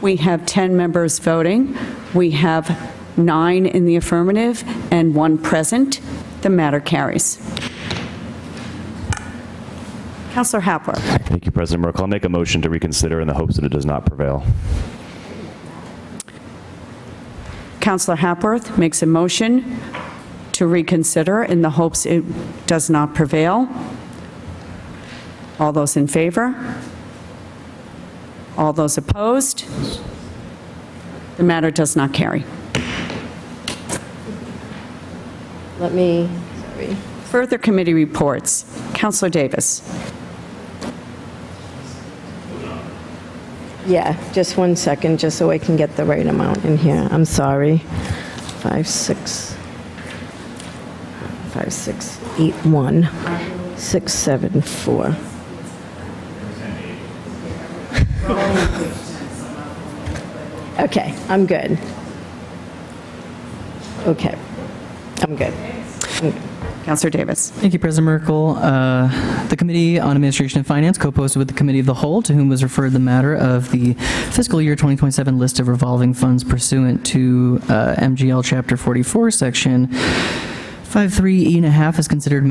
We have 10 members voting. We have 9 in the affirmative and 1 present. The matter carries. Councilor Hapworth. Thank you, President Merkel. I'll make a motion to reconsider in the hopes that it does not prevail. Councilor Hapworth makes a motion to reconsider in the hopes it does not prevail. All those in favor? All those opposed? The matter does not carry. Let me, sorry. Further committee reports. Councilor Davis. Yeah, just 1 second, just so I can get the right amount in here. I'm sorry. 5681 674. Okay, I'm good. Okay, I'm good. Councilor Davis. Thank you, President Merkel. The Committee on Administration and Finance co-posted with the Committee of the Whole, to whom was referred the matter of the fiscal year 2027 list of revolving funds pursuant to MGL Chapter 44, Section 53E.5 is considered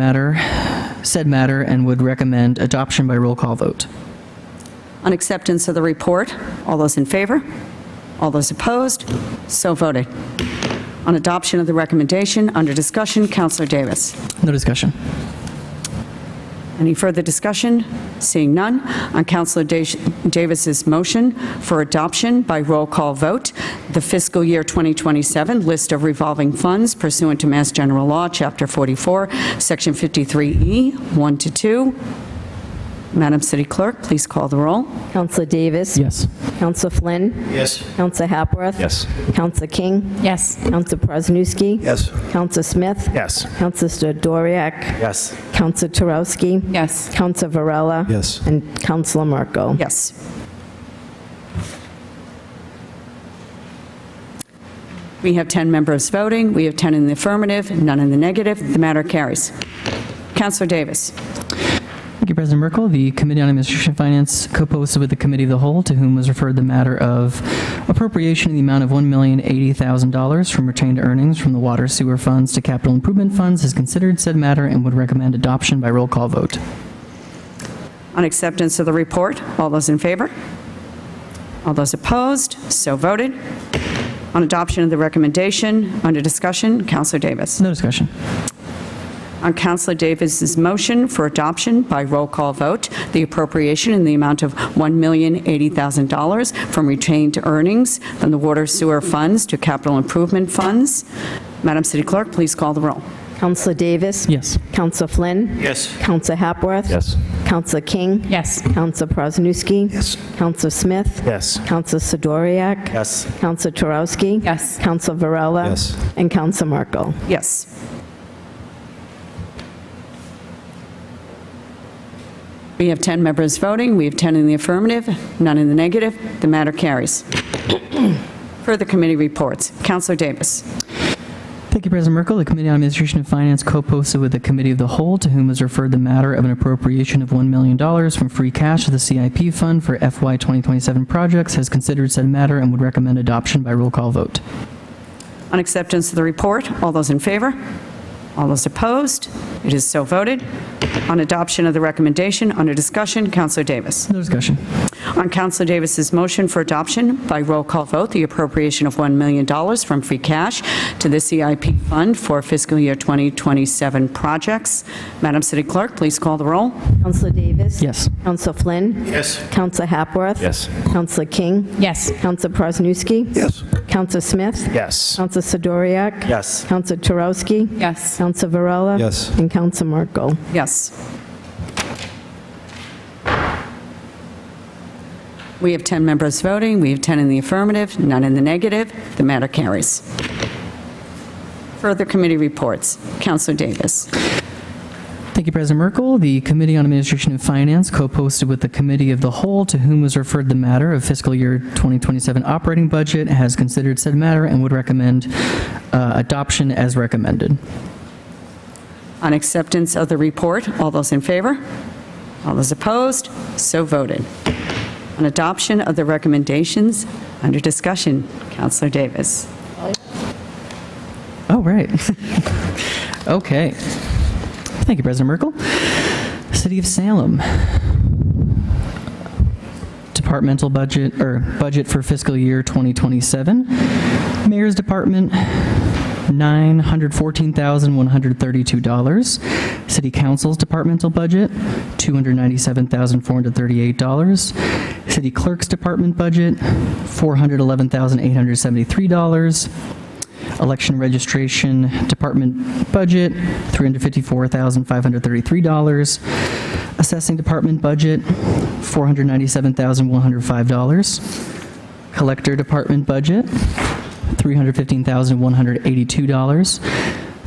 said matter, and would recommend adoption by roll call vote. On acceptance of the report, all those in favor? All those opposed? So voted. On adoption of the recommendation, under discussion, Councilor Davis. No discussion. Any further discussion? Seeing none, on Councilor Davis's motion for adoption by roll call vote, the fiscal year 2027 list of revolving funds pursuant to Mass General Law, Chapter 44, Section 53E, 1 to 2. Madam City Clerk, please call the roll. Counselor Davis? Yes. Counselor Flynn? Yes. Counselor Hapworth? Yes. Counselor King? Yes. Counselor Prosnewski? Yes. Counselor Smith? Yes. Counselor Doriak? Yes. Counselor Turowski? Yes. Counselor Varela? Yes. And Counselor Merkel? Yes. We have 10 members voting. We have 10 in the affirmative, none in the negative. The matter carries. Councilor Davis. Thank you, President Merkel. The Committee on Administration and Finance co-posted with the Committee of the Whole, to whom was referred the matter of appropriation in the amount of $1,080,000 from retained earnings from the water sewer funds to capital improvement funds, has considered said matter and would recommend adoption by roll call vote. On acceptance of the report, all those in favor? All those opposed? So voted. On adoption of the recommendation, under discussion, Councilor Davis. No discussion. On Councilor Davis's motion for adoption by roll call vote, the appropriation in the amount of $1,080,000 from retained earnings from the water sewer funds to capital improvement funds. Madam City Clerk, please call the roll. Counselor Davis? Yes. Counselor Flynn? Yes. Counselor Hapworth? Yes. Counselor King? Yes. Counselor Prosnewski? Yes. Counselor Smith? Yes. Counselor Sidoriak? Yes. Counselor Turowski? Yes. Counselor Varela? Yes. And Counselor Merkel? Yes. We have 10 members voting. We have 10 in the affirmative, none in the negative. The matter carries. Further committee reports. Councilor Davis. Thank you, President Merkel. The Committee on Administration and Finance co-posted with the Committee of the Whole, to whom was referred the matter of an appropriation of $1 million from free cash to the CIP fund for FY 2027 projects, has considered said matter and would recommend adoption by roll call vote. On acceptance of the report, all those in favor? All those opposed? It is so voted. On adoption of the recommendation, under discussion, Councilor Davis. No discussion. On Councilor Davis's motion for adoption by roll call vote, the appropriation of $1 million from free cash to the CIP fund for fiscal year 2027 projects. Madam City Clerk, please call the roll. Counselor Davis? Yes. Counselor Flynn? Yes. Counselor Hapworth? Yes. Counselor King? Yes. Counselor Prosnewski? Yes. Counselor Smith? Yes. Counselor Sidoriak? Yes. Counselor Turowski? Yes. Counselor Varela? Yes. And Counselor Merkel? Yes. We have 10 members voting. We have 10 in the affirmative, none in the negative. The matter carries. Further committee reports. Councilor Davis. Thank you, President Merkel. The Committee on Administration and Finance co-posted with the Committee of the Whole, to whom was referred the matter of fiscal year 2027 operating budget, has considered said matter and would recommend adoption as recommended. On acceptance of the report, all those in favor? All those opposed? So voted. On adoption of the recommendations, under discussion, Councilor Davis. Oh, right. Okay. Thank you, President Merkel. City of Salem. Departmental budget, or budget for fiscal year 2027. Mayor's Department, $914,132. City Council's departmental budget, $297,438. City Clerk's department budget, $411,873. Election registration department budget, $354,533. Assessing department budget, $497,105. Collector department budget, $315,182.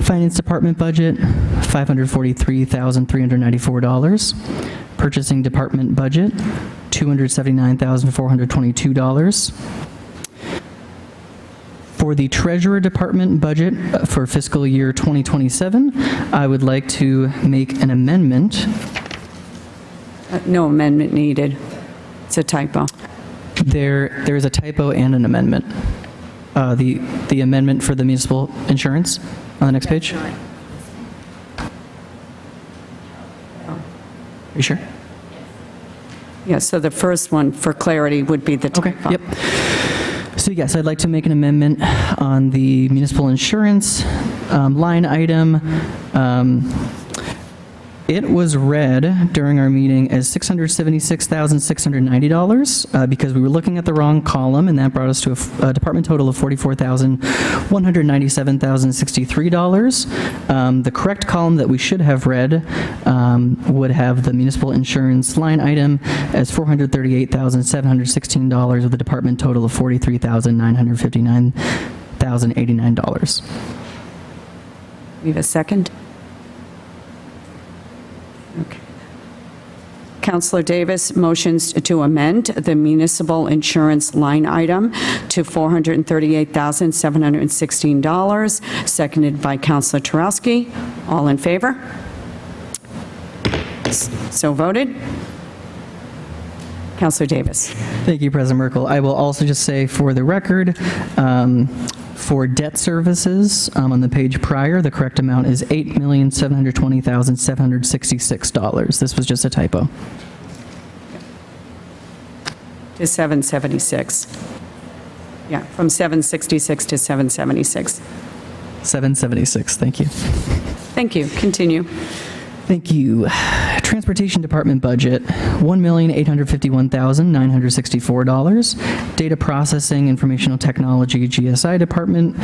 Finance department budget, $543,394. Purchasing department budget, $279,422. For the Treasurer Department budget for fiscal year 2027, I would like to make an amendment. No amendment needed. It's a typo. There is a typo and an amendment. The amendment for the municipal insurance on the next page. Are you sure? Yeah, so the first one, for clarity, would be the typo. Yep. So yes, I'd like to make an amendment on the municipal insurance line item It was read during our meeting as $676,690 because we were looking at the wrong column, and that brought us to a department total of $44,197,063. The correct column that we should have read would have the municipal insurance line item as $438,716 with a department total of $43,959,089. We have a second? Okay. Councillor Davis motions to amend the municipal insurance line item to $438,716, seconded by Councillor Turowski. All in favor? So voted. Councillor Davis. Thank you, President Merkel. I will also just say for the record, for debt services on the page prior, the correct amount is $8,720,766. This was just a typo. To 776. Yeah, from 766 to 776. 776, thank you. Thank you. Continue. Thank you. Transportation Department budget, $1,851,964. Data Processing Informational Technology GSI Department,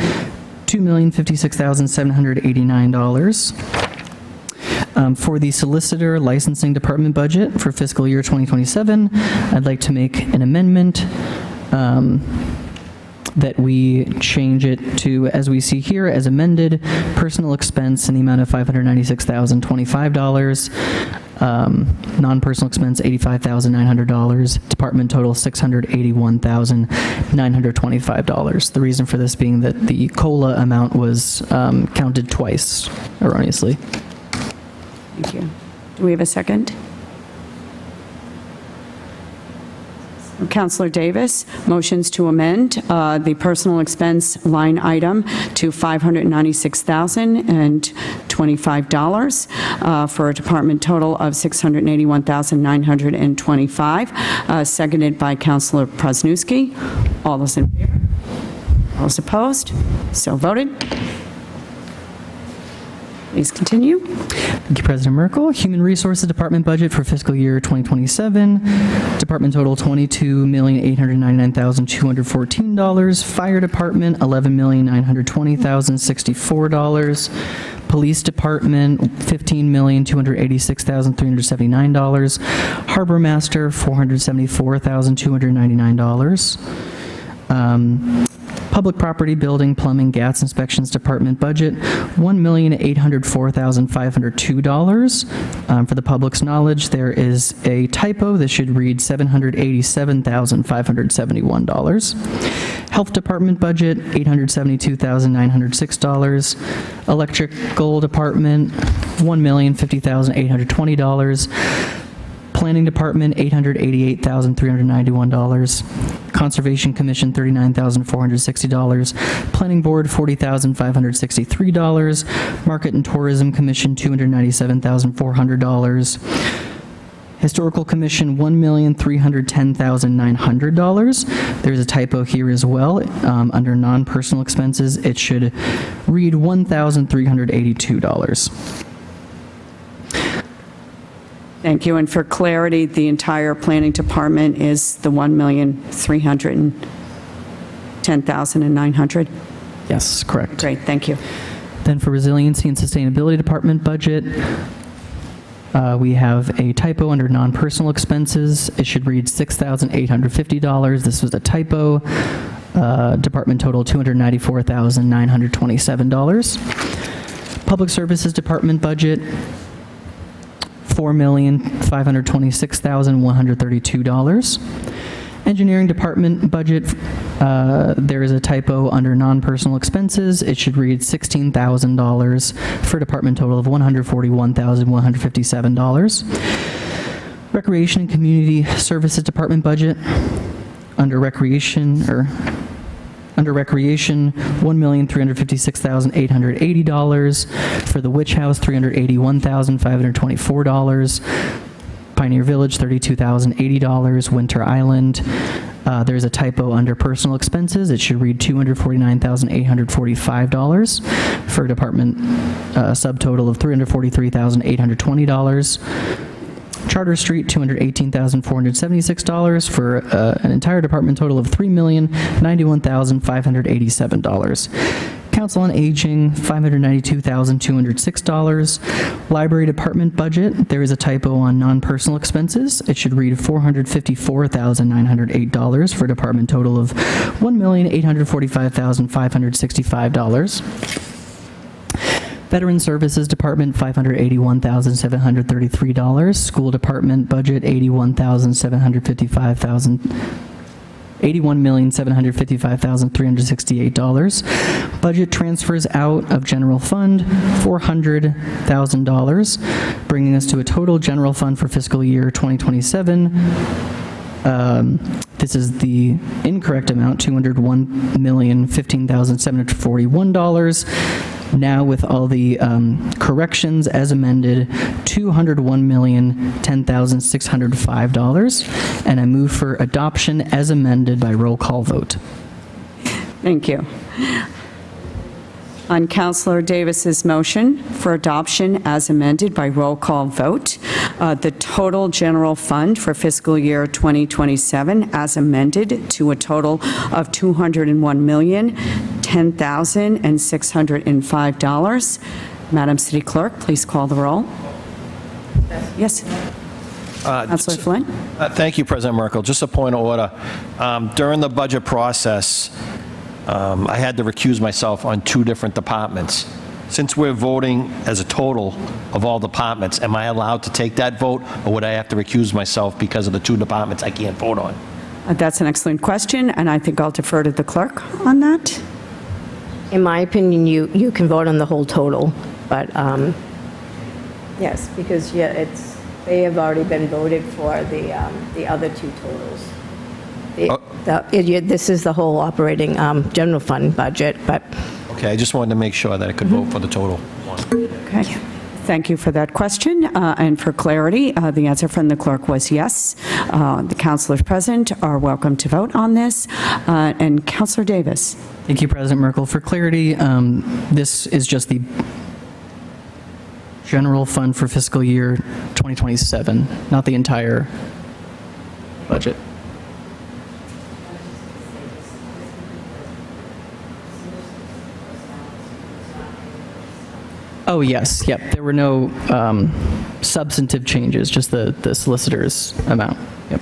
$2,056,789. For the Solicitor Licensing Department budget for fiscal year 2027, I'd like to make an amendment that we change it to, as we see here, as amended, personal expense in the amount of $596,025, non-personal expense $85,900, department total $681,925. The reason for this being that the COLA amount was counted twice erroneously. Thank you. Do we have a second? Councillor Davis motions to amend the personal expense line item to $596,025 for a department total of $681,925, seconded by Councillor Prosnewski. All those in favor? All those opposed? So voted. Please continue. Thank you, President Merkel. Human Resources Department budget for fiscal year 2027, department total $22,899,214. Fire Department $11,920,064. Police Department $15,286,379. Harbor Master $474,299. Public Property, Building, Plumbing, Gas Inspections Department budget, $1,804,502. For the public's knowledge, there is a typo. This should read $787,571. Health Department budget, $872,906. Electrical Department, $1,050,820. Planning Department, $888,391. Conservation Commission, $39,460. Planning Board, $40,563. Market and Tourism Commission, $297,400. Historical Commission, $1,310,900. There's a typo here as well. Under non-personal expenses, it should read $1,382. Thank you. And for clarity, the entire planning department is the $1,310,900? Yes, correct. Great, thank you. Then for Resiliency and Sustainability Department budget, we have a typo under non-personal expenses. It should read $6,850. This was a typo. Department total $294,927. Public Services Department budget, $4,526,132. Engineering Department budget, there is a typo under non-personal expenses. It should read $16,000 for a department total of $141,157. Recreation and Community Services Department budget, under recreation, $1,356,880. For the Witch House, $381,524. Pioneer Village, $32,080. Winter Island, There's a typo under personal expenses. It should read $249,845 for a department subtotal of $343,820. Charter Street, $218,476 for an entire department total of $3,091,587. Council on Aging, $592,206. Library Department budget, there is a typo on non-personal expenses. It should read $454,908 for a department total of $1,845,565. Veteran Services Department, $581,733. School Department budget, $81,755,368. Budget transfers out of general fund, $400,000, bringing us to a total general fund for fiscal year 2027. This is the incorrect amount, $201,015,741. Now, with all the corrections as amended, $201,010,605. And I move for adoption as amended by roll call vote. Thank you. On Councilor Davis's motion for adoption as amended by roll call vote, the total general fund for fiscal year 2027 as amended to a total of $201,010,605. Madam City Clerk, please call the roll. Yes. Councilor Flynn? Thank you, President Merkel. Just a point of order. During the budget process, I had to recuse myself on 2 different departments. Since we're voting as a total of all departments, am I allowed to take that vote, or would I have to recuse myself because of the 2 departments I can't vote on? That's an excellent question, and I think I'll defer to the clerk on that. In my opinion, you can vote on the whole total, but yes, because they have already been voted for the other 2 totals. This is the whole operating general fund budget, but... Okay, I just wanted to make sure that I could vote for the total one. Okay. Thank you for that question. And for clarity, the answer from the clerk was yes. The councilors present are welcome to vote on this. And Councilor Davis. Thank you, President Merkel. For clarity, this is just the general fund for fiscal year 2027, not the entire budget. Oh, yes, yep. There were no substantive changes, just the solicitor's amount. Yep.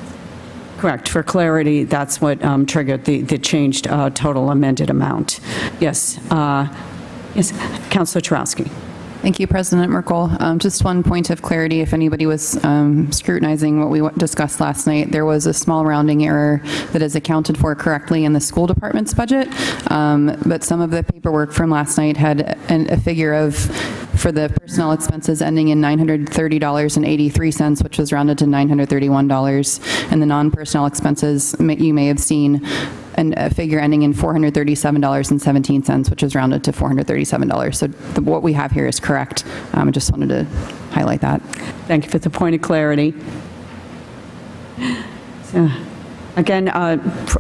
Correct. For clarity, that's what triggered the changed total amended amount. Yes. Yes. Councilor Chorowski. Thank you, President Merkel. Just one point of clarity, if anybody was scrutinizing what we discussed last night, there was a small rounding error that is accounted for correctly in the school department's budget, but some of the paperwork from last night had a figure of, for the personnel expenses ending in $930.83, which was rounded to $931, and the non-personnel expenses, you may have seen a figure ending in $437.17, which is rounded to $437. So what we have here is correct. I just wanted to highlight that. Thank you for the point of clarity. So, again,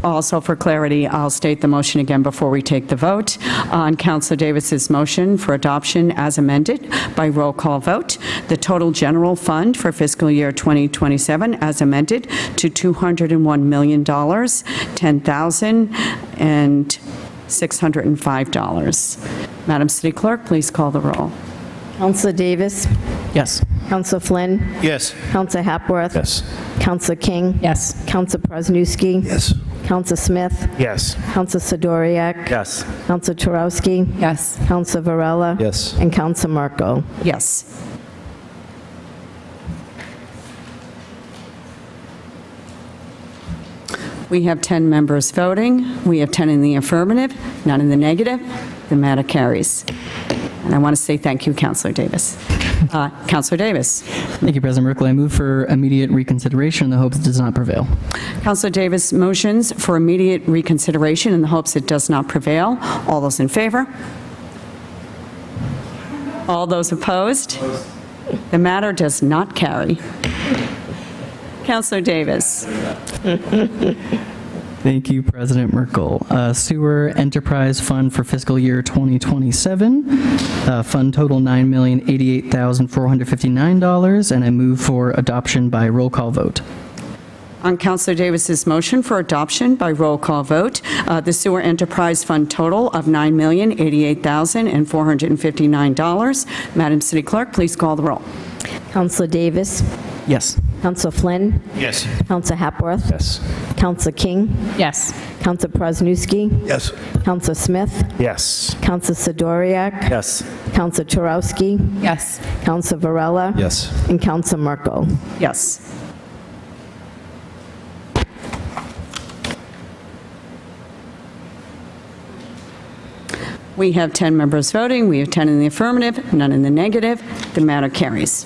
also for clarity, I'll state the motion again before we take the vote. On Councilor Davis's motion for adoption as amended by roll call vote, the total general fund for fiscal year 2027 as amended to $201,010,605. Madam City Clerk, please call the roll. Councilor Davis? Yes. Councilor Flynn? Yes. Councilor Hapworth? Yes. Councilor King? Yes. Councilor Presnowski? Yes. Councilor Smith? Yes. Councilor Sidoriak? Yes. Councilor Chorowski? Yes. Councilor Varela? Yes. And Councilor Merkel. Yes. We have 10 members voting. We have 10 in the affirmative, none in the negative. The matter carries. And I want to say thank you, Councilor Davis. Councilor Davis. Thank you, President Merkel. I move for immediate reconsideration in the hopes it does not prevail. Councilor Davis motions for immediate reconsideration in the hopes it does not prevail. All those in favor? All those opposed? The matter does not carry. Councilor Davis. Thank you, President Merkel. Sewer Enterprise Fund for fiscal year 2027. Fund total $9,088,459, and I move for adoption by roll call vote. On Councilor Davis's motion for adoption by roll call vote, the Sewer Enterprise Fund total of $9,088,459. Madam City Clerk, please call the roll. Counselor Davis. Yes. Counselor Flynn. Yes. Counselor Hapworth. Yes. Counselor King. Yes. Counselor Prosnewski. Yes. Counselor Smith. Yes. Counselor Sidoriak. Yes. Counselor Turowski. Yes. Counselor Varela. Yes. And Counselor Merkel. Yes. We have 10 members voting. We have 10 in the affirmative, none in the negative. The matter carries.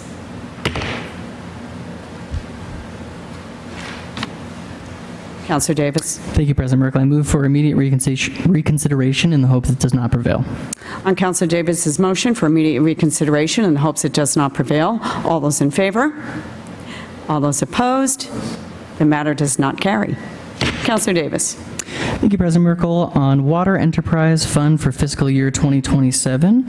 Councilor Davis. Thank you, President Merkel. I move for immediate reconsideration in the hopes it does not prevail. On Councilor Davis's motion for immediate reconsideration in the hopes it does not prevail, all those in favor? All those opposed? The matter does not carry. Councilor Davis. Thank you, President Merkel. On Water Enterprise Fund for fiscal year 2027,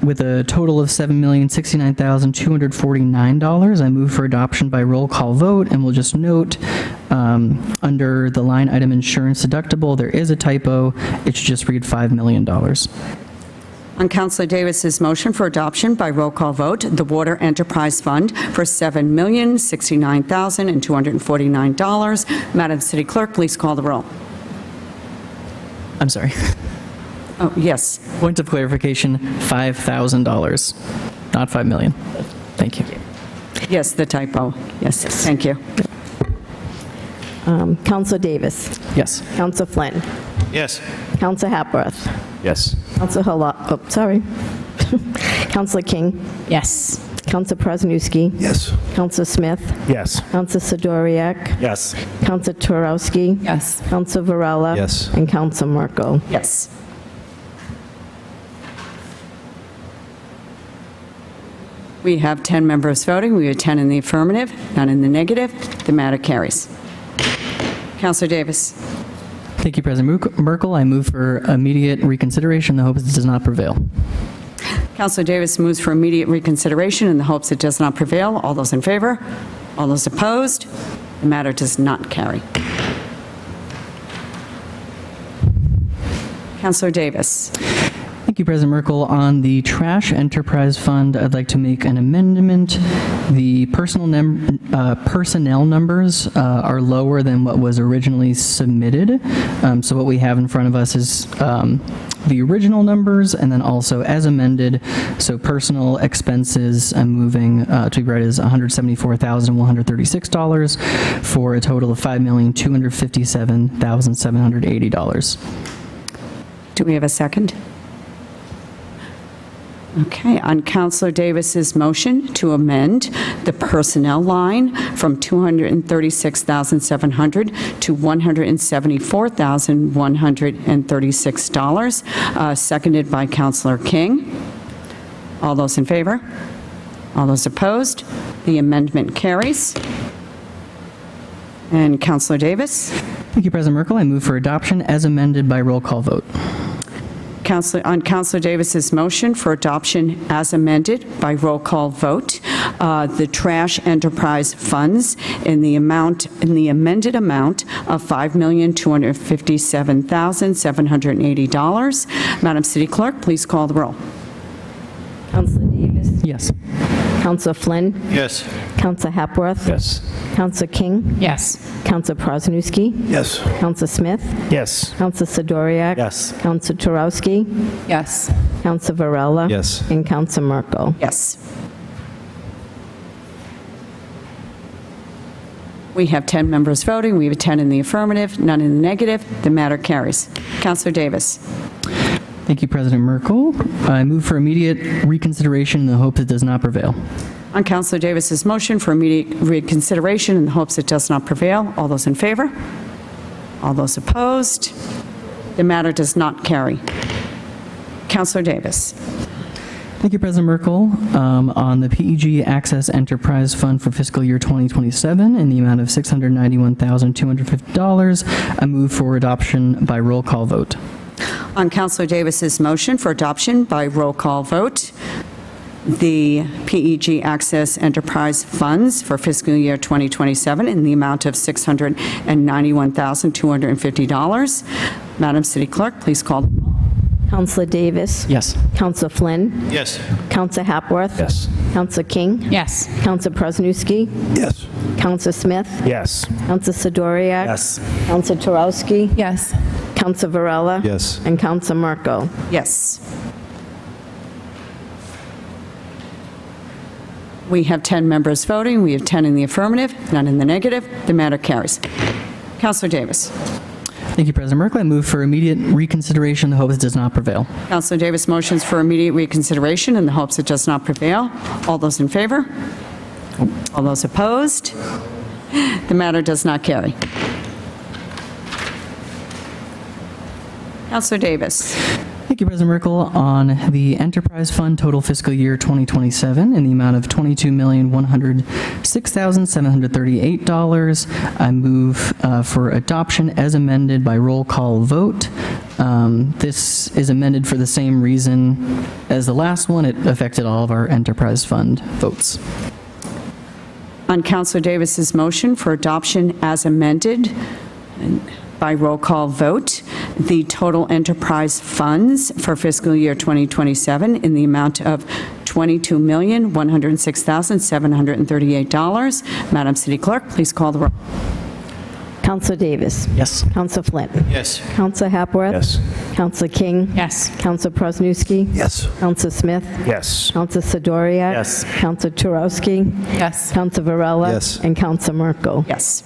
with a total of $7,069,249, I move for adoption by roll call vote, and we'll just note under the line item insurance deductible, there is a typo. It should just read $5 million. On Councilor Davis's motion for adoption by roll call vote, the Water Enterprise Fund for $7,069,249. Madam City Clerk, please call the roll. I'm sorry. Oh, yes. Point of clarification, $5,000, not $5 million. Thank you. Yes, the typo. Yes, thank you. Counselor Davis. Yes. Counselor Flynn. Yes. Counselor Hapworth. Yes. Counselor Counselor King. Yes. Counselor Prosnewski. Yes. Counselor Smith. Yes. Counselor Sidoriak. Yes. Counselor Turowski. Yes. Counselor Varela. Yes. And Counselor Merkel. Yes. We have 10 members voting. We have 10 in the affirmative, none in the negative. The matter carries. Councilor Davis. Thank you, President Merkel. I move for immediate reconsideration in the hopes it does not prevail. Councilor Davis moves for immediate reconsideration in the hopes it does not prevail. All those in favor? All those opposed? The matter does not carry. Councilor Davis. Thank you, President Merkel. On the Trash Enterprise Fund, I'd like to make an amendment. The personnel numbers are lower than what was originally submitted. So what we have in front of us is the original numbers and then also as amended. So personal expenses, I'm moving to be read as $174,136 for a total of $5,257,780. Do we have a second? Okay, on Councilor Davis's motion to amend the personnel line from $236,700 to $174,136, seconded by Councilor King. All those in favor? All those opposed? The amendment carries. And Councilor Davis? Thank you, President Merkel. I move for adoption as amended by roll call vote. On Councilor Davis's motion for adoption as amended by roll call vote, the trash enterprise funds in the amended amount of $5,257,780. Madam City Clerk, please call the roll. Counselor Davis. Yes. Counselor Flynn. Yes. Counselor Hapworth. Yes. Counselor King. Yes. Counselor Prosnewski. Yes. Counselor Smith. Yes. Counselor Sidoriak. Yes. Counselor Turowski. Yes. Counselor Varela. Yes. And Counselor Merkel. Yes. We have 10 members voting. We have 10 in the affirmative, none in the negative. The matter carries. Councilor Davis. Thank you, President Merkel. I move for immediate reconsideration in the hopes it does not prevail. On Councilor Davis's motion for immediate reconsideration in the hopes it does not prevail, all those in favor? All those opposed? The matter does not carry. Councilor Davis. Thank you, President Merkel. On the PEG Access Enterprise Fund for fiscal year 2027 in the amount of $691,250, I move for adoption by roll call vote. On Councilor Davis's motion for adoption by roll call vote, the PEG Access Enterprise Funds for fiscal year 2027 in the amount of $691,250. Madam City Clerk, please call. Counselor Davis? Yes. Counselor Flynn? Yes. Counselor Hapworth? Yes. Counselor King? Yes. Counselor Prosnewski? Yes. Counselor Smith? Yes. Counselor Sidoriak? Yes. Counselor Turowski? Yes. Counselor Varela? Yes. And Counselor Merkel? Yes. We have 10 members voting. We have 10 in the affirmative, none in the negative. The matter carries. Councilor Davis. Thank you, President Merkel. I move for immediate reconsideration in the hopes it does not prevail. Councilor Davis motions for immediate reconsideration in the hopes it does not prevail. All those in favor? All those opposed? The matter does not carry. Councilor Davis. Thank you, President Merkel. On the Enterprise Fund total fiscal year 2027 in the amount of $22,106,738, I move for adoption as amended by roll call vote. This is amended for the same reason as the last one. It affected all of our Enterprise Fund votes. On Councilor Davis's motion for adoption as amended by roll call vote, the total enterprise funds for fiscal year 2027 in the amount of $22,106,738. Madam City Clerk, please call the roll. Counselor Davis? Yes. Counselor Flynn? Yes. Counselor Hapworth? Yes. Counselor King? Yes. Counselor Prosnewski? Yes. Counselor Smith? Yes. Counselor Sidoriak? Yes. Counselor Turowski? Yes. Counselor Varela? Yes. And Counselor Merkel? Yes.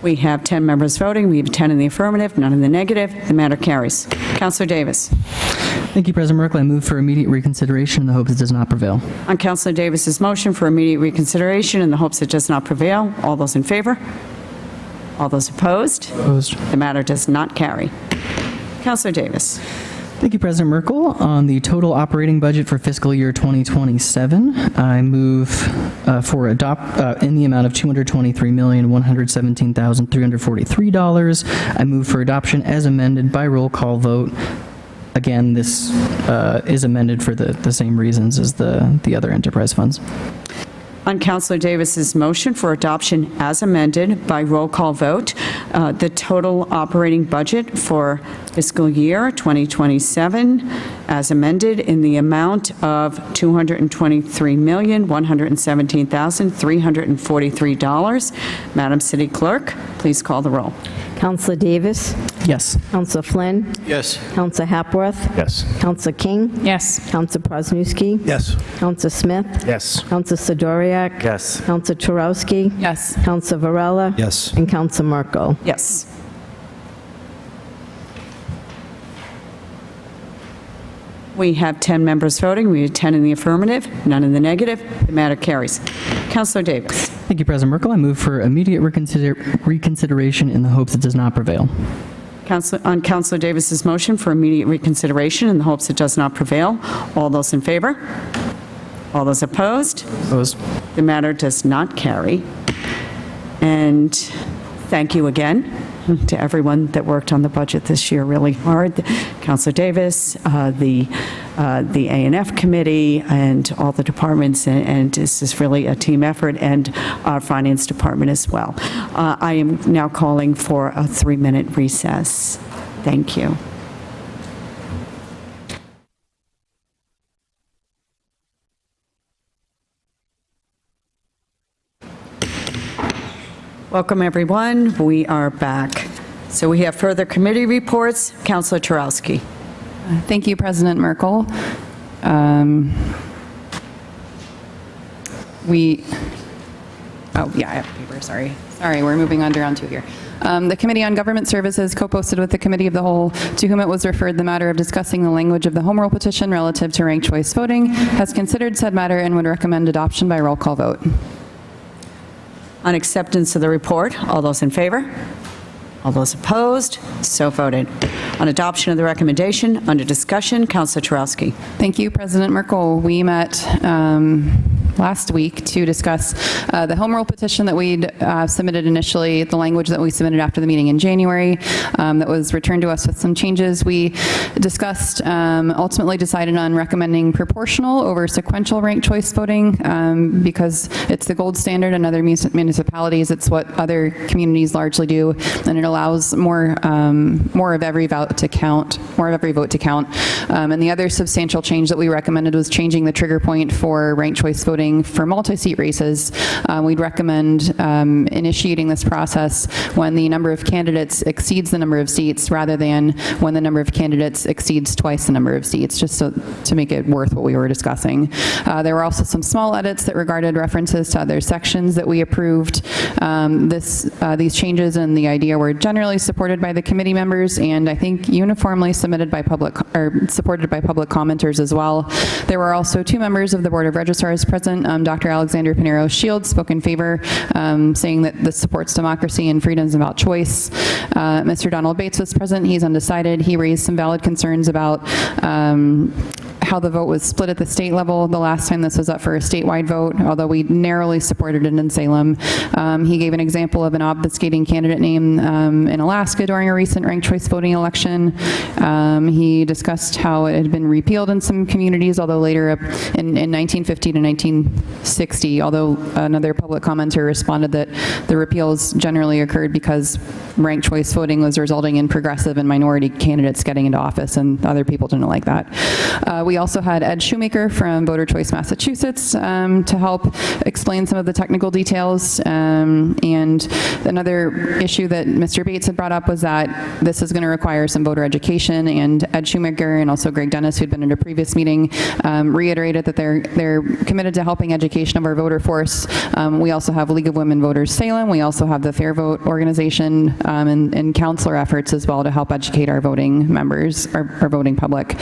We have 10 members voting. We have 10 in the affirmative, none in the negative. The matter carries. Councilor Davis. Thank you, President Merkel. I move for immediate reconsideration in the hopes it does not prevail. On Councilor Davis's motion for immediate reconsideration in the hopes it does not prevail, all those in favor? All those opposed? Opposed. The matter does not carry. Councilor Davis. Thank you, President Merkel. On the total operating budget for fiscal year 2027, I move for in the amount of $223,117,343. I move for adoption as amended by roll call vote. Again, this is amended for the same reasons as the other enterprise funds. On Councilor Davis's motion for adoption as amended by roll call vote, the total operating budget for fiscal year 2027 as amended in the amount of $223,117,343. Madam City Clerk, please call the roll. Counselor Davis? Yes. Counselor Flynn? Yes. Counselor Hapworth? Yes. Counselor King? Yes. Counselor Prosnewski? Yes. Counselor Smith? Yes. Counselor Sidoriak? Yes. Counselor Turowski? Yes. Counselor Varela? Yes. And Counselor Merkel? Yes. We have 10 members voting. We have 10 in the affirmative, none in the negative. The matter carries. Councilor Davis. Thank you, President Merkel. I move for immediate reconsideration in the hopes it does not prevail. On Councilor Davis's motion for immediate reconsideration in the hopes it does not prevail, all those in favor? All those opposed? Opposed. The matter does not carry. And thank you again to everyone that worked on the budget this year really hard. Councilor Davis, the A&F committee, and all the departments, and this is really a team effort, and our finance department as well. I am now calling for a 3-minute recess. Thank you. Welcome, everyone. We are back. So we have further committee reports. Councilor Turowski. Thank you, President Merkel. I have paper, sorry. Sorry, we're moving on to round 2 here. The Committee on Government Services co-posted with the Committee of the Whole, to whom it was referred the matter of discussing the language of the Home Rule petition relative to ranked choice voting, has considered said matter and would recommend adoption by roll call vote. On acceptance of the report, all those in favor? All those opposed, so voted. On adoption of the recommendation, under discussion, Councilor Turowski. Thank you, President Merkel. We met last week to discuss the home rule petition that we'd submitted initially, the language that we submitted after the meeting in January that was returned to us with some changes. We discussed, ultimately decided on recommending proportional over sequential ranked choice voting because it's the gold standard in other municipalities. It's what other communities largely do, and it allows more of every vote to count, and the other substantial change that we recommended was changing the trigger point for ranked choice voting for multi-seat races. We'd recommend initiating this process when the number of candidates exceeds the number of seats rather than when the number of candidates exceeds twice the number of seats, just to make it worth what we were discussing. There were also some small edits that regarded references to other sections that we approved. These changes and the idea were generally supported by the committee members, and I think uniformly supported by public commenters as well. There were also 2 members of the Board of Registrars present. Dr. Alexander Pinero Shields spoke in favor, saying that this supports democracy and freedoms about choice. Mr. Donald Bates was present. He's undecided. He raised some valid concerns about how the vote was split at the state level the last time this was up for a statewide vote, although we narrowly supported it in Salem. He gave an example of an obfuscating candidate name in Alaska during a recent ranked choice voting election. He discussed how it had been repealed in some communities, although later in 1950 to 1960, although another public commenter responded that the repeals generally occurred because ranked choice voting was resulting in progressive and minority candidates getting into office, and other people didn't like that. We also had Ed Shoemaker from Voter Choice Massachusetts to help explain some of the technical details. And another issue that Mr. Bates had brought up was that this is going to require some voter education, and Ed Shoemaker and also Greg Dennis, who'd been in a previous meeting, reiterated that they're committed to helping education of our voter force. We also have League of Women Voters Salem. We also have the Fair Vote organization and counselor efforts as well to help educate our voting members, our voting public.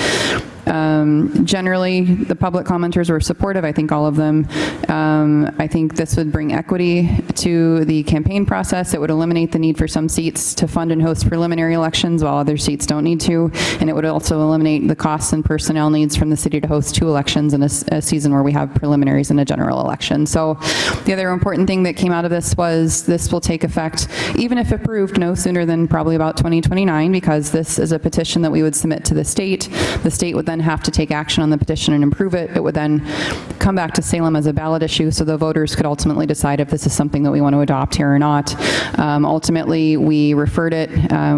Generally, the public commenters were supportive, I think all of them. I think this would bring equity to the campaign process. It would eliminate the need for some seats to fund and host preliminary elections while other seats don't need to, and it would also eliminate the costs and personnel needs from the city to host 2 elections in a season where we have preliminaries and a general election. So the other important thing that came out of this was this will take effect, even if approved, no sooner than probably about 2029, because this is a petition that we would submit to the state. The state would then have to take action on the petition and improve it. It would then come back to Salem as a ballot issue, so the voters could ultimately decide if this is something that we want to adopt here or not. Ultimately, we referred it,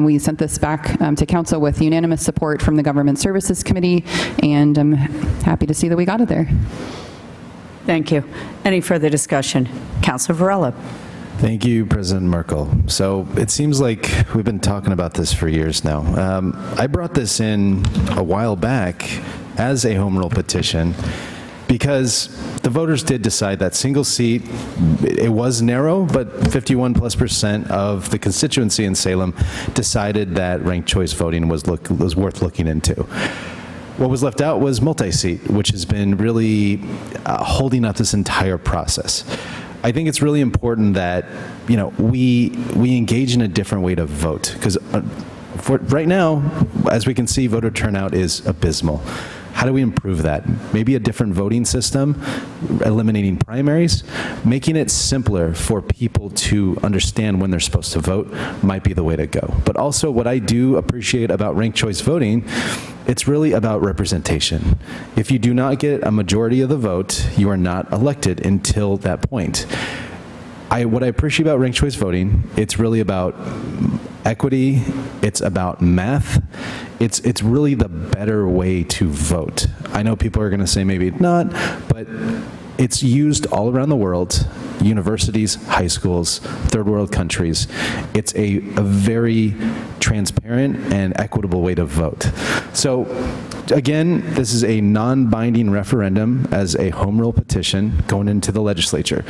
we sent this back to council with unanimous support from the Government Services Committee, and I'm happy to see that we got it there. Thank you. Any further discussion? Councilor Varela. Thank you, President Merkel. So it seems like we've been talking about this for years now. I brought this in a while back as a home rule petition because the voters did decide that single seat, it was narrow, but 51+% of the constituency in Salem decided that ranked choice voting was worth looking into. What was left out was multi-seat, which has been really holding up this entire process. I think it's really important that, you know, we engage in a different way to vote, because for right now, as we can see, voter turnout is abysmal. How do we improve that? Maybe a different voting system, eliminating primaries, making it simpler for people to understand when they're supposed to vote might be the way to go. But also what I do appreciate about ranked choice voting, it's really about representation. If you do not get a majority of the vote, you are not elected until that point. What I appreciate about ranked choice voting, it's really about equity, it's about math, it's really the better way to vote. I know people are going to say maybe not, but it's used all around the world, universities, high schools, third world countries. It's a very transparent and equitable way to vote. So again, this is a non-binding referendum as a home rule petition going into the legislature.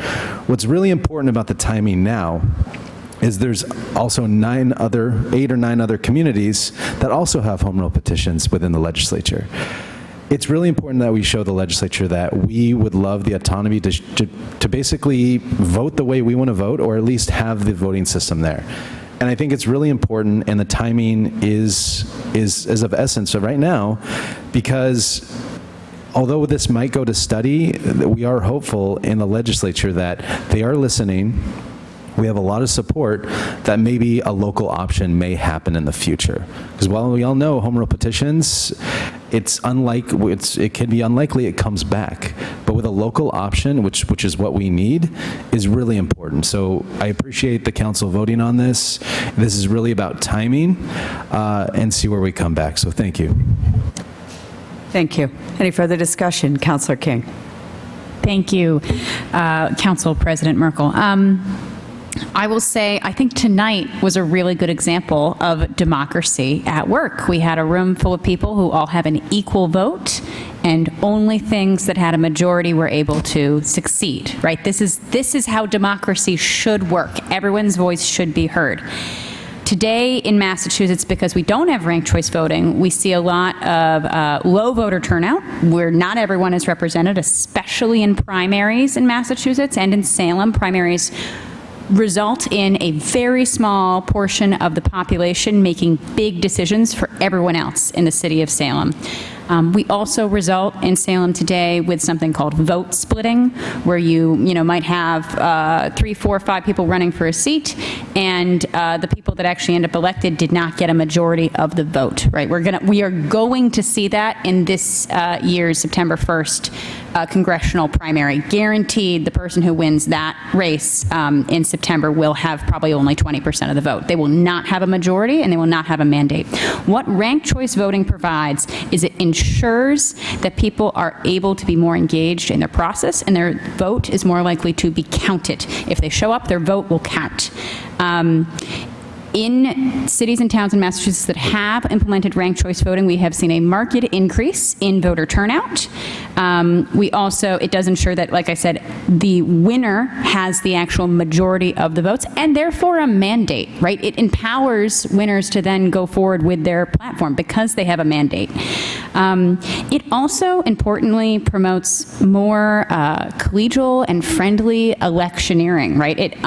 What's really important about the timing now is there's also 8 or 9 other communities that also have home rule petitions within the legislature. It's really important that we show the legislature that we would love the autonomy to basically vote the way we want to vote, or at least have the voting system there. And I think it's really important, and the timing is of essence. So right now, because although this might go to study, we are hopeful in the legislature that they are listening. We have a lot of support that maybe a local option may happen in the future. Because while we all know home rule petitions, it can be unlikely it comes back. But with a local option, which is what we need, is really important. So I appreciate the council voting on this. This is really about timing and see where we come back. So thank you. Thank you. Any further discussion? Councillor King. Thank you, Council President Merkel. I will say, I think tonight was a really good example of democracy at work. We had a room full of people who all have an equal vote, and only things that had a majority were able to succeed, right? This is how democracy should work. Everyone's voice should be heard. Today in Massachusetts, because we don't have ranked choice voting, we see a lot of low voter turnout, where not everyone is represented, especially in primaries in Massachusetts and in Salem. Primaries result in a very small portion of the population making big decisions for everyone else in the city of Salem. We also result in Salem today with something called vote splitting, where you might have 3, 4, 5 people running for a seat, and the people that actually end up elected did not get a majority of the vote. Right? We are going to see that in this year's September 1st congressional primary. Guaranteed, the person who wins that race in September will have probably only 20% of the vote. They will not have a majority, and they will not have a mandate. What ranked choice voting provides is it ensures that people are able to be more engaged in their process, and their vote is more likely to be counted. If they show up, their vote will count. In cities and towns in Massachusetts that have implemented ranked choice voting, we have seen a marked increase in voter turnout. It does ensure that, like I said, the winner has the actual majority of the votes, and therefore a mandate, right? It empowers winners to then go forward with their platform because they have a mandate. It also, importantly, promotes more collegial and friendly electioneering, right?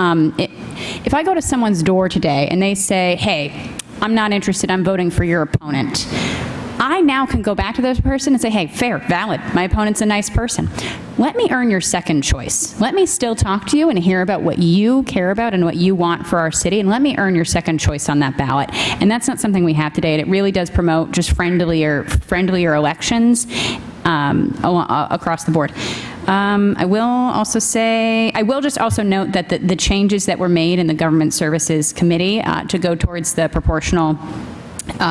If I go to someone's door today and they say, hey, I'm not interested, I'm voting for your opponent, I now can go back to this person and say, hey, fair, valid, my opponent's a nice person. Let me earn your second choice. Let me still talk to you and hear about what you care about and what you want for our city, and let me earn your second choice on that ballot. And that's not something we have today, and it really does promote just friendlier elections across the board. I will just also note that the changes that were made in the Government Services Committee to go towards the proportional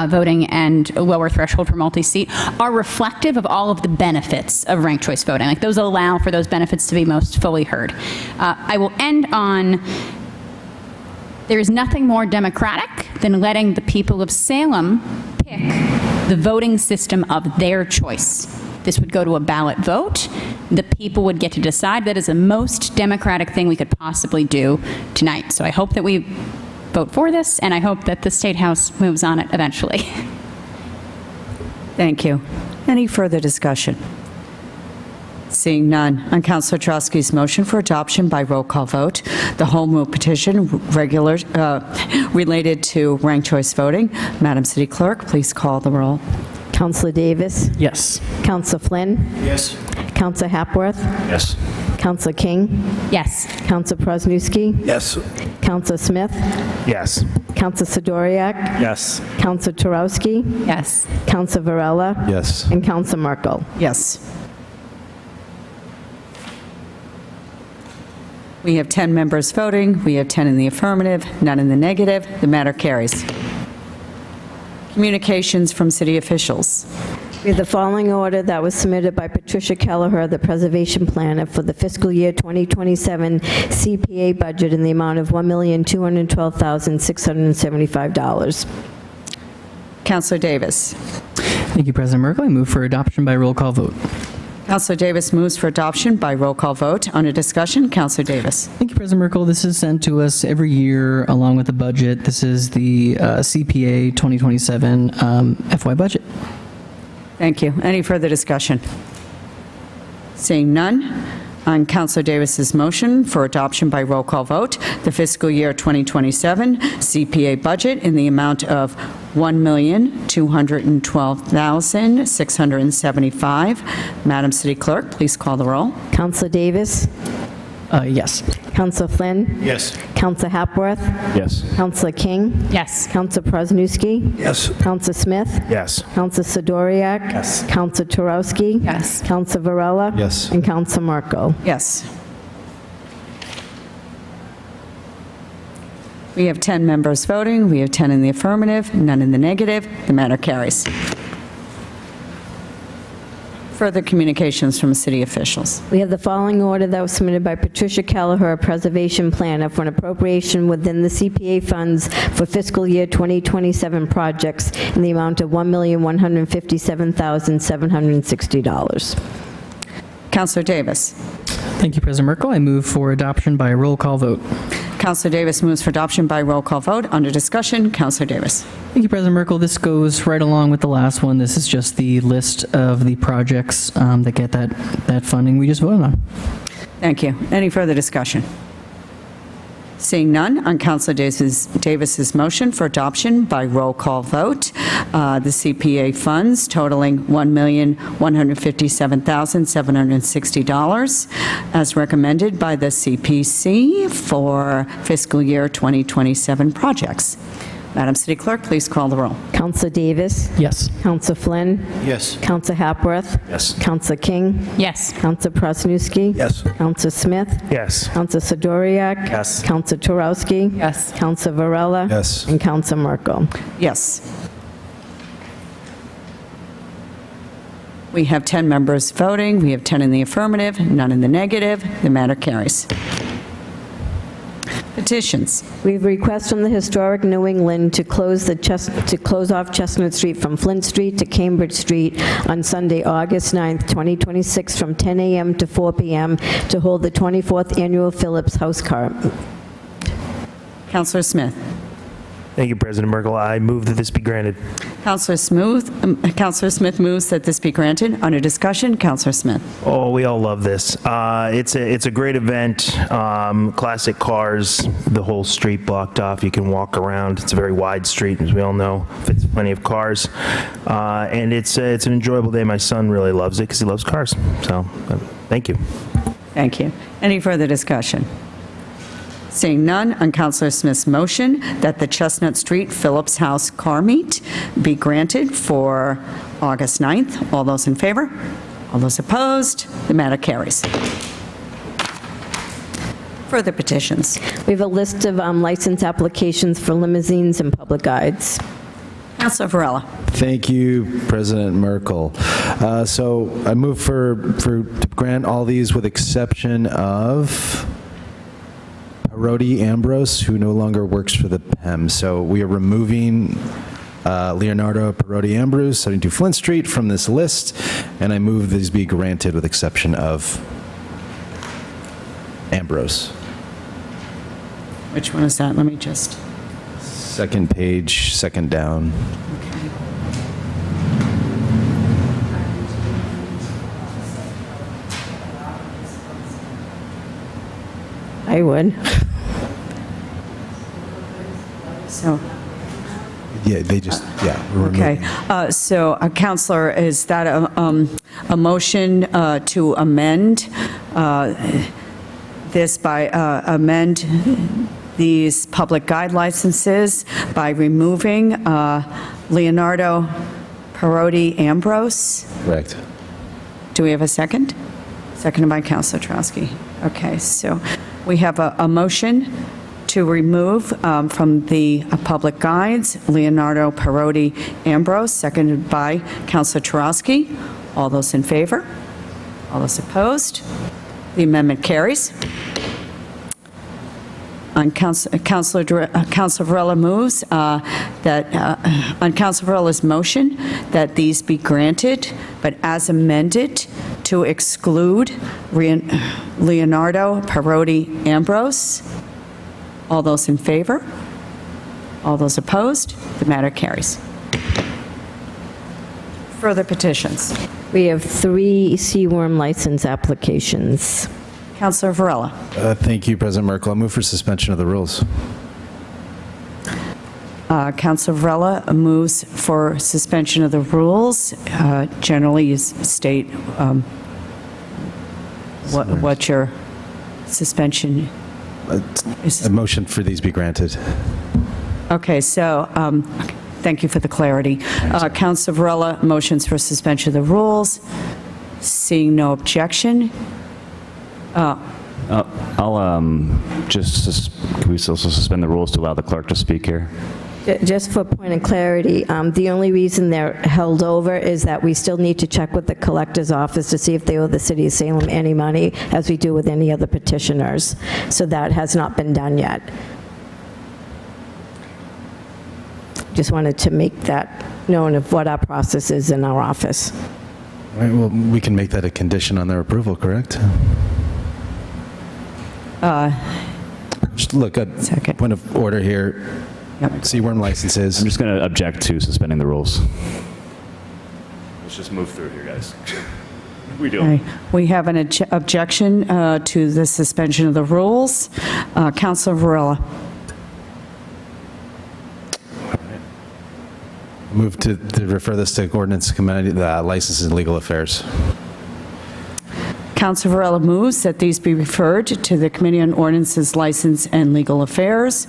voting and a lower threshold for multi-seat are reflective of all of the benefits of ranked choice voting. Like, those allow for those benefits to be most fully heard. I will end on, there is nothing more democratic than letting the people of Salem pick the voting system of their choice. This would go to a ballot vote. The people would get to decide. That is the most democratic thing we could possibly do tonight. So I hope that we vote for this, and I hope that the State House moves on it eventually. Thank you. Any further discussion? Seeing none, on Councilor Trotsky's motion for adoption by roll call vote, the home rule petition related to ranked choice voting, Madam City Clerk, please call the roll. Councilor Davis? Yes. Councilor Flynn? Yes. Councilor Hapworth? Yes. Councilor King? Yes. Councilor Prosnewski? Yes. Councilor Smith? Yes. Councilor Sidoriak? Yes. Councilor Turowski? Yes. Councilor Varela? Yes. And Councilor Merkel. Yes. We have 10 members voting. We have 10 in the affirmative, none in the negative. The matter carries. Communications from city officials. We have the following order that was submitted by Patricia Kelleher, the Preservation Planner, for the fiscal year 2027 CPA budget in the amount of $1,212,675. Councilor Davis. Thank you, President Merkel. I move for adoption by roll call vote. Councilor Davis moves for adoption by roll call vote. Under discussion, Councilor Davis. Thank you, President Merkel. This is sent to us every year along with the budget. This is the CPA 2027 FY budget. Thank you. Any further discussion? Seeing none, On Councilor Davis's motion for adoption by roll call vote, the fiscal year 2027 CPA budget in the amount of $1,212,675. Madam City Clerk, please call the roll. Counselor Davis? Yes. Counselor Flynn? Yes. Counselor Hapworth? Yes. Counselor King? Yes. Counselor Prosnewski? Yes. Counselor Smith? Yes. Counselor Sidoriak? Yes. Counselor Turowski? Yes. Counselor Varela? Yes. And Counselor Merkel. Yes. We have 10 members voting. We have 10 in the affirmative, none in the negative. The matter carries. Further communications from city officials. We have the following order that was submitted by Patricia Kelleher, Preservation Planner, for an appropriation within the CPA funds for fiscal year 2027 projects in the amount of $1,157,760. Councilor Davis. Thank you, President Merkel. I move for adoption by roll call vote. Councilor Davis moves for adoption by roll call vote. Under discussion, Councilor Davis. Thank you, President Merkel. This goes right along with the last one. This is just the list of the projects that get that funding we just voted on. Thank you. Any further discussion? Seeing none, on Councilor Davis's motion for adoption by roll call vote, the CPA funds totaling $1,157,760 as recommended by the CPC for fiscal year 2027 projects. Madam City Clerk, please call the roll. Counselor Davis? Yes. Counselor Flynn? Yes. Counselor Hapworth? Yes. Counselor King? Yes. Counselor Prosnewski? Yes. Counselor Smith? Yes. Counselor Sidoriak? Yes. Counselor Turowski? Yes. Counselor Varela? Yes. And Counselor Merkel. Yes. We have 10 members voting. We have 10 in the affirmative, none in the negative. The matter carries. Petitions. We have a request from the Historic New England to close off Chestnut Street from Flint Street to Cambridge Street on Sunday, August 9th, 2026, from 10 a.m. to 4 p.m. to hold the 24th Annual Phillips House Car. Councilor Smith. Thank you, President Merkel. I move that this be granted. Councilor Smith moves that this be granted. Under discussion, Councilor Smith. Oh, we all love this. It's a great event. Classic cars, the whole street blocked off. You can walk around. It's a very wide street, as we all know. Fits plenty of cars, and it's an enjoyable day. My son really loves it because he loves cars. So, thank you. Thank you. Any further discussion? Seeing none, on Councilor Smith's motion that the Chestnut Street Phillips House Car Meet be granted for August 9th. All those in favor? All those opposed? The matter carries. Further petitions. We have a list of license applications for limousines and public guides. Councilor Varela. Thank you, President Merkel. So I move to grant all these with exception of Parodi Ambrose, who no longer works for the PEM. So we are removing Leonardo Parodi Ambrose, 72 Flint Street, from this list, and I move these be granted with exception of Ambrose. Which one is that? Let me just... Second page, second down. Okay. I would. So... Yeah, they just, yeah. We're Okay, removing. so Counselor, is that a motion to amend this by amend these public guide licenses by removing Leonardo Parodi Ambrose? Correct. Do we have a second? Seconded by Counselor Trosky. Okay, so we have a motion to remove from the public guides Leonardo Parodi Ambrose, seconded by Counselor Tarowski. All those in favor? All those opposed? The amendment carries. On Counselor Varela moves that, on Counselor Varela's motion, that these be granted, but as amended to exclude Leonardo Parodi Ambrose. All those in favor? All those opposed? The matter carries. Further petitions. We have 3 seaworm license applications. Councilor Varela. Thank you, President Merkel. I move for suspension of the rules. Councilor Varela moves for suspension of the rules. Generally, you state what your suspension is. A motion for these be granted. Okay, so thank you for the clarity. Councilor Varela motions for suspension of the rules. Seeing no objection. I'll can we also suspend the rules to allow the clerk to speak here? Just for point of clarity, the only reason they're held over is that we still need to check with the collector's office to see if they owe the city of Salem any money, as we do with any other petitioners. So that has not been done yet. Just wanted to make that known of what our process is in our office. All right, well, we can make that a condition on their approval, correct? Just look, a point of order here. Seaworm licenses. I'm just going to object to suspending the rules. Let's just move through here, guys. We do. Okay. We have an objection to the suspension of the rules. Councilor Varela. Move to refer this to Ordinance Committee, Licenses and Legal Affairs. Councilor Varela moves that these be referred to the Committee on Ordinances, License, and Legal Affairs.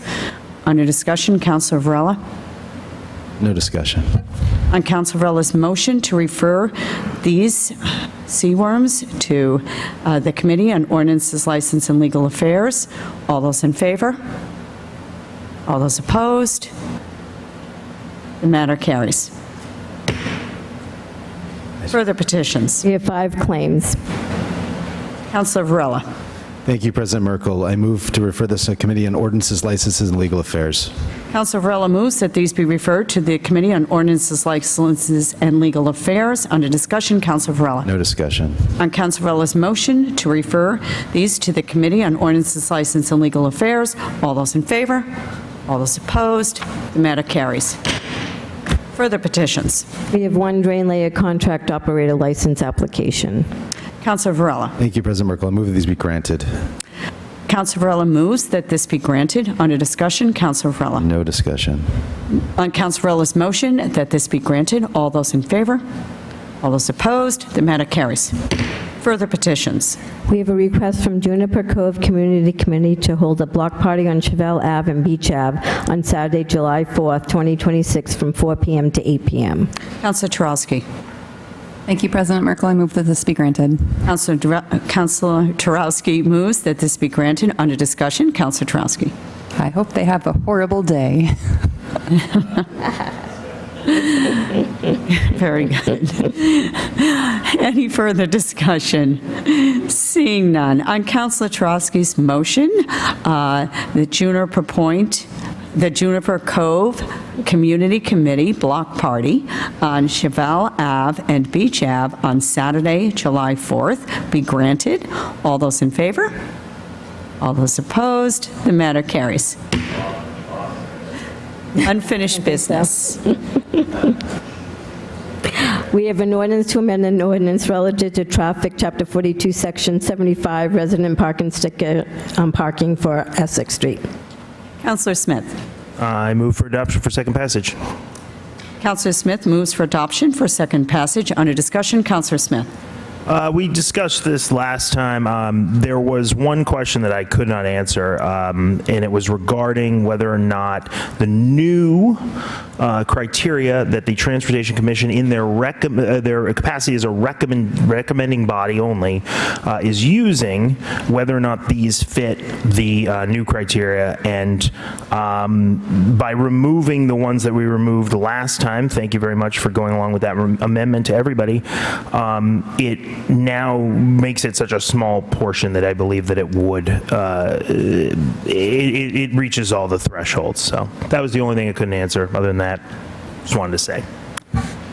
Under discussion, Councilor Varela. No discussion. On Councilor Varela's motion to refer these seaworms to the Committee on Ordinances, License, and Legal Affairs, all those in favor? All those opposed? The matter carries. Further petitions. We have 5 claims. Councilor Varela. Thank you, President Merkel. I move to refer this to Committee on Ordinances, Licenses, and Legal Affairs. Councilor Varela moves that these be referred to the Committee on Ordinances, Licenses, and Legal Affairs. Under discussion, Councilor Varela. No discussion. On Councilor Varela's motion to refer these to the Committee on Ordinances, License, and Legal Affairs, all those in favor? All those opposed? The matter carries. Further petitions. We have 1 drain layer contract operator license application. Councilor Varela. Thank you, President Merkel. I move that these be granted. Councilor Varela moves that this be granted. Under discussion, Councilor Varela. No discussion. On Councilor Varela's motion that this be granted, all those in favor? All those opposed? The matter carries. Further petitions. We have a request from Juniper Cove Community Committee to hold a block party on Chevelle Ave and Beach Ave on Saturday, July 4th, 2026, from 4 p.m. to 8 p.m. Councilor Tarowski. Thank you, President Merkel. I move that this be granted. Councilor Tarowski moves that this be granted. Under discussion, Councilor Tarowski. I hope they have a horrible day. Very good. Any further discussion? Seeing none. On Councilor Tarowski's motion, the Juniper Cove Community Committee Block Party on Chevelle Ave and Beach Ave on Saturday, July 4th be granted. All those in favor? All those opposed? The matter carries. Unfinished business. We have an ordinance to amend an ordinance relative to traffic, Chapter 42, Section 75, resident parking sticker parking for Essex Street. Councilor Smith. I move for adoption for second passage. Councilor Smith moves for adoption for second passage. Under discussion, Councilor Smith. We discussed this last time. There was one question that I could not answer, and it was regarding whether or not the new criteria that the Transportation Commission, in their capacity as a recommending body only, is using, whether or not these fit the new criteria. And by removing the ones that we removed last time, thank you very much for going along with that amendment to everybody, it now makes it such a small portion that I believe that it would, it reaches all the thresholds. So that was the only thing I couldn't answer. Other than that, just wanted to say.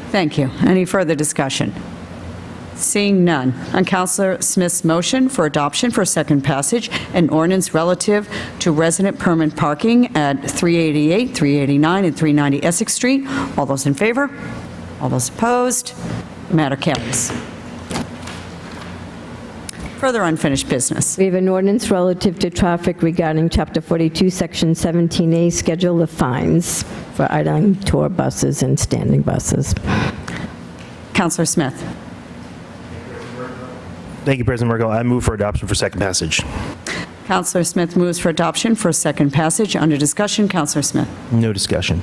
Thank you. Any further discussion? Seeing none. On Councilor Smith's motion for adoption for second passage, an ordinance relative to resident permanent parking at 388, 389, and 390 Essex Street. All those in favor? All those opposed? The matter carries. Further unfinished business. We have an ordinance relative to traffic regarding Chapter 42, Section 17A, schedule of fines for idling tour buses and standing buses. Counselor Smith. Thank you, President Merkel. I move for adoption for second passage. Counselor Smith moves for adoption for second passage. Under discussion, Counselor Smith. No discussion.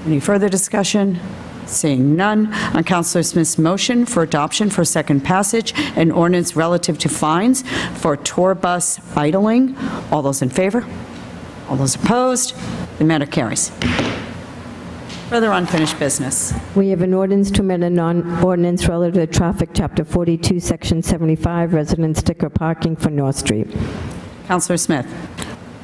Any further discussion? Seeing none. On Counselor Smith's motion for adoption for second passage, an ordinance relative to fines for tour bus idling. All those in favor? All those opposed? The matter carries. Further unfinished business. We have an ordinance to amend a non-ordinance relative to traffic, Chapter 42, Section 75, resident sticker parking for North Street. Counselor Smith.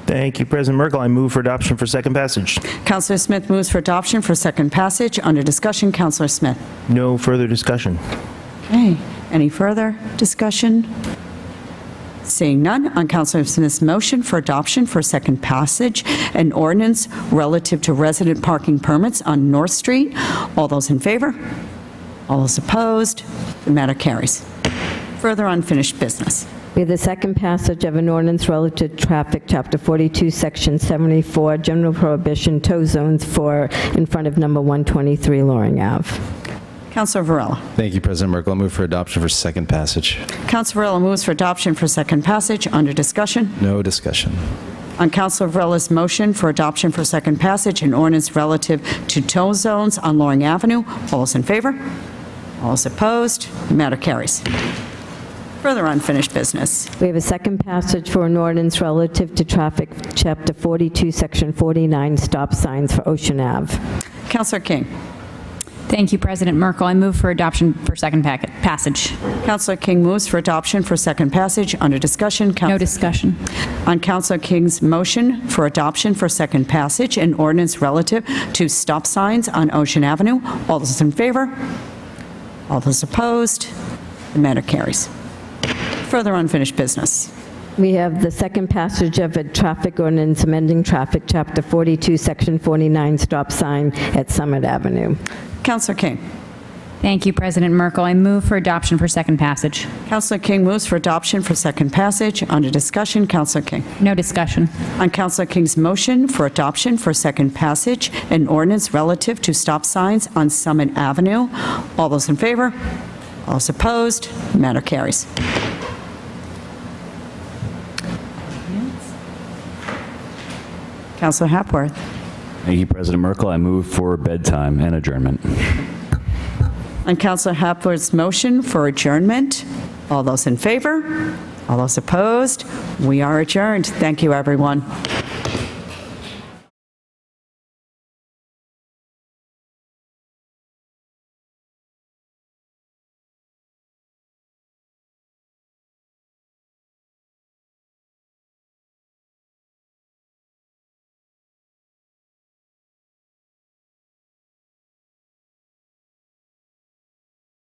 Thank you, President Merkel. I move for adoption for second passage. Counselor Smith moves for adoption for second passage. Under discussion, Counselor Smith. No further discussion. Okay. Any further discussion? Seeing none, on Counselor Smith's motion for adoption for second passage, an ordinance relative to resident parking permits on North Street. All those in favor? All those opposed? The matter carries. Further unfinished business. We have the second passage of an ordinance relative to traffic, Chapter 42, Section 74, general prohibition tow zones for in front of number 123 Loring Ave. Counselor Varela. Thank you, President Merkel. I move for adoption for second passage. Counselor Varela moves for adoption for second passage. Under discussion. No discussion. On Counselor Varela's motion for adoption for second passage, an ordinance relative to tow zones on Loring Avenue. All those in favor? All those opposed? The matter carries. Further unfinished business. We have a second passage for an ordinance relative to traffic, Chapter 42, Section 49, stop signs for Ocean Ave. Counselor King. Thank you, President Merkel. I move for adoption for second passage. Counselor King moves for adoption for second passage. Under discussion. No discussion. On Counselor King's motion for adoption for second passage, an ordinance relative to stop signs on Ocean Avenue. All those in favor? All those opposed? The matter carries. Further unfinished business. We have the second passage of a traffic ordinance amending traffic, Chapter 42, Section 49, stop sign at Summit Avenue. Counselor King. Thank you, President Merkel. I move for adoption for second passage. Counselor King moves for adoption for second passage. Under discussion, Counselor King. No discussion. On Counselor King's motion for adoption for second passage, an ordinance relative to stop signs on Summit Avenue. All those in favor? All those opposed? The matter carries. Counselor Hapworth. Thank you, President Merkel. I move for bedtime and adjournment. On Counselor Hapworth's motion for adjournment, all those in favor? All those opposed? We are adjourned. Thank you, everyone.